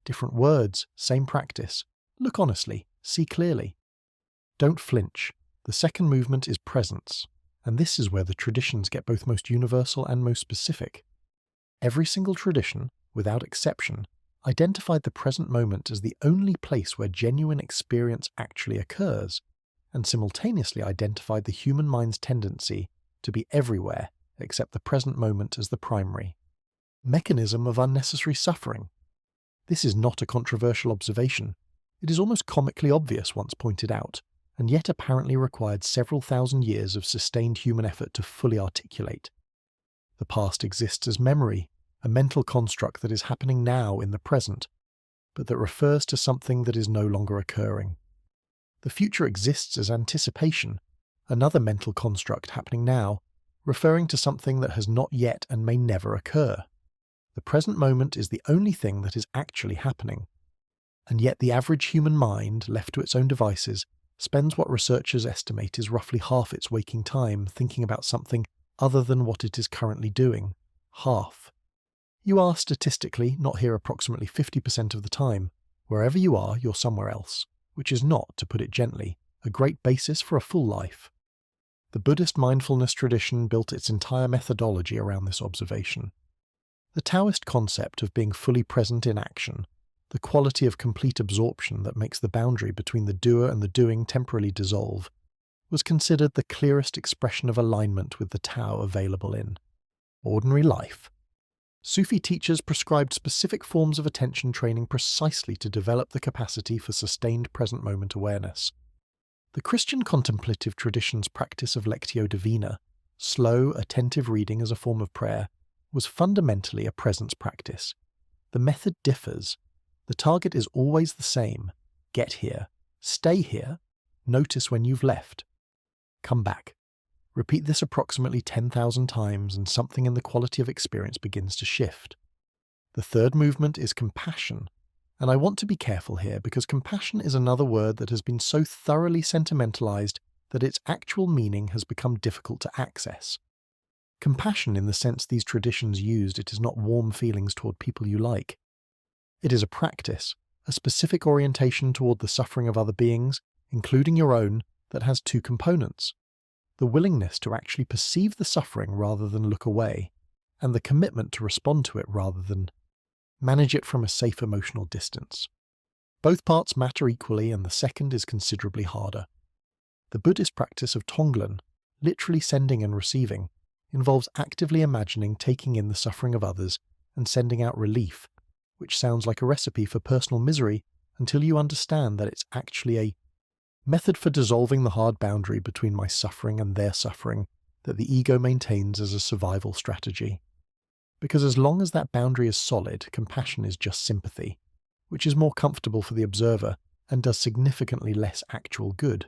Different words, same practice. Look honestly, see clearly. Don't flinch. The second movement is presence, and this is where the traditions get both most universal and most specific. Every single tradition, without exception, identified the present moment as the only place where genuine experience actually occurs, and simultaneously identified the human mind's tendency to be everywhere except the present moment as the primary mechanism of unnecessary suffering. This is not a controversial observation. It is almost comically obvious once pointed out, and yet apparently required several thousand years of sustained human effort to fully articulate. The past exists as memory, a mental construct that is happening now in the present, but that refers to something that is no longer occurring. The future exists as anticipation, another mental construct happening now, referring to something that has not yet and may never occur. The present moment is the only thing that is actually happening. And yet the average human mind, left to its own devices, spends what researchers estimate is roughly half its waking time thinking about something other than what it is currently doing. Half. You are statistically not here approximately 50% of the time. Wherever you are, you're somewhere else, which is not, to put it gently, a great basis for a full life. The Buddhist mindfulness tradition built its entire methodology around this observation. The Taoist concept of being fully present in action, the quality of complete absorption that makes the boundary between the doer and the doing temporarily dissolve, was considered the clearest expression of alignment with the Tao available in ordinary life. Sufi teachers prescribed specific forms of attention training precisely to develop the capacity for sustained present moment awareness. The Christian contemplative tradition's practice of lectio divina, slow, attentive reading as a form of prayer, was fundamentally a presence practice. The method differs. The target is always the same. Get here. Stay here. Notice when you've left. Come back. Repeat this approximately 10,000 times and something in the quality of experience begins to shift. The third movement is compassion. And I want to be careful here because compassion is another word that has been so thoroughly sentimentalized that its actual meaning has become difficult to access. Compassion, in the sense these traditions used, it is not warm feelings toward people you like. It is a practice, a specific orientation toward the suffering of other beings, including your own, that has two components: the willingness to actually perceive the suffering rather than look away, and the commitment to respond to it rather than manage it from a safe emotional distance. Both parts matter equally, and the second is considerably harder. The Buddhist practice of Tonglen, literally sending and receiving, involves actively imagining taking in the suffering of others and sending out relief, which sounds like a recipe for personal misery until you understand that it's actually a method for dissolving the hard boundary between my suffering and their suffering that the ego maintains as a survival strategy. Because as long as that boundary is solid, compassion is just sympathy, which is more comfortable for the observer and does significantly less actual good.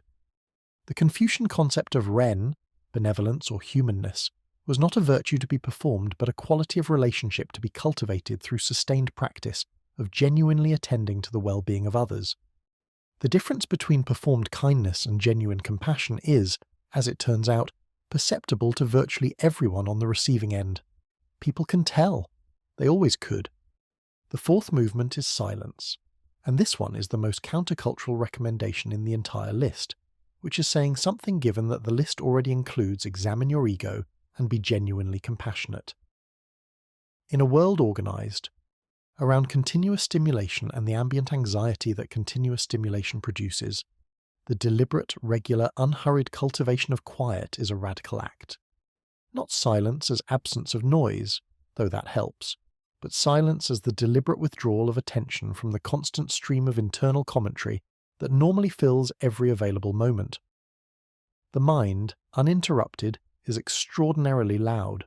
The Confucian concept of Ren, benevolence or humanness, was not a virtue to be performed but a quality of relationship to be cultivated through sustained practice of genuinely attending to the well-being of others. The difference between performed kindness and genuine compassion is, as it turns out, perceptible to virtually everyone on the receiving end. People can tell. They always could. The fourth movement is silence, and this one is the most countercultural recommendation in the entire list, which is saying something given that the list already includes examine your ego and be genuinely compassionate. In a world organized around continuous stimulation and the ambient anxiety that continuous stimulation produces, the deliberate, regular, unhurried cultivation of quiet is a radical act. Not silence as absence of noise, though that helps, but silence as the deliberate withdrawal of attention from the constant stream of internal commentary that normally fills every available moment. The mind, uninterrupted, is extraordinarily loud.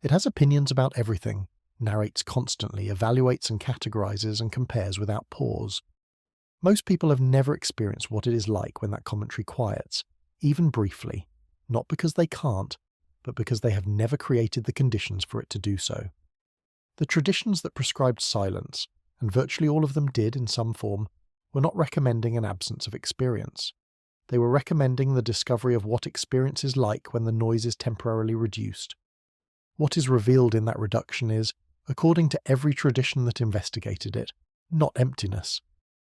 It has opinions about everything, narrates constantly, evaluates and categorizes and compares without pause. Most people have never experienced what it is like when that commentary quiets, even briefly, not because they can't, but because they have never created the conditions for it to do so. The traditions that prescribed silence, and virtually all of them did in some form, were not recommending an absence of experience. They were recommending the discovery of what experience is like when the noise is temporarily reduced. What is revealed in that reduction is, according to every tradition that investigated it, not emptiness.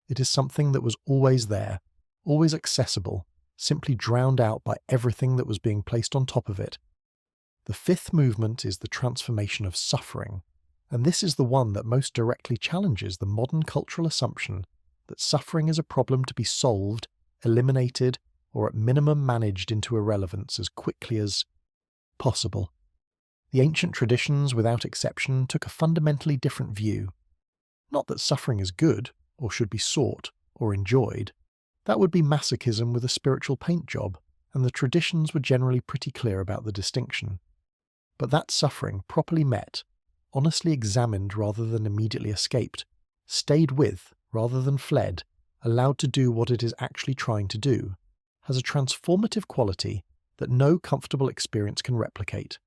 It is something that was always there, always accessible, simply drowned out by everything that was being placed on top of it. The fifth movement is the transformation of suffering, and this is the one that most directly challenges the modern cultural assumption that suffering is a problem to be solved, eliminated, or at minimum managed into irrelevance as quickly as possible. The ancient traditions, without exception, took a fundamentally different view. Not that suffering is good, or should be sought, or enjoyed. That would be masochism with a spiritual paint job, and the traditions were generally pretty clear about the distinction. But that suffering, properly met, honestly examined rather than immediately escaped, stayed with rather than fled, allowed to do what it is actually trying to do, has a transformative quality that no comfortable experience can replicate.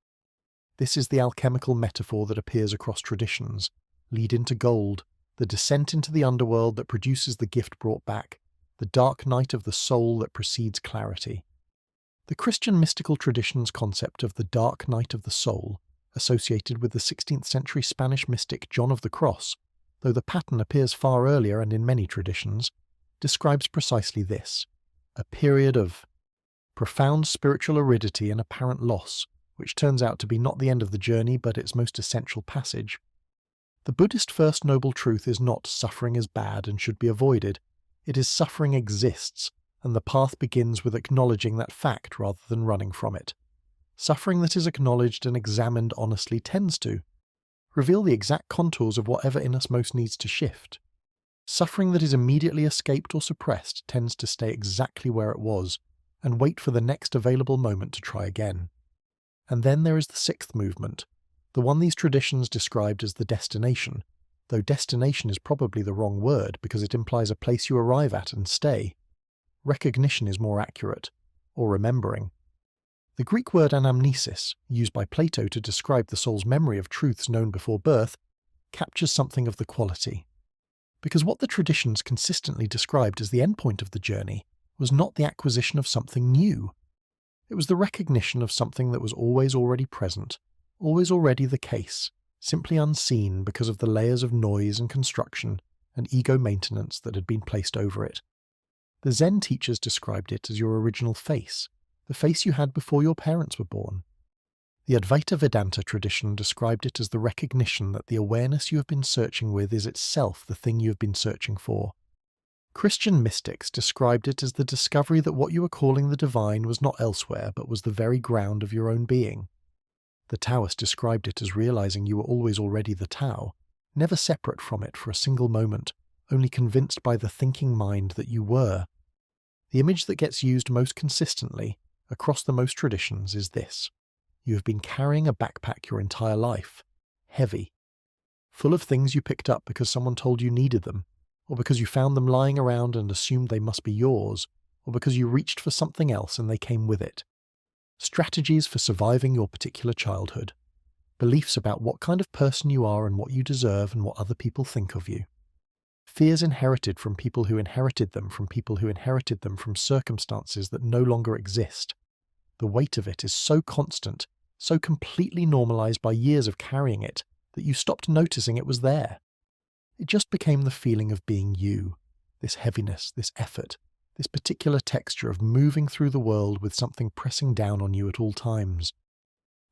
This is the alchemical metaphor that appears across traditions: lead into gold, the descent into the underworld that produces the gift brought back, the dark night of the soul that precedes clarity. The Christian mystical tradition's concept of the dark night of the soul, associated with the 16th century Spanish mystic John of the Cross, though the pattern appears far earlier and in many traditions, describes precisely this: a period of profound spiritual aridity and apparent loss, which turns out to be not the end of the journey but its most essential passage. The Buddhist First Noble Truth is not suffering is bad and should be avoided. It is suffering exists, and the path begins with acknowledging that fact rather than running from it. Suffering that is acknowledged and examined honestly tends to reveal the exact contours of whatever in us most needs to shift. Suffering that is immediately escaped or suppressed tends to stay exactly where it was and wait for the next available moment to try again. And then there is the sixth movement, the one these traditions described as the destination, though destination is probably the wrong word because it implies a place you arrive at and stay. Recognition is more accurate, or remembering. The Greek word anamnesis, used by Plato to describe the soul's memory of truths known before birth, captures something of the quality. Because what the traditions consistently described as the endpoint of the journey was not the acquisition of something new. It was the recognition of something that was always already present, always already the case, simply unseen because of the layers of noise and construction and ego maintenance that had been placed over it. The Zen teachers described it as your original face, the face you had before your parents were born. The Advaita Vedanta tradition described it as the recognition that the awareness you have been searching with is itself the thing you have been searching for. Christian mystics described it as the discovery that what you were calling the divine was not elsewhere but was the very ground of your own being. The Taoists described it as realizing you were always already the Tao, never separate from it for a single moment, only convinced by the thinking mind that you were. The image that gets used most consistently, across the most traditions, is this: you have been carrying a backpack your entire life, heavy, full of things you picked up because someone told you needed them, or because you found them lying around and assumed they must be yours, or because you reached for something else and they came with it. Strategies for surviving your particular childhood. Beliefs about what kind of person you are and what you deserve and what other people think of you. Fears inherited from people who inherited them from people who inherited them from circumstances that no longer exist. The weight of it is so constant, so completely normalized by years of carrying it, that you stopped noticing it was there. It just became the feeling of being you, this heaviness, this effort, this particular texture of moving through the world with something pressing down on you at all times.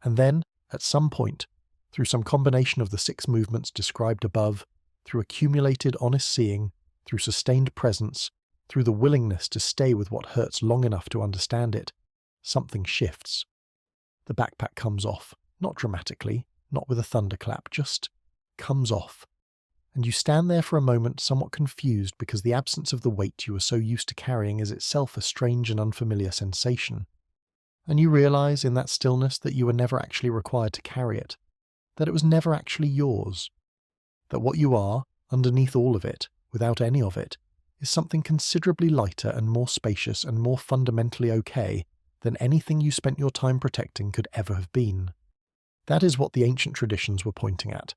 And then, at some point, through some combination of the 6 movements described above, through accumulated honest seeing, through sustained presence, through the willingness to stay with what hurts long enough to understand it, something shifts. The backpack comes off, not dramatically, not with a thunderclap, just comes off. And you stand there for a moment somewhat confused because the absence of the weight you were so used to carrying is itself a strange and unfamiliar sensation. And you realize in that stillness that you were never actually required to carry it, that it was never actually yours, that what you are, underneath all of it, without any of it, is something considerably lighter and more spacious and more fundamentally okay than anything you spent your time protecting could ever have been. That is what the ancient traditions were pointing at,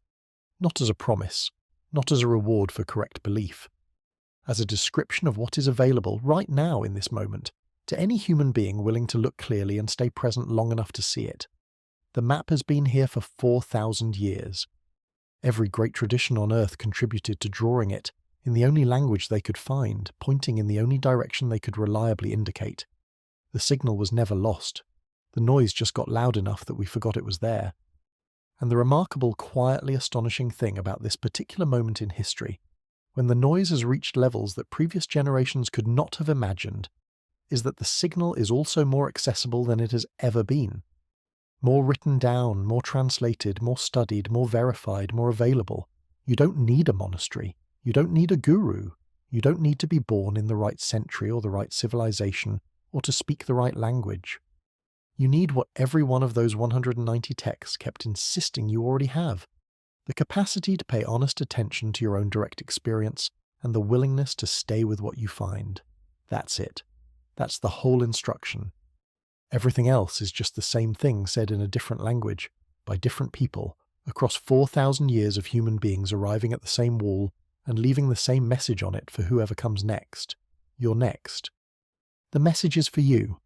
not as a promise, not as a reward for correct belief, as a description of what is available right now in this moment to any human being willing to look clearly and stay present long enough to see it. The map has been here for 4,000 years. Every great tradition on earth contributed to drawing it in the only language they could find, pointing in the only direction they could reliably indicate. The signal was never lost. The noise just got loud enough that we forgot it was there. And the remarkable, quietly astonishing thing about this particular moment in history, when the noise has reached levels that previous generations could not have imagined, is that the signal is also more accessible than it has ever been. More written down, more translated, more studied, more verified, more available. You don't need a monastery. You don't need a guru. You don't need to be born in the right century or the right civilization, or to speak the right language. You need what every one of those 190 texts kept insisting you already have: the capacity to pay honest attention to your own direct experience and the willingness to stay with what you find. That's it. That's the whole instruction. Everything else is just the same thing said in a different language, by different people, across 4,000 years of human beings arriving at the same wall and leaving the same message on it for whoever comes next. You're next. The message is for you.